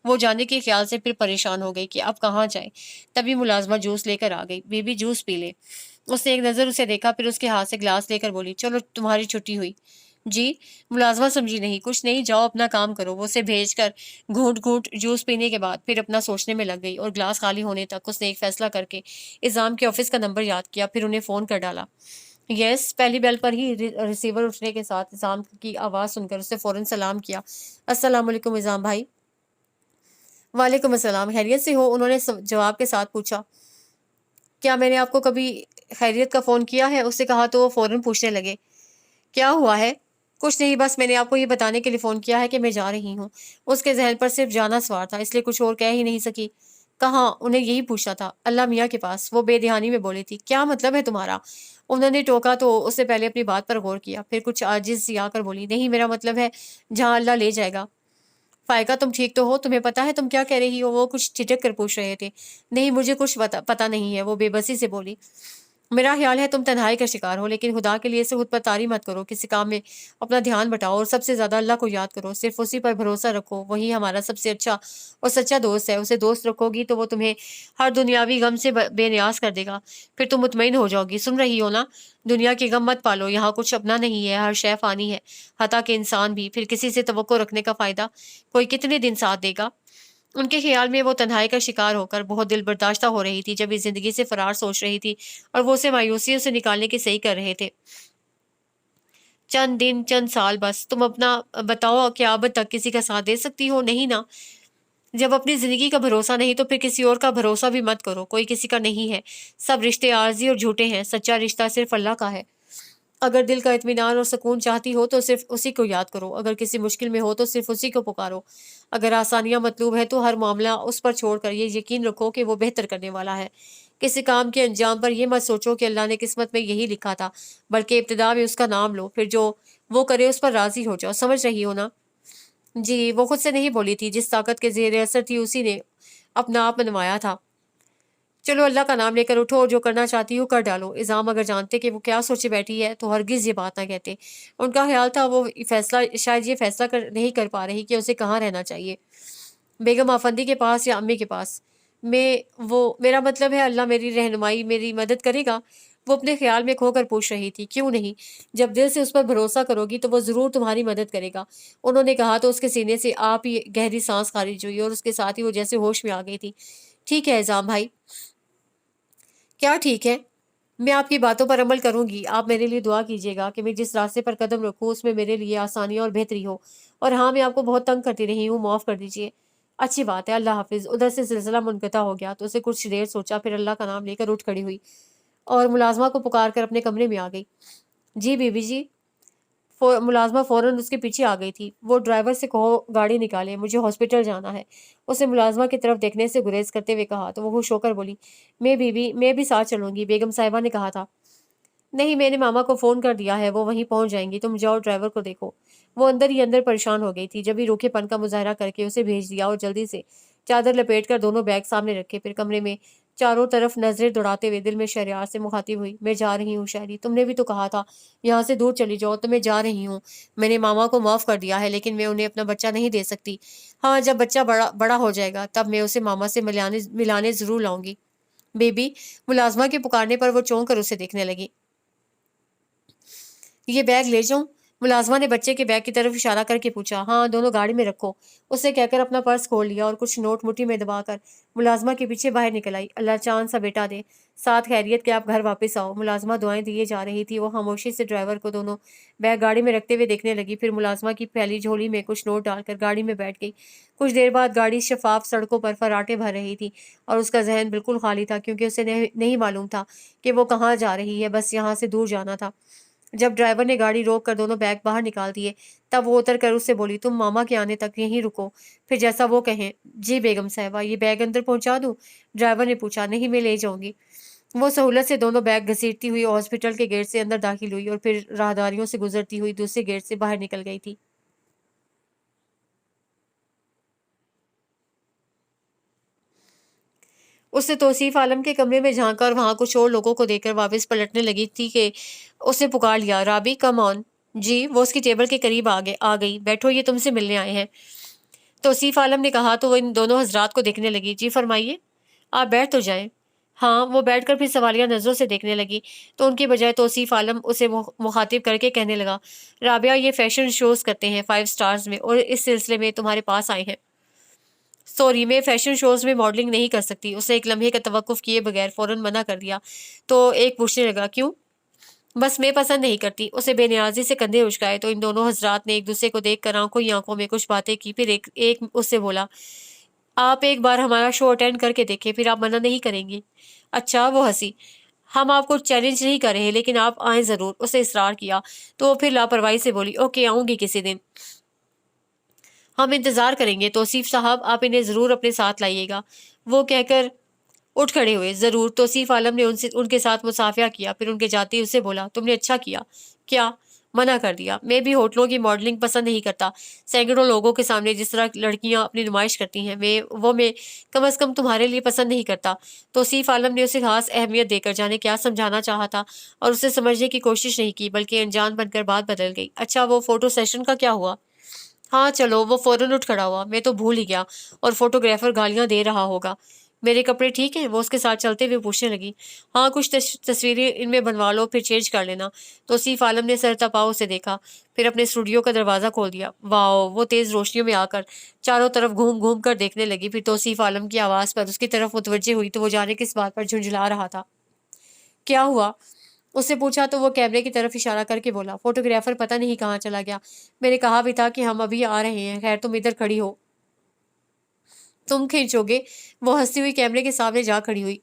وہ جانے کے خیال سے پھر پریشان ہو گئی کہ اب کہاں جائے۔ تبھی ملازمہ جوس لے کر آ گئی۔ بی بی جوس پی لے۔ اس نے ایک نظر اسے دیکھا، پھر اس کے ہاتھ سے گلاس لے کر بولی، چلو تمہاری چھٹی ہوئی۔ جی؟ ملازمہ سمجھی نہیں۔ کچھ نہیں، جاؤ اپنا کام کرو۔ وہ اسے بھیج کر گھونٹ گھونٹ جوس پینے کے بعد پھر اپنا سوچنے میں لگ گئی، اور گلاس خالی ہونے تک اس نے ایک فیصلہ کر کے اعظام کے آفس کا نمبر یاد کیا، پھر انہیں فون کر ڈالا۔ یس، پہلی بیل پر ہی ریسیور اٹھنے کے ساتھ اعظام کی آواز سن کر اسے فوراً سلام کیا۔ السلام علیکم اعظام بھائی۔ وعلیکم السلام، خیریت سے ہو؟ انہوں نے جواب کے ساتھ پوچھا۔ کیا میں نے آپ کو کبھی خیریت کا فون کیا ہے؟ اس سے کہا تو وہ فوراً پوچھنے لگے، کیا ہوا ہے؟ کچھ نہیں، بس میں نے آپ کو یہ بتانے کے لیے فون کیا ہے کہ میں جا رہی ہوں۔ اس کے ذہن پر صرف جانا سوار تھا، اس لیے کچھ اور کہہ ہی نہیں سکی۔ کہاں؟ انہیں یہی پوچھنا تھا۔ اللہ میاں کے پاس، وہ بے دہانی میں بولی تھی۔ کیا مطلب ہے تمہارا؟ انہوں نے ٹوکا تو اس سے پہلے اپنی بات پر غور کیا، پھر کچھ عاجز سی آ کر بولی، نہیں، میرا مطلب ہے جہاں اللہ لے جائے گا۔ فائقہ تم ٹھیک تو ہو؟ تمہیں پتا ہے تم کیا کہہ رہی ہو؟ وہ کچھ ٹھٹک کر پوچھ رہے تھے۔ نہیں، مجھے کچھ پتا نہیں ہے، وہ بے بسی سے بولی۔ میرا خیال ہے تم تنہائی کا شکار ہو، لیکن خدا کے لیے سے خود پر تاری مت کرو، کسی کام میں اپنا دھیان بٹاؤ، اور سب سے زیادہ اللہ کو یاد کرو، صرف اسی پر بھروسہ رکھو، وہی ہمارا سب سے اچھا اور سچا دوست ہے۔ اسے دوست رکھو گی تو وہ تمہیں ہر دنیاوی غم سے بے نیاز کر دے گا، پھر تم مطمئن ہو جاؤ گی۔ سن رہی ہو نا؟ دنیا کی غم مت پالو، یہاں کچھ اپنا نہیں ہے، ہر شے فانی ہے، حتیٰ کہ انسان بھی۔ پھر کسی سے توقع رکھنے کا فائدہ؟ کوئی کتنے دن ساتھ دے گا؟ ان کے خیال میں وہ تنہائی کا شکار ہو کر بہت دل برداشتہ ہو رہی تھی، جب اس زندگی سے فرار سوچ رہی تھی، اور وہ اسے مایوسیوں سے نکالنے کی صحیح کر رہے تھے۔ چند دن، چند سال، بس تم اپنا بتاؤ کہ اب تک کسی کا ساتھ دے سکتی ہو؟ نہیں نا؟ جب اپنی زندگی کا بھروسہ نہیں تو پھر کسی اور کا بھروسہ بھی مت کرو، کوئی کسی کا نہیں ہے، سب رشتے عارضی اور جھوٹے ہیں، سچا رشتہ صرف اللہ کا ہے۔ اگر دل کا اطمینان اور سکون چاہتی ہو تو صرف اسی کو یاد کرو، اگر کسی مشکل میں ہو تو صرف اسی کو پکارو، اگر آسانیاں مطلوب ہے تو ہر معاملہ اس پر چھوڑ کر یہ یقین رکھو کہ وہ بہتر کرنے والا ہے۔ کسی کام کے انجام پر یہ مت سوچو کہ اللہ نے قسمت میں یہی لکھا تھا، بلکہ ابتدا میں اس کا نام لو، پھر جو وہ کرے اس پر راضی ہو جاؤ۔ سمجھ رہی ہو نا؟ جی، وہ خود سے نہیں بولی تھی، جس طاقت کے زیر اثر تھی اسی نے اپنا آپ منوایا تھا۔ چلو اللہ کا نام لے کر اٹھو، اور جو کرنا چاہتی ہو کر ڈالو۔ اعظام اگر جانتے کہ وہ کیا سوچے بیٹھی ہے تو ہرگز یہ بات نہ کہتے۔ ان کا خیال تھا وہ شاید یہ فیصلہ نہیں کر پا رہی کہ اسے کہاں رہنا چاہیے، بیگم آفندی کے پاس یا امی کے پاس۔ میرا مطلب ہے اللہ میری رہنمائی، میری مدد کرے گا؟ وہ اپنے خیال میں کھو کر پوچھ رہی تھی۔ کیوں نہیں؟ جب دل سے اس پر بھروسہ کرو گی تو وہ ضرور تمہاری مدد کرے گا، انہوں نے کہا تو اس کے سینے سے آپ ہی گہری سانس خارج ہوئی، اور اس کے ساتھ ہی وہ جیسے ہوش میں آ گئی تھی۔ ٹھیک ہے اعظام بھائی۔ کیا ٹھیک ہے؟ میں آپ کی باتوں پر عمل کروں گی۔ آپ میرے لیے دعا کیجیے گا کہ میں جس راستے پر قدم رکھوں اس میں میرے لیے آسانی اور بہتری ہو، اور ہاں، میں آپ کو بہت تنگ کرتی رہی ہوں، معاف کر دیجیے۔ اچھی بات ہے، اللہ حافظ۔ ادھر سے سلسلہ منقطع ہو گیا تو اسے کچھ دیر سوچا، پھر اللہ کا نام لے کر اٹھ کھڑی ہوئی اور ملازمہ کو پکار کر اپنے کمرے میں آ گئی۔ G B B G. ملازمہ فوراً اس کے پیچھے آ گئی تھی۔ وہ ڈرائیور سے کہو گاڑی نکالے، مجھے ہاسپٹل جانا ہے۔ اسے ملازمہ کی طرف دیکھنے سے گریز کرتے ہوئے کہا تو وہ خوش ہو کر بولی، میں بھی ساتھ چلوں گی، بیگم صاحبہ نے کہا تھا۔ نہیں، میں نے ماما کو فون کر دیا ہے، وہ وہیں پہنچ جائیں گی، تم جاؤ ڈرائیور کو دیکھو۔ وہ اندر ہی اندر پریشان ہو گئی تھی، جب ہی روکھے پن کا مظاہرہ کر کے اسے بھیج دیا، اور جلدی سے چادر لپیٹ کر دونوں بیگ سامنے رکھے، پھر کمرے میں چاروں طرف نظریں دوڑاتے ہوئے دل میں شہریار سے مخاطب ہوئی، میں جا رہی ہوں شہری، تم نے بھی تو کہا تھا یہاں سے دور چلی جاؤ، تو میں جا رہی ہوں۔ میں نے ماما کو معاف کر دیا ہے، لیکن میں انہیں اپنا بچہ نہیں دے سکتی۔ ہاں، جب بچہ بڑا ہو جائے گا تب میں اسے ماما سے ملانے ضرور لاؤں گی۔ بیبی، ملازمہ کے پکارنے پر وہ چونک کر اسے دیکھنے لگی۔ یہ بیگ لے جاؤں؟ मुलाजमा ने बच्चे के बैग की तरफ इशारा करके पूछा। हाँ, दोनों गाड़ी में रखो। उसने कहकर अपना पर्स खोल लिया और कुछ नोट मुट्ठी में दबाकर मुलाजमा के पीछे बाहर निकल आई। अल्लाह चांद सा बेटा दे, साथ खैरियत के आप घर वापस आओ। मुलाजमा दुआएं दिए जा रही थी। वो खामोशी से ड्राइवर को दोनों बैग गाड़ी में रखते हुए देखने लगी। फिर मुलाजमा की फैली झोली में कुछ नोट डालकर गाड़ी में बैठ गई। कुछ देर बाद गाड़ी शफाफ सड़कों पर फर्राटे भर रही थी और उसका जहन बिल्कुल खाली था, क्योंकि उसे नहीं मालूम था कि वो कहाँ जा रही है। बस यहाँ से दूर जाना था। जब ड्राइवर ने गाड़ी रोक कर दोनों बैग बाहर निकाल दिए, तब वो उतर कर उससे बोली, तुम मामा के आने तक यहीं रुको, फिर जैसा वो कहें। जी बेगम साहिबा, ये बैग अंदर पहुंचा दूं? ड्राइवर ने पूछा। नहीं, मैं ले जाऊंगी। वो सहूलत से दोनों बैग घसीटती हुई हॉस्पिटल के गेट से अंदर दाखिल हुई और फिर राहदारियों से गुजरती हुई दूसरे गेट से बाहर निकल गई थी। उसने तौसीफ आलम के कमरे में झांका और वहां कुछ और लोगों को देखकर वापस पलटने लगी थी कि उसने पुकार लिया, राबी कम ऑन। जी। वो उसकी टेबल के करीब आ गई। बैठो, ये तुमसे मिलने आए हैं। तौसीफ आलम ने कहा तो वो इन दोनों हजरात को देखने लगी। जी फरमाइए। आप बैठ तो जाएं। हाँ। वो बैठकर फिर सवालिया नजरों से देखने लगी तो उनकी बजाय तौसीफ आलम उसे मुखातिब करके कहने लगा, राबिया, ये फैशन शोज करते हैं 5 स्टार्स में और इस सिलसिले में तुम्हारे पास आए हैं। सॉरी, मैं फैशन शोज में मॉडलिंग नहीं कर सकती। उसे एक लम्हे का तवक्कुफ किए बगैर फौरन मना कर दिया। तो एक पूछने लगा, क्यों? बस मैं पसंद नहीं करती। उसे बेनियाजी से कंधे उचकाए तो इन दोनों हजरात ने एक दूसरे को देखकर आंखों ही आंखों में कुछ बातें की। फिर एक उससे बोला, आप एक बार हमारा शो अटेंड करके देखें, फिर आप मना नहीं करेंगी। अच्छा। वो हंसी। हम आपको चैलेंज नहीं कर रहे, लेकिन आप आए जरूर। उसे इसरार किया तो वो फिर लापरवाही से बोली, ओके, आऊंगी किसी दिन। हम इंतजार करेंगे तौसीफ साहब, आप इन्हें जरूर अपने साथ लाइएगा। वो कहकर उठ खड़े हुए। जरूर। तौसीफ आलम ने उनसे उनके साथ मुसाफिया किया। फिर उनके जाते ही उससे बोला, तुमने अच्छा किया। क्या? मना कर दिया। मैं भी होटलों की मॉडलिंग पसंद नहीं करता। सैकड़ों लोगों के सामने जिस तरह लड़कियां अपनी नुमाइश करती हैं, मैं कम अज कम तुम्हारे लिए पसंद नहीं करता। तौसीफ आलम ने उसे खास अहमियत देकर जाने क्या समझाना चाहा था और उसे समझने की कोशिश नहीं की, बल्कि अनजान बनकर बात बदल गई। अच्छा, वो फोटो सेशन का क्या हुआ? हाँ चलो। वो फौरन उठ खड़ा हुआ। मैं तो भूल ही गया। और फोटोग्राफर गालियां दे रहा होगा। मेरे कपड़े ठीक हैं? वो उसके साथ चलते हुए पूछने लगी। हाँ, कुछ तस्वीरें इनमें बनवा लो, फिर चेंज कर लेना। तौसीफ आलम ने सर तपा उसे देखा, फिर अपने स्टूडियो का दरवाज़ा खोल दिया। वाह! वो तेज़ रोशनियों में आकर चारों तरफ घूम घूम कर देखने लगी। फिर तौसीफ आलम की आवाज़ पर उसकी तरफ मुतवज्जे हुई तो वो जाने किस बात पर झुंझला रहा था। क्या हुआ? उससे पूछा तो वो कैमरे की तरफ इशारा करके बोला, फोटोग्राफर पता नहीं कहाँ चला गया। मैंने कहा भी था कि हम अभी आ रहे हैं। खैर, तुम इधर खड़ी हो, तुम खींचोगे? वो हंसती हुई कैमरे के सामने जा खड़ी हुई।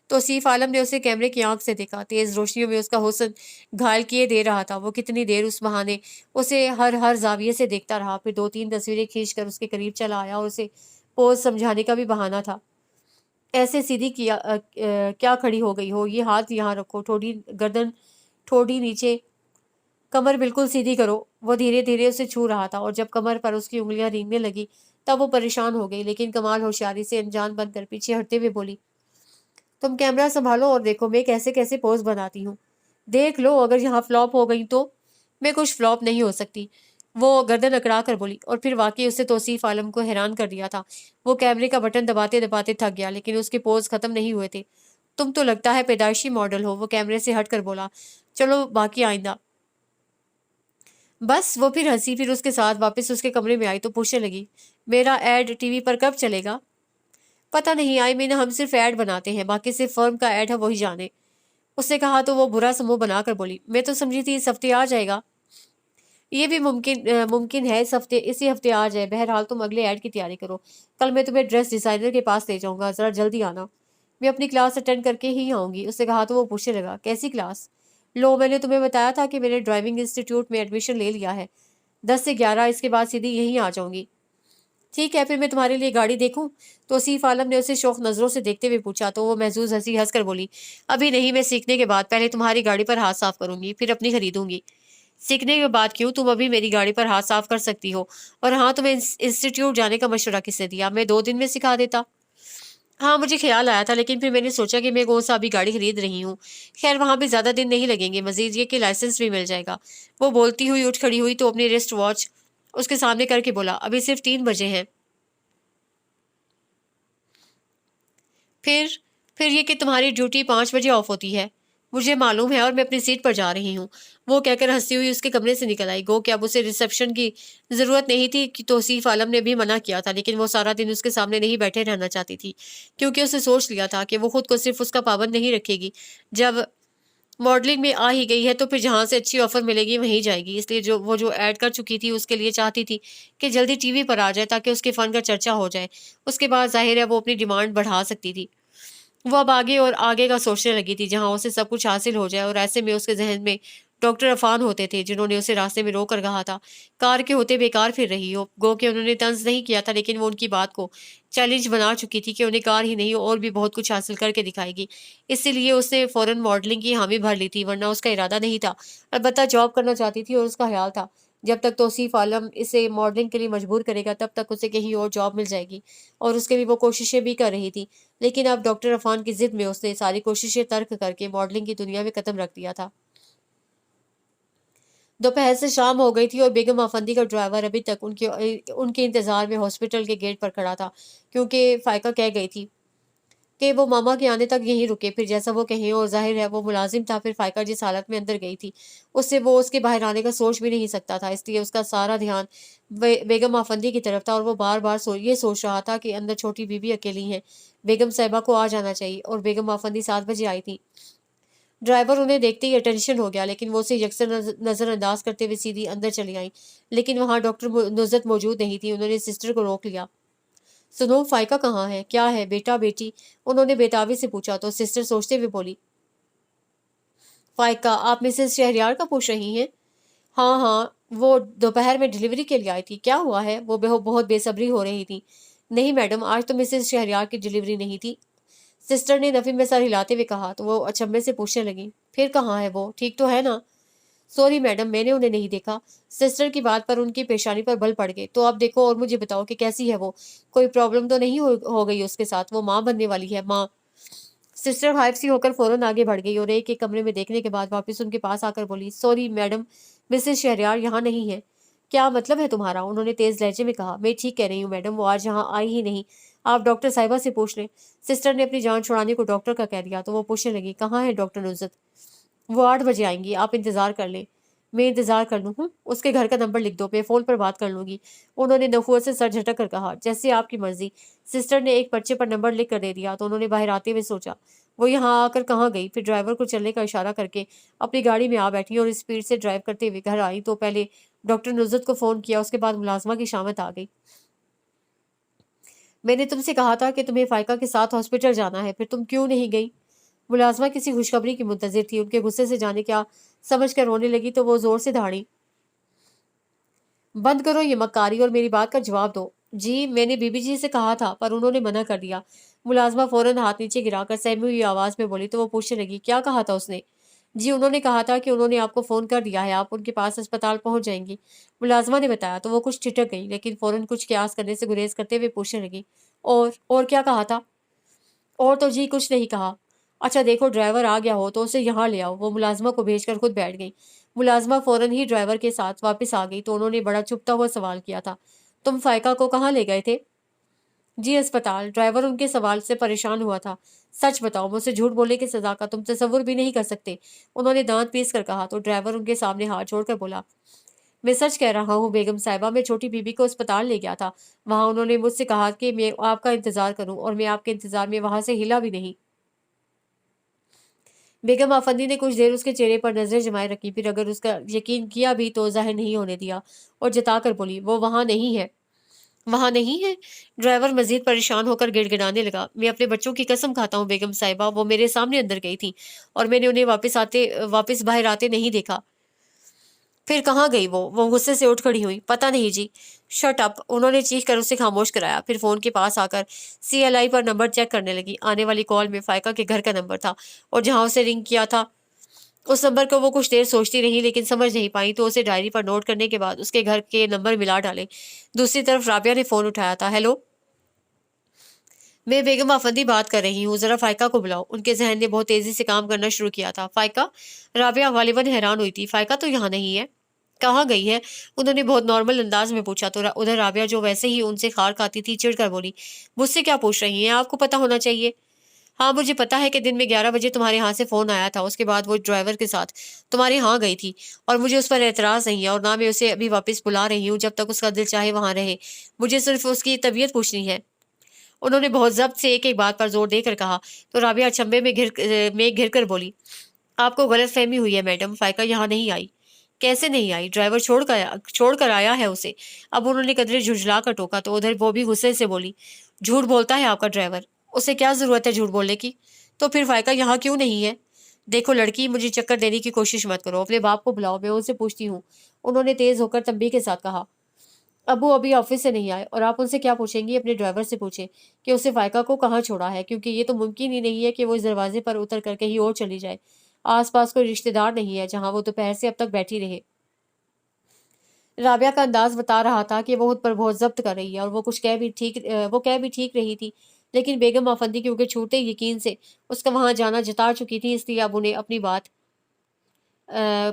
तौसीफ आलम ने उसे कैमरे की आंख से देखा। तेज रोशनियों में उसका हुस्न घायल किए दे रहा था। वो कितनी देर उस बहाने उसे हर हर जाविये से देखता रहा। फिर 2-3 तस्वीरें खींचकर उसके करीब चला आया और उसे पोज समझाने का भी बहाना था। ऐसे सीधी क्या खड़ी हो गई हो? ये हाथ यहाँ रखो, ठोड़ी गर्दन, ठोड़ी नीचे, कमर बिल्कुल सीधी करो। वो धीरे धीरे उसे छू रहा था और जब कमर पर उसकी उंगलियां रेंगने लगी तब वो परेशान हो गई, लेकिन कमाल होशियारी से अनजान बनकर पीछे हटते हुए बोली, तुम कैमरा संभालो और देखो मैं कैसे कैसे पोज बनाती हूँ। देख लो, अगर यहाँ फ्लॉप हो गई तो? मैं कुछ फ्लॉप नहीं हो सकती। वो गर्दन अकड़ा कर बोली और फिर वाकई उससे तौसीफ आलम को हैरान कर दिया था। वो कैमरे का बटन दबाते दबाते थक गया, लेकिन उसके पोज खत्म नहीं हुए थे। तुम तो लगता है पैदाइशी मॉडल हो। वो कैमरे से हट कर बोला, चलो बाकी आइंदा। बस। वो फिर हंसी। फिर उसके साथ वापस उसके कमरे में आई तो पूछने लगी, मेरा एड टीवी पर कब चलेगा? पता नहीं, आई मीन हम सिर्फ ऐड बनाते हैं, बाकी सिर्फ फर्म का ऐड है, वही जाने। उसने कहा तो वो बुरा समूह बनाकर बोली, मैं तो समझी थी इस हफ्ते आ जाएगा। ये भी मुमकिन है इसी हफ्ते आ जाए। बहरहाल तुम अगले ऐड की तैयारी करो। कल मैं तुम्हें ड्रेस डिजाइनर के पास ले जाऊंगा, जरा जल्दी आना। मैं अपनी क्लास अटेंड करके ही आऊंगी। उसने कहा तो वो पूछने लगा, कैसी क्लास? लो, मैंने तुम्हें बताया था कि मैंने ड्राइविंग इंस्टीट्यूट में एडमिशन ले लिया है। 10 से 11, इसके बाद सीधी यहीं आ जाऊंगी। ठीक है, फिर मैं तुम्हारे लिए गाड़ी देखूं? तौसीफ आलम ने उसे शौक नजरों से देखते हुए पूछा तो वो महजूज हंसी हंसकर बोली, अभी नहीं, मैं सीखने के बाद पहले तुम्हारी गाड़ी पर हाथ साफ करूंगी, फिर अपनी खरीदूंगी। सीखने के बाद क्यों? तुम अभी मेरी गाड़ी पर हाथ साफ कर सकती हो। और हाँ, तुम्हें इंस्टीट्यूट जाने का मशवरा किसने दिया? मैं 2 दिन में सिखा देता। हाँ, मुझे ख्याल आया था, लेकिन फिर मैंने सोचा कि मैं कौन सा अभी गाड़ी खरीद रही हूँ। खैर, वहां भी ज्यादा दिन नहीं लगेंगे, मजीद ये कि लाइसेंस भी मिल जाएगा। वो बोलती हुई उठ खड़ी हुई तो अपनी रिस्ट वॉच उसके सामने करके बोला, अभी सिर्फ 3 बजे हैं। फिर फिर ये कि तुम्हारी ड्यूटी 5 बजे ऑफ होती है। مجھے معلوم ہے اور میں اپنی سیٹ پر جا رہی ہوں۔ وہ کہہ کر ہنستی ہوئی اس کے کمرے سے نکل آئی۔ گو کہ اب اسے ریسیپشن کی ضرورت نہیں تھی کہ توصیف عالم نے بھی منع کیا تھا، لیکن وہ سارا دن اس کے سامنے نہیں بیٹھے رہنا چاہتی تھی، کیونکہ اسے سوچ لیا تھا کہ وہ خود کو صرف اس کا پابند نہیں رکھے گی۔ جب ماڈلنگ میں آ ہی گئی ہے تو پھر جہاں سے اچھی آفر ملے گی وہیں جائے گی۔ اس لیے جو ایڈ کر چکی تھی اس کے لیے چاہتی تھی کہ جلدی ٹی وی پر آ جائے تاکہ اس کے فن کا چرچا ہو جائے۔ اس کے بعد ظاہر ہے وہ اپنی ڈیمانڈ بڑھا سکتی تھی۔ وہ اب آگے اور آگے کا سوچنے لگی تھی جہاں اسے سب کچھ حاصل ہو جائے، اور ایسے میں اس کے ذہن میں ڈاکٹر عفان ہوتے تھے جنہوں نے اسے راستے میں روک کر کہا تھا کار کے ہوتے بیکار پھر رہی ہو۔ گو کہ انہوں نے طنز نہیں کیا تھا، لیکن وہ ان کی بات کو چیلنج بنا چکی تھی کہ انہیں کار ہی نہیں اور بھی بہت کچھ حاصل کر کے دکھائے گی۔ اسی لیے اس نے فوراً ماڈلنگ کی حامی بھر لی تھی، ورنہ اس کا ارادہ نہیں تھا۔ البتہ جاب کرنا چاہتی تھی اور اس کا خیال تھا جب تک توصیف عالم اسے ماڈلنگ کے لیے مجبور کرے گا تب تک اسے کہیں اور جاب مل جائے گی، اور اس کے لیے وہ کوششیں بھی کر رہی تھی۔ لیکن اب ڈاکٹر عفان کی ضد میں اس نے ساری کوششیں ترک کر کے ماڈلنگ کی دنیا میں قدم رکھ دیا تھا۔ دوپہر سے شام ہو گئی تھی اور بیگم افندی کا ڈرائیور ابھی تک ان کے انتظار میں ہاسپٹل کے گیٹ پر کھڑا تھا، کیونکہ فائقہ کہہ گئی تھی کہ وہ ماما کے آنے تک یہیں رکے، پھر جیسا وہ کہیں، اور ظاہر ہے وہ ملازم تھا۔ پھر فائقہ جس حالت میں اندر گئی تھی اس کے باہر آنے کا سوچ بھی نہیں سکتا تھا، اس لیے اس کا سارا دھیان بیگم افندی کی طرف تھا، اور وہ بار بار یہ سوچ رہا تھا کہ اندر چھوٹی بی بی اکیلی ہیں، بیگم صاحبہ کو آ جانا چاہیے، اور بیگم افندی 7 بجے آئی تھی۔ ڈرائیور انہیں دیکھتے ہی اٹینشن ہو گیا، لیکن وہ اسے یکسر نظر انداز کرتے ہوئے سیدھی اندر چلی آئیں، لیکن وہاں ڈاکٹر نزت موجود نہیں تھی۔ انہوں نے سسٹر کو روک لیا۔ سنو، فائقہ کہاں ہے؟ کیا ہے بیٹا بیٹی؟ انہوں نے بیتابی سے پوچھا تو سسٹر سوچتے ہوئے بولی، فائقہ آپ مسز شہریار کا پوچھ رہی ہیں؟ ہاں ہاں، وہ دوپہر میں ڈیلیوری کے لیے آئی تھی۔ کیا ہوا ہے؟ وہ بہت بے صبری ہو رہی تھی۔ نہیں میڈم، آج تو مسز شہریار کی ڈیلیوری نہیں تھی، سسٹر نے نفی میں سر ہلاتے ہوئے کہا، تو وہ اچنبے سے پوچھنے لگی، پھر کہاں ہے وہ؟ ٹھیک تو ہے نا؟ سوری میڈم، میں نے انہیں نہیں دیکھا۔ سسٹر کی بات پر ان کی پیشانی پر بل پڑ گئے۔ تو آپ دیکھو اور مجھے بتاؤ کہ کیسی ہے وہ، کوئی پرابلم تو نہیں ہو گئی اس کے ساتھ؟ وہ ماں بننے والی ہے، ماں۔ سسٹر غائب سی ہو کر فوراً آگے بڑھ گئی اور ایک کمرے میں دیکھنے کے بعد واپس ان کے پاس آ کر بولی، سوری میڈم، مسز شہریار یہاں نہیں ہے۔ کیا مطلب ہے تمہارا؟ انہوں نے تیز لہجے میں کہا۔ میں ٹھیک کہہ رہی ہوں میڈم، وہ آج یہاں آئی ہی نہیں، آپ ڈاکٹر صاحبہ سے پوچھ لیں۔ سسٹر نے اپنی جان چھڑانے کو ڈاکٹر کا کہہ دیا تو وہ پوچھنے لگی، کہاں ہے ڈاکٹر نزت؟ وہ 8 بجے آئیں گی، آپ انتظار کر لیں۔ میں انتظار کر لوں؟ ہوں، اس کے گھر کا نمبر لکھ دو، میں فون پر بات کر لوں گی۔ انہوں نے نخوت سے سر جھٹک کر کہا، جیسے آپ کی مرضی۔ سسٹر نے ایک پرچے پر نمبر لکھ کر دے دیا تو انہوں نے باہر آتے ہوئے سوچا وہ یہاں آ کر کہاں گئی، پھر ڈرائیور کو چلنے کا اشارہ کر کے اپنی گاڑی میں آ بیٹھی اور اسپیڈ سے ڈرائیو کرتے ہوئے گھر آئی تو پہلے ڈاکٹر نزت کو فون کیا، اس کے بعد ملازمہ کی شامت آ گئی۔ میں نے تم سے کہا تھا کہ تمہیں فائقہ کے ساتھ ہاسپٹل جانا ہے، پھر تم کیوں نہیں گئی؟ ملازمہ کسی خوشخبری کی منتظر تھی، ان کے غصے سے جانے کیا سمجھ کر رونے لگی تو وہ زور سے دھاڑی، بند کرو یہ مکاری اور میری بات کا جواب دو۔ جی میں نے بی بی جی سے کہا تھا پر انہوں نے منع کر دیا۔ ملازمہ فوراً ہاتھ نیچے گرا کر سہمی ہوئی آواز میں بولی تو وہ پوچھنے لگی، کیا کہا تھا اس نے؟ جی انہوں نے کہا تھا کہ انہوں نے آپ کو فون کر دیا ہے، آپ ان کے پاس اسپتال پہنچ جائیں گی۔ ملازمہ نے بتایا تو وہ کچھ ٹھٹک گئی، لیکن فوراً کچھ قیاس کرنے سے گریز کرتے ہوئے پوچھنے لگی، اور کیا کہا تھا؟ اور تو جی کچھ نہیں کہا۔ اچھا دیکھو ڈرائیور آ گیا ہو تو اسے یہاں لے آؤ۔ وہ ملازمہ کو بھیج کر خود بیٹھ گئی۔ ملازمہ فوراً ہی ڈرائیور کے ساتھ واپس آ گئی تو انہوں نے بڑا چپتا ہوا سوال کیا تھا، تم فائقہ کو کہاں لے گئے تھے؟ جی اسپتال۔ ڈرائیور ان کے سوال سے پریشان ہوا تھا۔ سچ بتاؤ، مجھ سے جھوٹ بولنے کی سزا کا تم تصور بھی نہیں کر سکتے، انہوں نے دانت پیس کر کہا تو ڈرائیور ان کے سامنے ہاتھ جوڑ کر بولا، میں سچ کہہ رہا ہوں بیگم صاحبہ، میں چھوٹی بی بی کو اسپتال لے گیا تھا، وہاں انہوں نے مجھ سے کہا کہ میں آپ کا انتظار کروں اور میں آپ کے انتظار میں وہاں سے ہلا بھی نہیں۔ بیگم آفندی نے کچھ دیر اس کے چہرے پر نظریں جمائے رکھی، پھر اگر اس کا یقین کیا بھی تو ظاہر نہیں ہونے دیا اور جتا کر بولی، وہ وہاں نہیں ہے۔ وہاں نہیں ہے؟ ڈرائیور مزید پریشان ہو کر گڑ گڑانے لگا، میں اپنے بچوں کی قسم کھاتا ہوں بیگم صاحبہ، وہ میرے سامنے اندر گئی تھی اور میں نے انہیں واپس باہر آتے نہیں دیکھا۔ پھر کہاں گئی وہ غصے سے اٹھ کھڑی ہوئی، پتہ نہیں جی۔ شٹ اپ، انہوں نے چیخ کر اسے خاموش کرایا، پھر فون کے پاس آ کر سی ایل آئی پر نمبر چیک کرنے لگی۔ آنے والی کال میں فائقہ کے گھر کا نمبر تھا اور جہاں اسے رنگ کیا تھا اس نمبر کو وہ کچھ دیر سوچتی رہی لیکن سمجھ نہیں پائی تو اسے ڈائری پر نوٹ کرنے کے بعد اس کے گھر کے نمبر ملا ڈالے۔ دوسری طرف رابعہ نے فون اٹھایا تھا، ہیلو، میں بیگم آفندی بات کر رہی ہوں، ذرا فائقہ کو بلاؤ۔ ان کے ذہن نے بہت تیزی سے کام کرنا شروع کیا تھا۔ فائقہ؟ رابعہ غالباً حیران ہوئی تھی، فائقہ تو یہاں نہیں ہے، کہاں گئی ہے؟ انہوں نے بہت نارمل انداز میں پوچھا تو ادھر رابعہ جو ویسے ہی ان سے خار کھاتی تھی چڑ کر بولی، مجھ سے کیا پوچھ رہی ہیں، آپ کو پتہ ہونا چاہیے۔ ہاں مجھے پتا ہے کہ دن میں 11 بجے تمہارے یہاں سے فون آیا تھا، اس کے بعد وہ ڈرائیور کے ساتھ تمہارے یہاں گئی تھی، اور مجھے اس پر اعتراض نہیں ہے اور نہ میں اسے ابھی واپس بلا رہی ہوں جب تک اس کا دل چاہے وہاں رہے، مجھے صرف اس کی طبیعت پوچھنی ہے۔ انہوں نے بہت ضبط سے ایک ایک بات پر زور دے کر کہا تو رابعہ چمبے میں گر کر بولی، آپ کو غلط فہمی ہوئی ہے میڈم، فائقہ یہاں نہیں آئی۔ کیسے نہیں آئی؟ ڈرائیور چھوڑ کر آیا ہے اسے۔ اب انہوں نے قدرے جھجلا کر ٹوکا تو ادھر وہ بھی غصے سے بولی، جھوٹ بولتا ہے آپ کا ڈرائیور، اسے کیا ضرورت ہے جھوٹ بولنے کی؟ تو پھر فائقہ یہاں کیوں نہیں ہے؟ دیکھو لڑکی، مجھے چکر دینے کی کوشش مت کرو، اپنے باپ کو بلاؤ، میں ان سے پوچھتی ہوں، انہوں نے تیز ہو کر تنبیہ کے ساتھ کہا۔ ابو ابھی آفس سے نہیں آئے اور آپ ان سے کیا پوچھیں گی؟ اپنے ڈرائیور سے پوچھیں کہ اسے فائقہ کو کہاں چھوڑا ہے، کیونکہ یہ تو ممکن ہی نہیں ہے کہ وہ اس دروازے پر اتر کر کہیں اور چلی جائے۔ آس پاس کوئی رشتہ دار نہیں ہے جہاں وہ دوپہر سے اب تک بیٹھی رہے۔ رابعہ کا انداز بتا رہا تھا کہ وہ خود پر بہت ضبط کر رہی ہے اور وہ کہہ بھی ٹھیک رہی تھی، لیکن بیگم آفندی کیونکہ چھوٹے یقین سے اس کا وہاں جانا جتا چکی تھی، اس لیے اب انہیں اپنی بات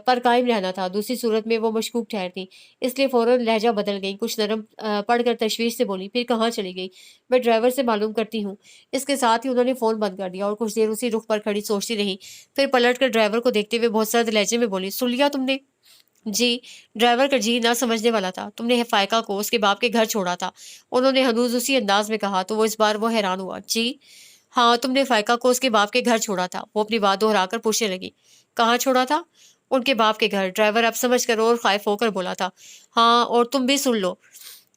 پر قائم رہنا تھا۔ دوسری صورت میں وہ مشکوک ٹھہرتی، اس لیے فوراً لہجہ بدل گئی، کچھ نرم پڑھ کر تشویش سے بولی، پھر کہاں چلی گئی؟ میں ڈرائیور سے معلوم کرتی ہوں۔ اس کے ساتھ ہی انہوں نے فون بند کر دیا اور کچھ دیر اسی رخ پر کھڑی سوچتی رہی، پھر پلٹ کر ڈرائیور کو دیکھتے ہوئے بہت سرد لہجے میں بولی، سن لیا تم نے؟ جی۔ ڈرائیور کا جی نہ سمجھنے والا تھا۔ تم نے فائقہ کو اس کے باپ کے گھر چھوڑا تھا، انہوں نے ہنوز اسی انداز میں کہا تو اس بار وہ حیران ہوا۔ جی ہاں، تم نے فائقہ کو اس کے باپ کے گھر چھوڑا تھا، وہ اپنی بات دہرا کر پوچھنے لگی۔ کہاں چھوڑا تھا؟ ان کے باپ کے گھر۔ ڈرائیور اب سمجھ کر اور خائف ہو کر بولا تھا۔ ہاں، اور تم بھی سن لو۔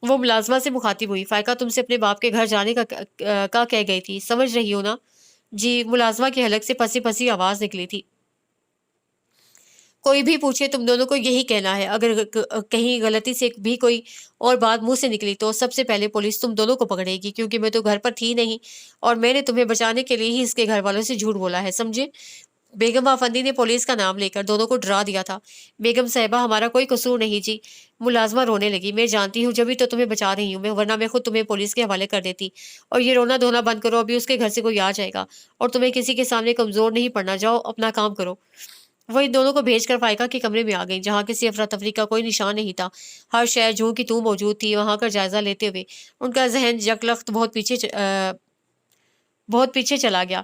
وہ ملازمہ سے مخاطب ہوئی، فائقہ تم سے اپنے باپ کے گھر جانے کا کہہ گئی تھی، سمجھ رہی ہو نا؟ جی۔ ملازمہ کے حلق سے پسی پسی آواز نکلی تھی۔ کوئی بھی پوچھے تم دونوں کو یہی کہنا ہے، اگر کہیں غلطی سے بھی کوئی اور بات منہ سے نکلی تو سب سے پہلے پولیس تم دونوں کو پکڑے گی، کیونکہ میں تو گھر پر تھی نہیں اور میں نے تمہیں بچانے کے لیے ہی اس کے گھر والوں سے جھوٹ بولا ہے، سمجھے؟ بیگم آفندی نے پولیس کا نام لے کر دونوں کو ڈرا دیا تھا۔ بیگم صاحبہ، ہمارا کوئی قصور نہیں جی۔ ملازمہ رونے لگی۔ میں جانتی ہوں، جبھی تو تمہیں بچا رہی ہوں، ورنہ میں خود تمہیں پولیس کے حوالے کر دیتی۔ اور یہ رونا دھونا بند کرو، ابھی اس کے گھر سے کوئی آ جائے گا اور تمہیں کسی کے سامنے کمزور نہیں پڑنا، جاؤ اپنا کام کرو۔ وہ ان دونوں کو بھیج کر فائقہ کے کمرے میں آ گئی، جہاں کسی افراتفری کا کوئی نشان نہیں تھا۔ ہر شے جوں کی توں موجود تھی۔ وہاں کا جائزہ لیتے ہوئے ان کا ذہن یکلخت بہت پیچھے چلا گیا۔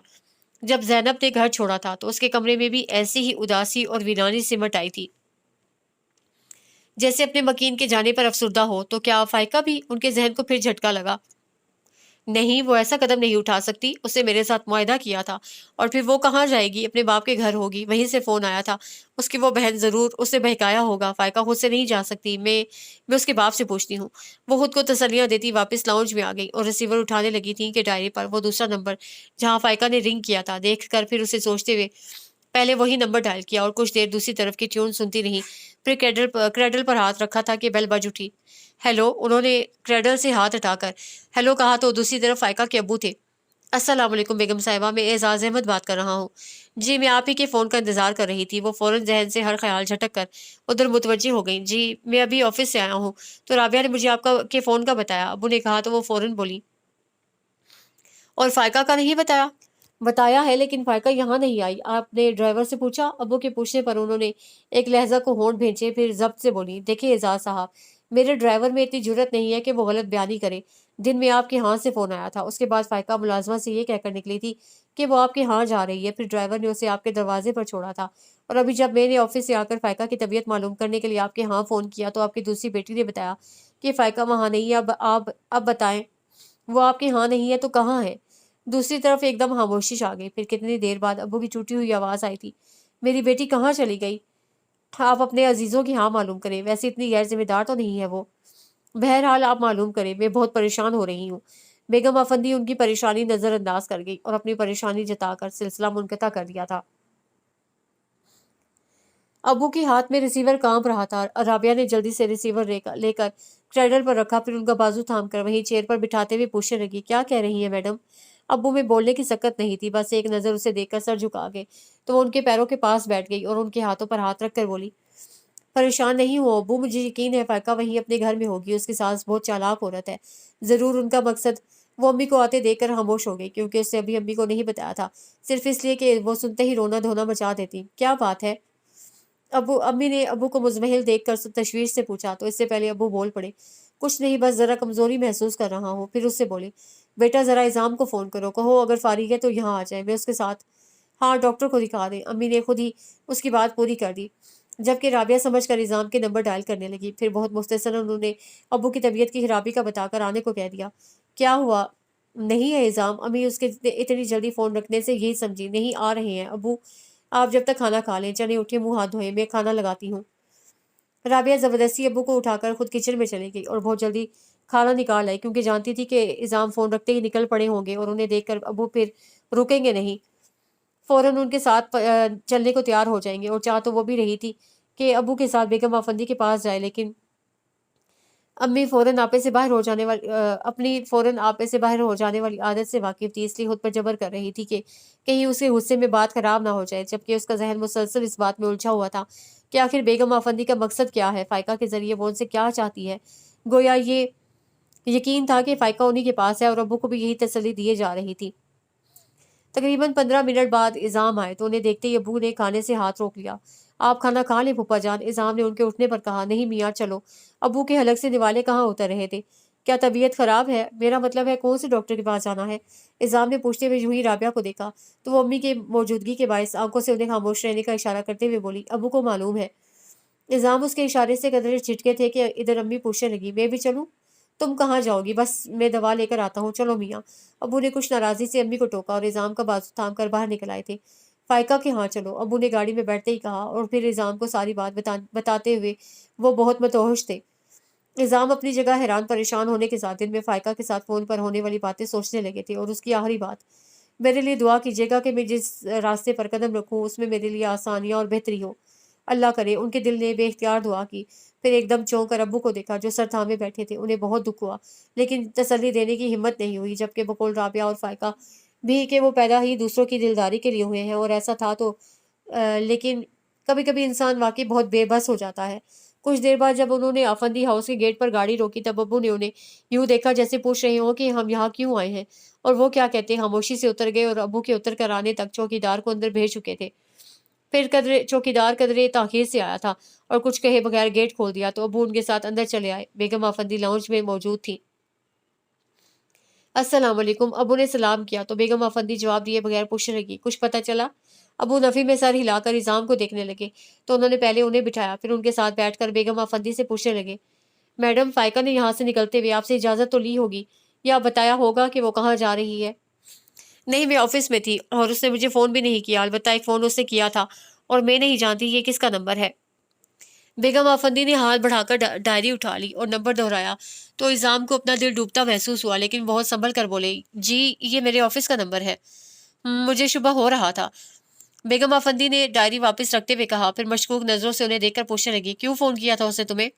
جب زینب نے گھر چھوڑا تھا تو اس کے کمرے میں بھی ایسی ہی اداسی اور ویرانی سمٹ آئی تھی، جیسے اپنے مکین کے جانے پر افسردہ ہو۔ تو کیا فائقہ بھی؟ ان کے ذہن کو پھر جھٹکا لگا۔ نہیں، وہ ایسا قدم نہیں اٹھا سکتی، اسے میرے ساتھ معاہدہ کیا تھا، اور پھر وہ کہاں جائے گی؟ اپنے باپ کے گھر ہوگی، وہیں سے فون آیا تھا، اس کی وہ بہن ضرور اسے بہکایا ہوگا۔ فائقہ خود سے نہیں جا سکتی، میں اس کے باپ سے پوچھتی ہوں۔ وہ خود کو تسلیاں دیتی واپس لاؤنج میں آ گئی اور ریسیور اٹھانے لگی تھی کہ ڈائری پر وہ دوسرا نمبر جہاں فائقہ نے رنگ کیا تھا دیکھ کر پھر اسے سوچتے ہوئے پہلے وہی نمبر ڈائل کیا اور کچھ دیر دوسری طرف کی ٹیون سنتی رہی، پھر کریڈل پر ہاتھ رکھا تھا کہ بیل بج اٹھی۔ ہیلو، انہوں نے کریڈل سے ہاتھ ہٹا کر ہیلو کہا تو دوسری طرف فائقہ کے ابو تھے۔ السلام علیکم بیگم صاحبہ، میں اعزاز احمد بات کر رہا ہوں۔ جی، میں آپ ہی کے فون کا انتظار کر رہی تھی۔ وہ فوراً ذہن سے ہر خیال جھٹک کر ادھر متوجہ ہو گئی۔ جی، میں ابھی آفس سے آیا ہوں تو رابعہ نے مجھے آپ کے فون کا بتایا، ابو نے کہا تو وہ فوراً بولی، اور فائقہ کا نہیں بتایا؟ بتایا ہے، لیکن فائقہ یہاں نہیں آئی۔ آپ نے ڈرائیور سے پوچھا؟ ابو کے پوچھنے پر انہوں نے ایک لہجہ کو ہونٹ بھینچے، پھر ضبط سے بولی، دیکھیے اعزاز صاحب، میرے ڈرائیور میں اتنی جرت نہیں ہے کہ وہ غلط بیانی کرے۔ دن میں آپ کے ہاں سے فون آیا تھا، اس کے بعد فائقہ ملازمہ سے یہ کہہ کر نکلی تھی کہ وہ آپ کے ہاں جا رہی ہے، پھر ڈرائیور نے اسے آپ کے دروازے پر چھوڑا تھا، اور ابھی جب میں نے آفس سے آ کر فائقہ کی طبیعت معلوم کرنے کے لیے آپ کے ہاں فون کیا تو آپ کی دوسری بیٹی نے بتایا کہ فائقہ وہاں نہیں ہے۔ اب بتائیں، وہ آپ کے ہاں نہیں ہے تو کہاں ہے؟ دوسری طرف ایک دم خاموشی چھا گئی، پھر کتنی دیر بعد ابو کی ٹوٹی ہوئی آواز آئی تھی، میری بیٹی کہاں چلی گئی؟ آپ اپنے عزیزوں کی ہاں معلوم کریں، ویسے اتنی غیر ذمہ دار تو نہیں ہے وہ۔ بہرحال آپ معلوم کریں، میں بہت پریشان ہو رہی ہوں۔ بیگم افندی ان کی پریشانی نظر انداز کر گئی اور اپنی پریشانی جتا کر سلسلہ منقطع کر دیا تھا۔ ابو کے ہاتھ میں ریسیور کانپ رہا تھا۔ رابعہ نے جلدی سے ریسیور لے کر کریڈل پر رکھا، پھر ان کا بازو تھام کر وہیں چیئر پر بٹھاتے ہوئے پوچھنے لگی، کیا کہہ رہی ہیں میڈم؟ ابو میں بولنے کی سکت نہیں تھی، بس ایک نظر اسے دیکھ کر سر جھکا گئے تو وہ ان کے پیروں کے پاس بیٹھ گئی اور ان کے ہاتھوں پر ہاتھ رکھ کر بولی، پریشان نہیں ہو ابو، مجھے یقین ہے فائقہ وہیں اپنے گھر میں ہوگی، اس کی ساس بہت چالاک عورت ہے، ضرور ان کا مقصد۔ وہ امی کو آتے دیکھ کر خاموش ہو گئی، کیونکہ اس نے ابھی امی کو نہیں بتایا تھا، صرف اس لیے کہ وہ سنتے ہی رونا دھونا مچا دیتی۔ کیا بات ہے؟ अम्मी ने अबू को मुज़महिल देखकर तशवीश से पूछा तो इससे पहले अबू बोल पड़े, कुछ नहीं, बस ज़रा कमज़ोरी महसूस कर रहा हूँ। फिर उससे बोले, बेटा ज़रा इज़ाम को फ़ोन करो, कहो अगर फारिग है तो यहाँ आ जाए, मैं उसके साथ। हाँ, डॉक्टर को दिखा दें। अम्मी ने खुद ही उसकी बात पूरी कर दी, जबकि राबिया समझ कर इज़ाम के नंबर डायल करने लगी। फिर बहुत मुख्तसरन उन्होंने अबू की तबीयत की खराबी का बताकर आने को कह दिया। क्या हुआ, नहीं है इज़ाम? अम्मी उसके इतनी जल्दी फ़ोन रखने से यही समझी, नहीं आ रहे हैं अबू, आप जब तक खाना खा लें, चलें उठिए, मुंह हाथ धोएं, मैं खाना लगाती हूँ। राबिया ज़बरदस्ती अबू को उठाकर खुद किचन में चली गई और बहुत जल्दी खाना निकाल आई, क्योंकि जानती थी कि इज़ाम फ़ोन रखते ही निकल पड़े होंगे और उन्हें देखकर अबू फिर रुकेंगे नहीं, फ़ौरन उनके साथ चलने को तैयार हो जाएंगे। और चाह तो वो भी रही थी कि अबू के साथ बेगम आफंदी के पास जाए, लेकिन अम्मी फ़ौरन आपे से बाहर हो जाने वाली अपनी फ़ौरन आपे से बाहर हो जाने वाली आदत से वाकिफ़ थी, इसलिए खुद पर जबर कर रही थी कि कहीं उसके गुस्से में बात ख़राब ना हो जाए, जबकि उसका ज़हन मुसलसल इस बात में उलझा हुआ था कि आखिर बेगम आफंदी का मकसद क्या है, फ़ाइका के ज़रिए वो उनसे क्या चाहती है। गोया ये यकीन था कि फ़ाइका उन्हीं के पास है और अब्बू को भी यही तसल्ली दिए जा रही थी। तकरीबन 15 मिनट बाद इज़ाम आए तो उन्हें देखते ही अब्बू ने खाने से हाथ रोक लिया। आप खाना खा लें फूफा जान, इज़ाम ने उनके उठने पर कहा। नहीं मियाँ, चलो। अब्बू के हलक से निवाले कहाँ उतर रहे थे। क्या तबीयत खराब है? मेरा मतलब है कौन से डॉक्टर के पास जाना है? इज़ाम ने पूछते हुए यूं ही राबिया को देखा तो वो अम्मी की मौजूदगी के बायस आंखों से उन्हें खामोश रहने का इशारा करते हुए बोली, अब्बू को मालूम है। इल्ज़ाम उसके इशारे से कदरे झिटके थे कि इधर अम्मी पूछने लगी, मैं भी चलूं? तुम कहाँ जाओगी? बस मैं दवा लेकर आता हूँ, चलो मियाँ। अबू ने कुछ नाराज़ी से अम्मी को टोका और इल्ज़ाम का बाजू थाम कर बाहर निकल आए थे। फ़ाइका के हाँ चलो, अबू ने गाड़ी में बैठते ही कहा और फिर इल्ज़ाम को सारी बात बताते हुए वो बहुत मतोहश थे। इल्ज़ाम अपनी जगह हैरान परेशान होने के साथ दिन में फ़ाइका के साथ फ़ोन पर होने वाली बातें सोचने लगे थे और उसकी आखिरी बात, मेरे लिए दुआ कीजिएगा कि मैं जिस रास्ते पर कदम रखूँ उसमें मेरे लिए आसानियाँ और बेहतरी हो। अल्लाह करे। उनके दिल ने बेख्तियार दुआ की। फिर एकदम चौंक कर अब्बू को देखा जो सर थामे बैठे थे। उन्हें बहुत दुख हुआ, लेकिन तसल्ली देने की हिम्मत नहीं हुई, जबकि बकौल राबिया और फ़ाइका भी कि वो पैदा ही दूसरों की दिलदारी के लिए हुए हैं और ऐसा था तो लेकिन कभी-कभी इंसान वाक़ई बहुत बेबस हो जाता है। कुछ देर बाद जब उन्होंने आफंदी हाउस के गेट पर गाड़ी रोकी तब अब्बू ने उन्हें यूँ देखा जैसे पूछ रहे हों कि हम यहाँ क्यों आए हैं? और वो क्या कहते, खामोशी से उतर गए और अब्बू के उतर कर आने तक चौकीदार को अंदर भेज चुके थे। फिर चौकीदार कदरे ताख़ीर से आया था और कुछ कहे बगैर गेट खोल दिया तो अब्बू उनके साथ अंदर चले आए। बेगम आफंदी लाउंज में मौजूद थी। अस्सलाम वालेकुम। अब्बू ने सलाम किया तो बेगम आफंदी जवाब दिए बगैर पूछने लगी, कुछ पता चला? अब्बू नफ़ी में सर हिलाकर इज़ाम को देखने लगे तो उन्होंने पहले उन्हें बिठाया, फिर उनके साथ बैठकर बेगम आफंदी से पूछने लगे, मैडम फ़ाइका ने यहाँ से निकलते हुए आपसे इजाज़त तो ली होगी या बताया होगा कि वो कहाँ जा रही है? नहीं, मैं ऑफिस में थी और उसने मुझे फ़ोन भी नहीं किया, अलबत्ता एक फ़ोन उसने किया था और मैं नहीं जानती ये किसका नंबर है। बेगम आफंदी ने हाथ बढ़ाकर डायरी उठा ली और नंबर दोहराया तो इज़ाम को अपना दिल डूबता महसूस हुआ, लेकिन बहुत संभल कर बोले, जी ये मेरे ऑफिस का नंबर है। मुझे शुबह हो रहा था। बेगम आफंदी ने डायरी वापस रखते हुए कहा, फिर मशकूक नज़रों से उन्हें देखकर पूछने लगी, क्यों फ़ोन किया था उसने तुम्हें?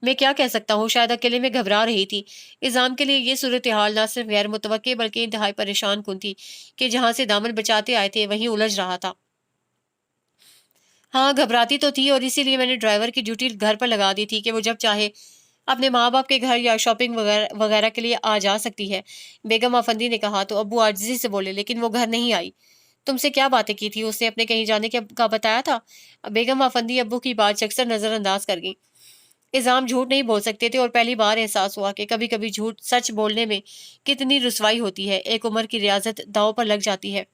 मैं क्या कह सकता हूँ, शायद अकेले में घबरा रही थी। इज़ाम के लिए ये सूरत हाल न सिर्फ गैर मुतवक्के बल्कि इंतहाई परेशान कुन थी कि जहाँ से दामन बचाते आए थे वहीं उलझ रहा था। हाँ, घबराती तो थी और इसीलिए मैंने ड्राइवर की ड्यूटी घर पर लगा दी थी कि वो जब चाहे अपने माँ बाप के घर या शॉपिंग वगैरह वगैरह के लिए आ जा सकती है। बेगम आफंदी ने कहा तो अब्बू आजिज़ी से बोले, लेकिन वो घर नहीं आई। तुमसे क्या बातें की थी? उसने अपने कहीं जाने का बताया था? बेगम आफंदी अब्बू की बात अक्सर नज़रअंदाज कर गई। इल्ज़ाम झूठ नहीं बोल सकते थे और पहली बार एहसास हुआ कि कभी-कभी झूठ सच बोलने में कितनी रुसवाई होती है। एक उम्र की रियाज़त दांव पर लग जाती है।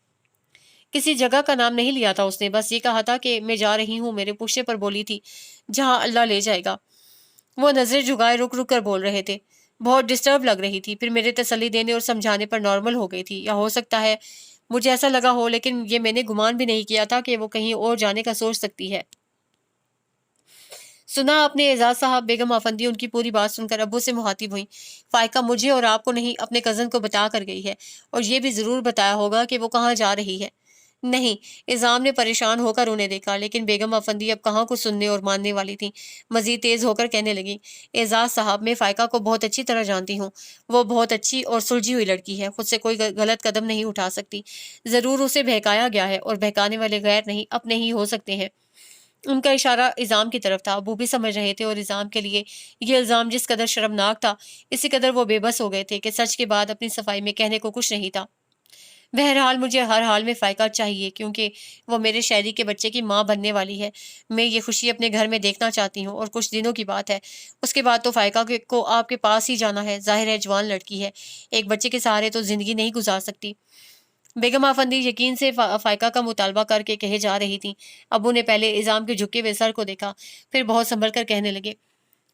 किसी जगह का नाम नहीं लिया था उसने, बस ये कहा था कि मैं जा रही हूँ, मेरे पूछने पर बोली थी, जहाँ अल्लाह ले जाएगा। वो नज़रें झुकाए रुक-रुक कर बोल रहे थे। बहुत डिस्टर्ब लग रही थी, फिर मेरे तसल्ली देने और समझाने पर नॉर्मल हो गई थी, या हो सकता है मुझे ऐसा लगा हो, लेकिन ये मैंने गुमान भी नहीं किया था कि वो कहीं और जाने का सोच सकती है। सुना आपने एजाज साहब? बेगम आफंदी उनकी पूरी बात सुनकर अब्बू से मुखातिब हुई। फायका मुझे और आपको नहीं, अपने कज़न को बता कर गई है और ये भी ज़रूर बताया होगा कि वो कहाँ जा रही है। नहीं, इज़ाम ने परेशान होकर उन्हें देखा, लेकिन बेगम आफंदी अब कहाँ कुछ सुनने और मानने वाली थी। मजीद तेज़ होकर कहने लगी, एजाज साहब, मैं फ़ायका को बहुत अच्छी तरह जानती हूँ। वो बहुत अच्छी और सुलझी हुई लड़की है, खुद से कोई गलत कदम नहीं उठा सकती। ज़रूर उसे बहकाया गया है और बहकाने वाले गैर नहीं अपने ही हो सकते हैं। उनका इशारा इज़ाम की तरफ था। वो भी समझ रहे थे और इज़ाम के लिए ये इल्ज़ाम जिस कदर शर्मनाक था, इसी कदर वो बेबस हो गए थे कि सच के बाद अपनी सफाई में कहने को कुछ नहीं था। بہرحال مجھے ہر حال میں فائقہ چاہیے کیونکہ وہ میرے شہری کے بچے کی ماں بننے والی ہے۔ میں یہ خوشی اپنے گھر میں دیکھنا چاہتی ہوں اور کچھ دنوں کی بات ہے، اس کے بعد تو فائقہ کو آپ کے پاس ہی جانا ہے۔ ظاہر ہے جوان لڑکی ہے، ایک بچے کے سہارے تو زندگی نہیں گزار سکتی۔ بیگم آفندی یقین سے فائقہ کا مطالبہ کر کے کہے جا رہی تھی۔ ابو نے پہلے اعظام کے جھکے ہوئے سر کو دیکھا، پھر بہت سنبھل کر کہنے لگے،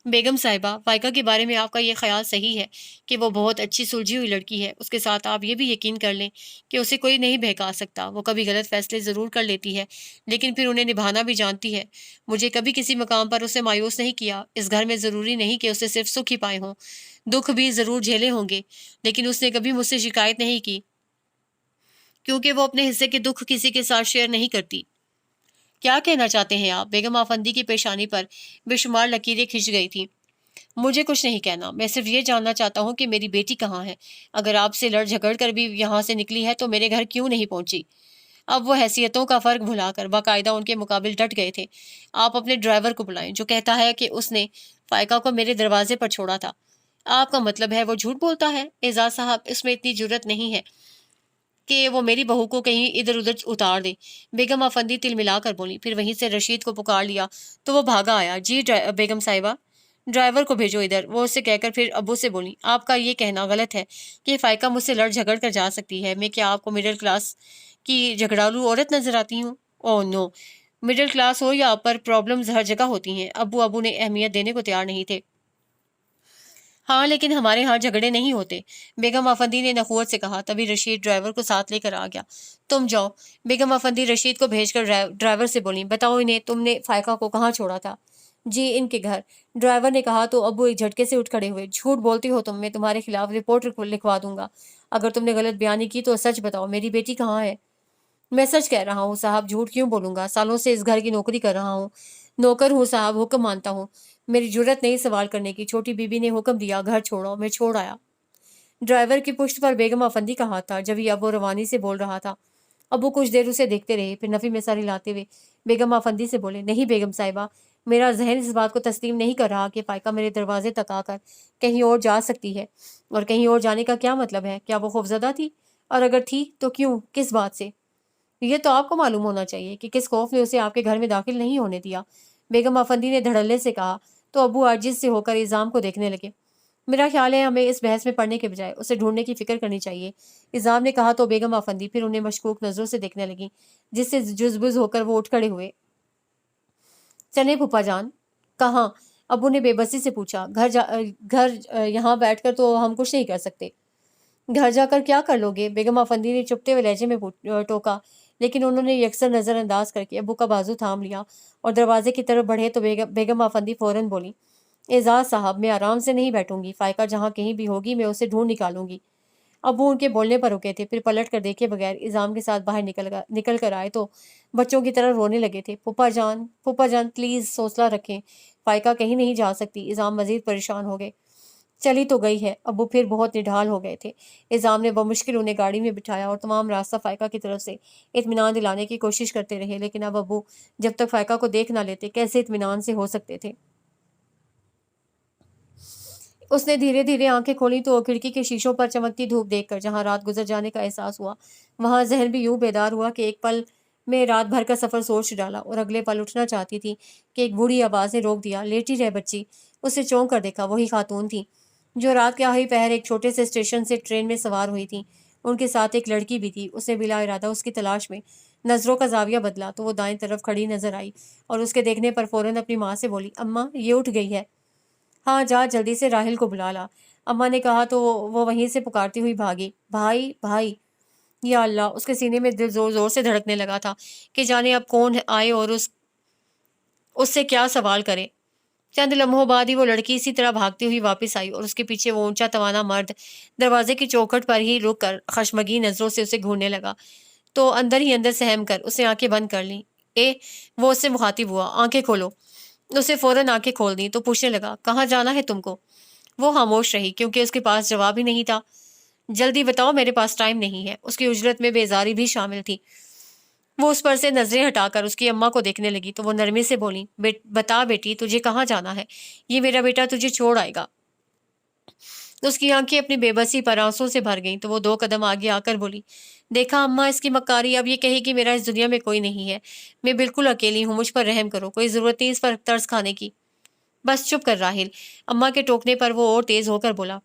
بیگم صاحبہ، فائقہ کے بارے میں آپ کا یہ خیال صحیح ہے کہ وہ بہت اچھی سلجھی ہوئی لڑکی ہے۔ اس کے ساتھ آپ یہ بھی یقین کر لیں کہ اسے کوئی نہیں بہکا سکتا۔ وہ کبھی غلط فیصلے ضرور کر لیتی ہے لیکن پھر انہیں نبھانا بھی جانتی ہے۔ مجھے کبھی کسی مقام پر اسے مایوس نہیں کیا۔ اس گھر میں ضروری نہیں کہ اسے صرف سکھ ہی پائے ہوں، دکھ بھی ضرور جھیلے ہوں گے، لیکن اس نے کبھی مجھ سے شکایت نہیں کی کیونکہ وہ اپنے حصے کے دکھ کسی کے ساتھ شیئر نہیں کرتی۔ کیا کہنا چاہتے ہیں آپ؟ بیگم آفندی کی پیشانی پر بے شمار لکیریں کھنچ گئی تھیں۔ مجھے کچھ نہیں کہنا، میں صرف یہ جاننا چاہتا ہوں کہ میری بیٹی کہاں ہے۔ اگر آپ سے لڑ جھگڑ کر بھی یہاں سے نکلی ہے تو میرے گھر کیوں نہیں پہنچی؟ اب وہ حیثیتوں کا فرق بھلا کر باقاعدہ ان کے مقابل ڈٹ گئے تھے۔ آپ اپنے ڈرائیور کو بلائیں جو کہتا ہے کہ اس نے فائقہ کو میرے دروازے پر چھوڑا تھا۔ آپ کا مطلب ہے وہ جھوٹ بولتا ہے؟ اعزاز صاحب، اس میں اتنی جرت نہیں ہے کہ وہ میری بہو کو کہیں ادھر ادھر اتار دے۔ بیگم آفندی تل ملا کر بولی، پھر وہیں سے رشید کو پکار لیا تو وہ بھاگا آیا۔ جی بیگم صاحبہ، ڈرائیور کو بھیجو ادھر، وہ اسے کہہ کر پھر ابو سے بولی، آپ کا یہ کہنا غلط ہے کہ فائقہ مجھ سے لڑ جھگڑ کر جا سکتی ہے۔ میں کیا آپ کو مڈل کلاس کی جھگڑالو عورت نظر آتی ہوں؟ او نو، مڈل کلاس ہو یا اپر، پرابلمز ہر جگہ ہوتی ہیں۔ ابو نے اہمیت دینے کو تیار نہیں تھے۔ ہاں لیکن ہمارے ہاں جھگڑے نہیں ہوتے، بیگم آفندی نے نخوت سے کہا۔ تبھی رشید ڈرائیور کو ساتھ لے کر آ گیا۔ تم جاؤ، بیگم آفندی رشید کو بھیج کر ڈرائیور سے بولی، بتاؤ انہیں تم نے فائقہ کو کہاں چھوڑا تھا؟ جی ان کے گھر، ڈرائیور نے کہا تو ابو ایک جھٹکے سے اٹھ کھڑے ہوئے۔ جھوٹ بولتی ہو تم، میں تمہارے خلاف رپورٹ لکھوا دوں گا۔ اگر تم نے غلط بیانی کی تو سچ بتاؤ، میری بیٹی کہاں ہے؟ میں سچ کہہ رہا ہوں صاحب، جھوٹ کیوں بولوں گا؟ سالوں سے اس گھر کی نوکری کر رہا ہوں، نوکر ہوں صاحب، حکم مانتا ہوں۔ میری جرت نہیں سوال کرنے کی۔ چھوٹی بی بی نے حکم دیا، گھر چھوڑو، میں چھوڑ آیا۔ ڈرائیور کی پشت پر بیگم آفندی کا ہاتھ تھا۔ جب یہ ابو روانی سے بول رہا تھا، ابو کچھ دیر اسے دیکھتے رہے، پھر نفی میں سر ہلاتے ہوئے بیگم آفندی سے بولے، نہیں بیگم صاحبہ، میرا ذہن اس بات کو تسلیم نہیں کر رہا کہ فائقہ میرے دروازے تک آ کر کہیں اور جا سکتی ہے۔ اور کہیں اور جانے کا کیا مطلب ہے؟ کیا وہ خوفزدہ تھی؟ اور اگر تھی تو کیوں، کس بات سے؟ یہ تو آپ کو معلوم ہونا چاہیے کہ کس خوف نے اسے آپ کے گھر میں داخل نہیں ہونے دیا، بیگم آفندی نے دھڑلے سے کہا۔ تو ابو عاجز سے ہو کر اعظام کو دیکھنے لگے۔ میرا خیال ہے ہمیں اس بحث میں پڑنے کے بجائے اسے ڈھونڈنے کی فکر کرنی چاہیے، اعظام نے کہا تو بیگم آفندی پھر انہیں مشکوک نظروں سے دیکھنے لگیں، جس سے جزبز ہو کر وہ اٹھ کھڑے ہوئے۔ چلے پھوپھا جان؟ کہاں؟ ابو نے بے بسی سے پوچھا۔ گھر یہاں بیٹھ کر تو ہم کچھ نہیں کر سکتے۔ گھر جا کر کیا کر لو گے؟ بیگم آفندی نے چپتے ہوئے لہجے میں ٹوکا، لیکن انہوں نے یکسر نظر انداز کر کے ابو کا بازو تھام لیا اور دروازے کی طرف بڑھے تو بیگم آفندی فوراً بولی، اعزاز صاحب، میں آرام سے نہیں بیٹھوں گی، فائقہ جہاں کہیں بھی ہوگی میں اسے ڈھونڈ نکالوں گی۔ ابو ان کے بولنے پر رکے تھے، پھر پلٹ کر دیکھے بغیر اعظام کے ساتھ باہر نکل کر آئے تو بچوں کی طرح رونے لگے تھے۔ پھوپھا جان پلیز حوصلہ رکھیں، فائقہ کہیں نہیں جا سکتی۔ اعظام مزید پریشان ہو گئے۔ چلی تو گئی ہے۔ ابو پھر بہت نڈھال ہو گئے تھے۔ اعظام نے بمشکل انہیں گاڑی میں بٹھایا اور تمام راستہ فائقہ کی طرف سے اطمینان دلانے کی کوشش کرتے رہے، لیکن اب ابو جب تک فائقہ کو دیکھ نہ لیتے کیسے اطمینان سے ہو سکتے تھے؟ اس نے دھیرے دھیرے آنکھیں کھولی تو کھڑکی کے شیشوں پر چمکتی دھوپ دیکھ کر جہاں رات گزر جانے کا احساس ہوا، وہاں ذہن بھی یوں بیدار ہوا کہ ایک پل میں رات بھر کا سفر سوچ ڈالا اور اگلے پل اٹھنا چاہتی تھی کہ ایک بوڑھی آواز نے روک دیا۔ لیٹی رہ بچی۔ اسے چونک کر دیکھا، وہی خاتون تھی جو رات کے آخری پہر ایک چھوٹے سے اسٹیشن سے ٹرین میں سوار ہوئی تھی۔ ان کے ساتھ ایک لڑکی بھی تھی۔ اس نے بلا ارادہ اس کی تلاش میں نظروں کا زاویہ بدلا تو وہ دائیں طرف کھڑی نظر آئی اور اس کے دیکھنے پر فوراً اپنی ماں سے بولی، اماں یہ اٹھ گئی ہے۔ ہاں جا جلدی سے راحل کو بلا لا، اماں نے کہا تو وہ وہیں سے پکارتی ہوئی بھاگی۔ بھائی بھائی! یا اللہ! اس کے سینے میں دل زور زور سے دھڑکنے لگا تھا کہ جانے اب کون آئے اور اس سے کیا سوال کرے۔ چند لمحوں بعد ہی وہ لڑکی اسی طرح بھاگتی ہوئی واپس آئی اور اس کے پیچھے وہ اونچا توانا مرد دروازے کی چوکھٹ پر ہی رک کر خشمگین نظروں سے اسے گھورنے لگا تو اندر ہی اندر سہم کر اس نے آنکھیں بند کر لیں۔ وہ اس سے مخاطب ہوا، آنکھیں کھولو۔ اسے فوراً آنکھیں کھول دیں تو پوچھنے لگا، کہاں جانا ہے تم کو؟ وہ خاموش رہی کیونکہ اس کے پاس جواب ہی نہیں تھا۔ جلدی بتاؤ، میرے پاس ٹائم نہیں ہے۔ اس کی اجرت میں بیزاری بھی شامل تھی۔ وہ اس پر سے نظریں ہٹا کر اس کی اماں کو دیکھنے لگی تو وہ نرمی سے بولی، بتا بیٹی، تجھے کہاں جانا ہے؟ یہ میرا بیٹا تجھے چھوڑ آئے گا۔ उसकी आंखें अपनी बेबसी पर आंसुओं से भर गईं तो वो 2 कदम आगे आकर बोली, देखा अम्मा इसकी मक्कारी, अब ये कहेगी मेरा इस दुनिया में कोई नहीं है। मैं बिल्कुल अकेली हूँ, मुझ पर रहम करो, कोई ज़रूरत नहीं इस पर तरस खाने की। बस चुप कर राहिल। अम्मा के टोकने पर वो और तेज़ होकर बोला,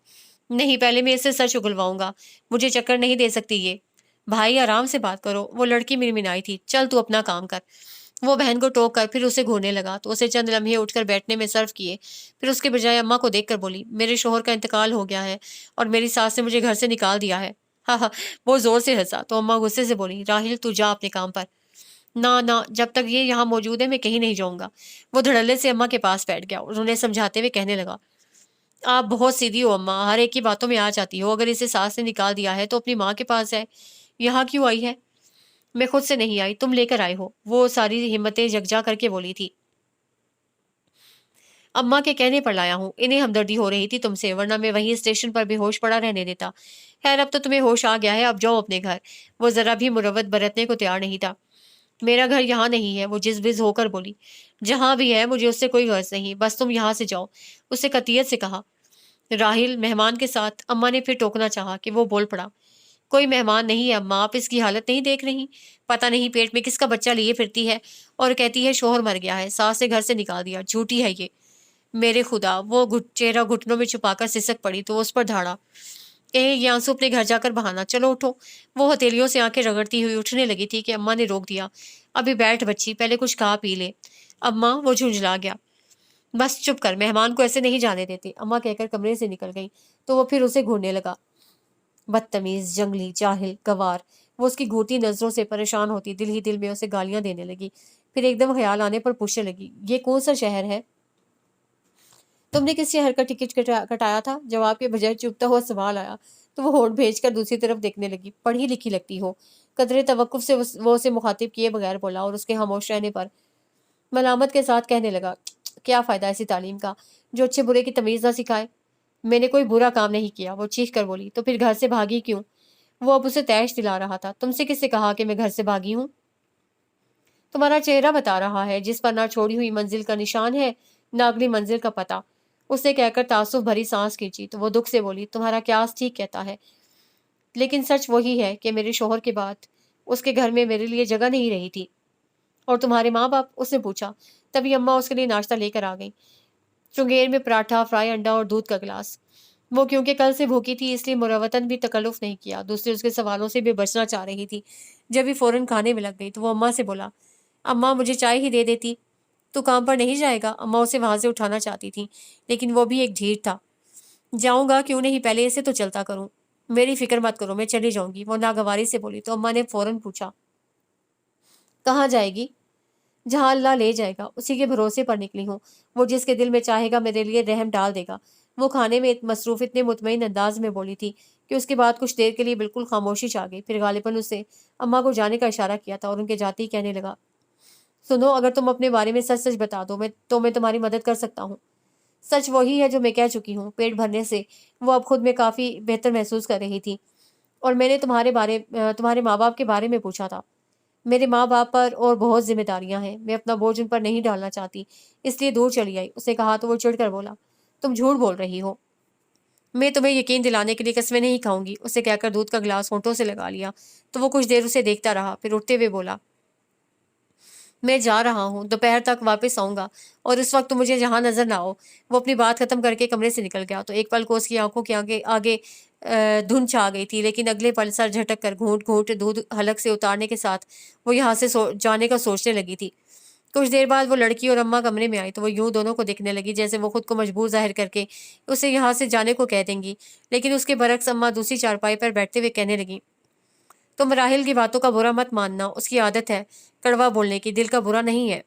नहीं पहले मैं इससे सच उगलवाऊंगा, मुझे चक्कर नहीं दे सकती ये। भाई आराम से बात करो, वो लड़की मिनमिनाई थी, चल तू अपना काम कर। वो बहन को टोक कर फिर उसे घूरने लगा तो उसे चंद लम्हे उठकर बैठने में सर्व किए। फिर उसके बजाय अम्मा को देखकर बोली, मेरे शोहर का इंतकाल हो गया है और मेरी सास ने मुझे घर से निकाल दिया है। हाँ हाँ। वो जोर से हंसा तो अम्मा गुस्से से बोली, राहिल तू जा अपने काम पर। ना ना, जब तक ये यहाँ मौजूद है मैं कहीं नहीं जाऊंगा। वो धड़ल्ले से अम्मा के पास बैठ गया और उन्हें समझाते हुए कहने लगा, आप बहुत सीधी हो अम्मा, हर एक की बातों में आ जाती हो। अगर इसे सास ने निकाल दिया है तो अपनी माँ के पास है, यहाँ क्यों आई है? मैं खुद से नहीं आई, तुम लेकर आए हो। वो सारी हिम्मतें जगजा करके बोली थी, अम्मा के कहने पर लाया हूँ, इन्हें हमदर्दी हो रही थी तुमसे, वरना मैं वहीं स्टेशन पर बेहोश पड़ा रहने देता। खैर अब तो तुम्हें होश आ गया है, अब जाओ अपने घर। वो जरा भी मुरवत बरतने को तैयार नहीं था। मेरा घर यहाँ नहीं है, वो जिस बिज होकर बोली। जहाँ भी है मुझे उससे कोई गर्ज नहीं, बस तुम यहाँ से जाओ, उससे कतियत से कहा। राहिल मेहमान के साथ अम्मा ने फिर टोकना चाहा कि वो बोल पड़ा, कोई मेहमान नहीं है अम्मा, आप इसकी हालत नहीं देख रही? पता नहीं पेट में किसका बच्चा लिए फिरती है और कहती है शोहर मर गया है, सास ने घर से निकाल दिया, झूठी है ये। मेरे खुदा, वो चेहरा घुटनों में छुपाकर सिसक पड़ी तो उस पर धाड़ा, ये आंसू अपने घर जाकर बहाना, चलो उठो। वो हथेलियों से आंखें रगड़ती हुई उठने लगी थी कि अम्मा ने रोक दिया, अभी बैठ बच्ची, पहले कुछ खा पी ले। अम्मा, वो झुंझला गया। बस चुप कर, मेहमान को ऐसे नहीं जाने देते, अम्मा कहकर कमरे से निकल गई तो वो फिर उसे घूरने लगा। बदतमीज, जंगली, जाहिल, गवार। वो उसकी घूरती नजरों से परेशान होती दिल ही दिल में उसे गालियां देने लगी। फिर एकदम ख्याल आने पर पूछने लगी, ये कौन सा शहर है? तुमने किस शहर का टिकट कटाया था? जवाब के बजाय चुपता हुआ सवाल आया तो वो होठ भेजकर दूसरी तरफ देखने लगी। पढ़ी लिखी लगती हो। कदरे तवक्कुफ से वो उसे मुखातिब किए बगैर बोला और उसके खामोश रहने पर मलामत के साथ कहने लगा, क्या फायदा ऐसी तालीम का जो अच्छे बुरे की तमीज ना सिखाए? मैंने कोई बुरा काम नहीं किया, वो चीख कर बोली। तो फिर घर से भागी क्यों? वो अब उसे तैश दिला रहा था, तुमसे किससे कहा कि मैं घर से भागी हूँ? तुम्हारा चेहरा बता रहा है, जिस पर ना छोड़ी हुई मंजिल का निशान है, ना अगली मंजिल का पता। उसे कहकर तासुफ भरी सांस खींची तो वो दुख से बोली, तुम्हारा क्यास ठीक कहता है, लेकिन सच वही है कि मेरे शोहर के बाद उसके घर में मेरे लिए जगह नहीं रही थी। और तुम्हारे माँ बाप? उसने पूछा। तभी अम्मा उसके लिए नाश्ता लेकर आ गई, चुंगेर में पराठा, फ्राई अंडा और दूध का गिलास। वो क्योंकि कल से भूखी थी इसलिए मुरवतन भी तकल्लुफ नहीं किया, दूसरे उसके सवालों से भी बचना चाह रही थी। जब भी फौरन खाने में लग गई तो वो अम्मा से बोला, अम्मा मुझे चाय ही दे देती। तू काम पर नहीं जाएगा? अम्मा उसे वहां से उठाना चाहती थी, लेकिन वो भी एक ढीठ था। जाऊंगा क्यों नहीं, पहले इसे तो चलता करूं। मेरी फिक्र मत करो, मैं चली जाऊंगी, वो नागवारी से बोली। तो अम्मा ने फौरन पूछा, कहाँ जाएगी? जहाँ अल्लाह ले जाएगा, उसी के भरोसे पर निकली हूँ। वो जिसके दिल में चाहेगा मेरे लिए रहम डाल देगा। वो खाने में मसरूफ इतने मुतमईन अंदाज में बोली थी कि उसके बाद कुछ देर के लिए बिल्कुल खामोशी छा गई। फिर गालिबन उसे अम्मा को जाने का इशारा किया था और उनके जाते ही कहने लगा, सुनो, अगर तुम अपने बारे में सच सच बता दो मैं तुम्हारी मदद कर सकता हूँ। सच वही है जो मैं कह चुकी हूँ। पेट भरने से वो अब खुद में काफी बेहतर महसूस कर रही थी। और मैंने तुम्हारे माँ बाप के बारे में पूछा था। मेरे माँ बाप पर और बहुत जिम्मेदारियां हैं, मैं अपना बोझ उन पर नहीं डालना चाहती, इसलिए दूर चली आई। उसने कहा तो वो चिढ़कर बोला, तुम झूठ बोल रही हो। मैं तुम्हें यकीन दिलाने के लिए कस्में नहीं खाऊंगी। उसे कहकर दूध का गिलास होंठों से लगा लिया तो वो कुछ देर उसे देखता रहा, फिर उठते हुए बोला, मैं जा रहा हूँ, दोपहर तक वापस आऊंगा और उस वक्त तुम मुझे जहां नजर ना आओ। वो अपनी बात खत्म करके कमरे से निकल गया तो एक पल को उसकी आंखों के आगे आगे धुंध छा गई थी, लेकिन अगले पल सर झटक कर घूंट घूंट दूध हलक से उतारने के साथ वो यहाँ से जाने का सोचने लगी थी। कुछ देर बाद वो लड़की और अम्मा कमरे में आई तो वो यूं दोनों को दिखने लगी जैसे वो खुद को मजबूर जाहिर करके उसे यहाँ से जाने को कह देंगी। लेकिन उसके बरक्स अम्मा दूसरी चारपाई पर बैठते हुए कहने लगी, तुम राहिल की बातों का बुरा मत मानना, उसकी आदत है कड़वा बोलने की, दिल का बुरा नहीं है।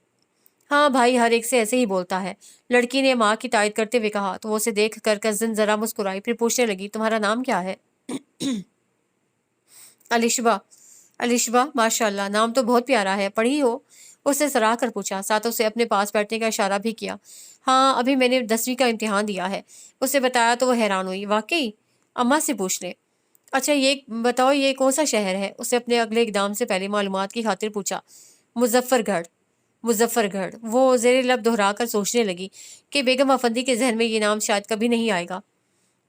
हाँ भाई, हर एक से ऐसे ही बोलता है, लड़की ने माँ की तायद करते हुए कहा तो वो उसे देख कर कजिन जरा मुस्कुराई, फिर पूछने लगी, तुम्हारा नाम क्या है? अलिशबा। अलिशबा, माशाल्लाह, नाम तो बहुत प्यारा है, पढ़ी हो? उसने सराह कर पूछा, साथ उसे अपने पास बैठने का इशारा भी किया। हाँ, अभी मैंने 10वीं का इम्तिहान दिया है। उसे बताया तो वो हैरान हुई, वाकई? अम्मा से पूछ ले। अच्छा ये बताओ, ये कौन सा शहर है? उसे अपने अगले इकदाम से पहले मालूमात की खातिर पूछा। मुजफ्फरगढ़। मुजफ्फरगढ़। वो जेर लब दोहरा कर सोचने लगी कि बेगम अफंदी के जहन में ये नाम शायद कभी नहीं आएगा।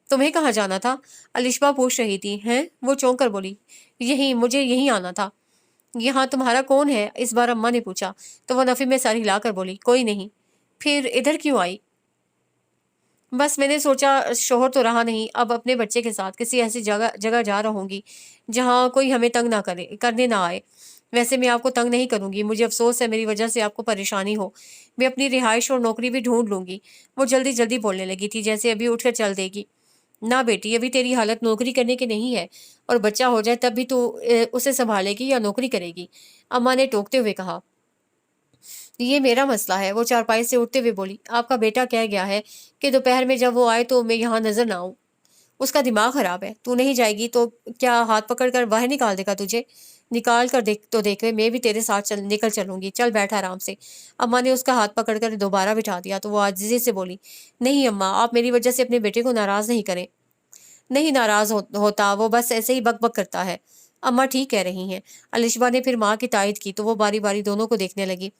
तुम्हें कहाँ जाना था? अलिशबा पूछ रही थी। हैं? वो चौंक कर बोली। यहीं, मुझे यहीं आना था। यहाँ तुम्हारा कौन है? इस बार अम्मा ने पूछा। तो वो नफी में सर हिलाकर बोली, कोई नहीं। फिर इधर क्यों आई? बस मैंने सोचा शोहर तो रहा नहीं, अब अपने बच्चे के साथ किसी ऐसी जगह जगह जा रहूंगी जहाँ कोई हमें तंग ना करे, करने ना आए। वैसे मैं आपको तंग नहीं करूंगी, मुझे अफसोस है मेरी वजह से आपको परेशानी हो। मैं अपनी रिहाइश और नौकरी भी ढूंढ लूंगी। वो जल्दी जल्दी बोलने लगी थी जैसे अभी उठकर चल देगी। ना बेटी, अभी तेरी हालत नौकरी करने की नहीं है, और बच्चा हो जाए तब भी तू उसे संभालेगी या नौकरी करेगी? अम्मा ने टोकते हुए कहा। ये मेरा मसला है, वो चारपाई से उठते हुए बोली। आपका बेटा कह गया है कि दोपहर में जब वो आए तो मैं यहाँ नजर ना आऊं। उसका दिमाग खराब है। तू नहीं जाएगी तो क्या हाथ पकड़ कर बाहर निकाल देगा तुझे? निकाल कर देख तो देख, मैं भी तेरे साथ निकल चलूंगी। चल बैठ आराम से। अम्मा ने उसका हाथ पकड़कर दोबारा बिठा दिया तो वो आजिज़ी से बोली, नहीं अम्मा, आप मेरी वजह से अपने बेटे को नाराज नहीं करें। नहीं नाराज होता, वो बस ऐसे ही बक बक करता है। अम्मा ठीक कह रही हैं। अलिशबा ने फिर माँ की तायद की तो वो बारी बारी दोनों को देखने लगी।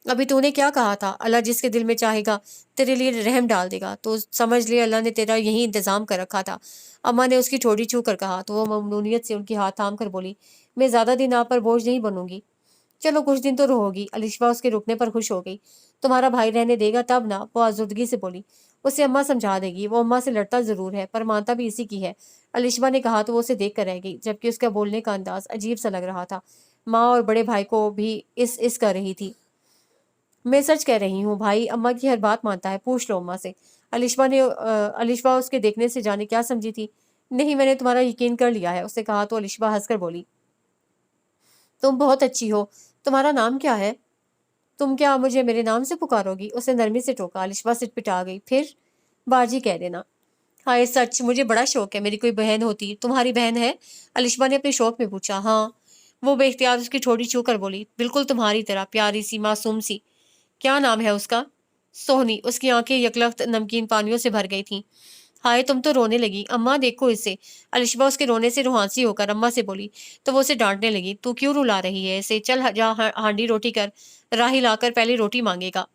अभी तूने क्या कहा था? अल्लाह जिसके दिल में चाहेगा तेरे लिए रहम डाल देगा, तो समझ ले अल्लाह ने तेरा यही इंतजाम कर रखा था। अम्मा ने उसकी ठोड़ी छू कर कहा तो वो ममनूनियत से उनकी हाथ थाम कर बोली, मैं ज्यादा दिन आप पर बोझ नहीं बनूंगी। चलो कुछ दिन तो रहोगी। अलिशबा उसके रुकने पर खुश हो गई। तुम्हारा भाई रहने देगा तब ना, वो आजुर्दगी से बोली। उसे अम्मा समझा देगी, वो अम्मा से लड़ता जरूर है पर मानता भी इसी की है। अलिशबा ने कहा तो वो उसे देख कर रह गई, जबकि उसका बोलने का अंदाज अजीब सा लग रहा था। माँ और बड़े भाई को भी इस कर रही थी। मैं सच कह रही हूँ भाई, अम्मा की हर बात मानता है, पूछ लो अम्मा से। अलिशबा उसके देखने से जाने क्या समझी थी। नहीं, मैंने तुम्हारा यकीन कर लिया है, उसने कहा तो अलिशबा हंसकर बोली, तुम बहुत अच्छी हो। तुम्हारा नाम क्या है? तुम क्या मुझे मेरे नाम से पुकारोगी? उसे नरमी से टोका। अलिशबा सिटपिटा गई। फिर बाजी कह देना। हाय सच, मुझे बड़ा शौक है मेरी कोई बहन होती। तुम्हारी बहन है? अलिशबा ने अपने शौक में पूछा। हाँ। वो बेख्तियार उसकी ठोड़ी छू कर बोली, बिल्कुल तुम्हारी तरह, प्यारी सी, मासूम सी। क्या नाम है उसका? सोहनी। उसकी आंखें यकलख्त नमकीन पानियों से भर गई थीं। हाय, तुम तो रोने लगी। अम्मा देखो इसे। अलिशबा उसके रोने से रुहासी होकर अम्मा से बोली तो वो उसे डांटने लगी, तू क्यों रुला रही है इसे? चल जा, हांडी रोटी कर। राही लाकर पहले रोटी मांगेगा।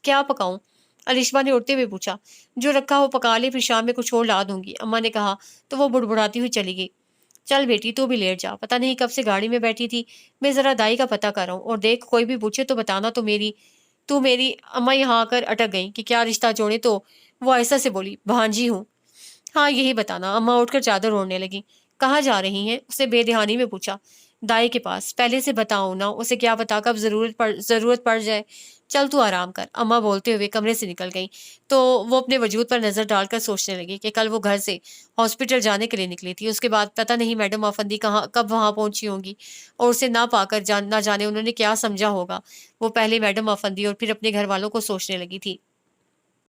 क्या पकाऊं? अलिशबा ने उठते हुए पूछा। जो रखा हो पका ले, फिर शाम में कुछ और ला दूंगी, अम्मा ने कहा तो वो बुड़बुड़ाती हुई चली गई। चल बेटी, तू भी लेट जा, पता नहीं कब से गाड़ी में बैठी थी। मैं जरा दाई का पता कर रहा हूँ, और देख कोई भी पूछे तो बताना तू मेरी अम्मा यहाँ आकर अटक गई कि क्या रिश्ता जोड़े, तो वो ऐसा से बोली, भांजी हूँ। हाँ, यही बताना। अम्मा उठकर चादर ओढ़ने लगी। कहाँ जा रही हैं? उसे बेध्यानी में पूछा। दाई के पास। पहले से बताओ ना, उसे क्या पता कब जरूरत पड़ जाए। चल तू आराम कर, अम्मा बोलते हुए कमरे से निकल गई। तो वो अपने वजूद पर नजर डालकर सोचने लगी कि कल वो घर से हॉस्पिटल जाने के लिए निकली थी। उसके बाद पता नहीं मैडम आफंदी कहाँ कब वहां पहुंची होंगी, और उसे ना पाकर ना जाने उन्होंने क्या समझा होगा। वो पहले मैडम आफंदी और फिर अपने घर वालों को सोचने लगी थी।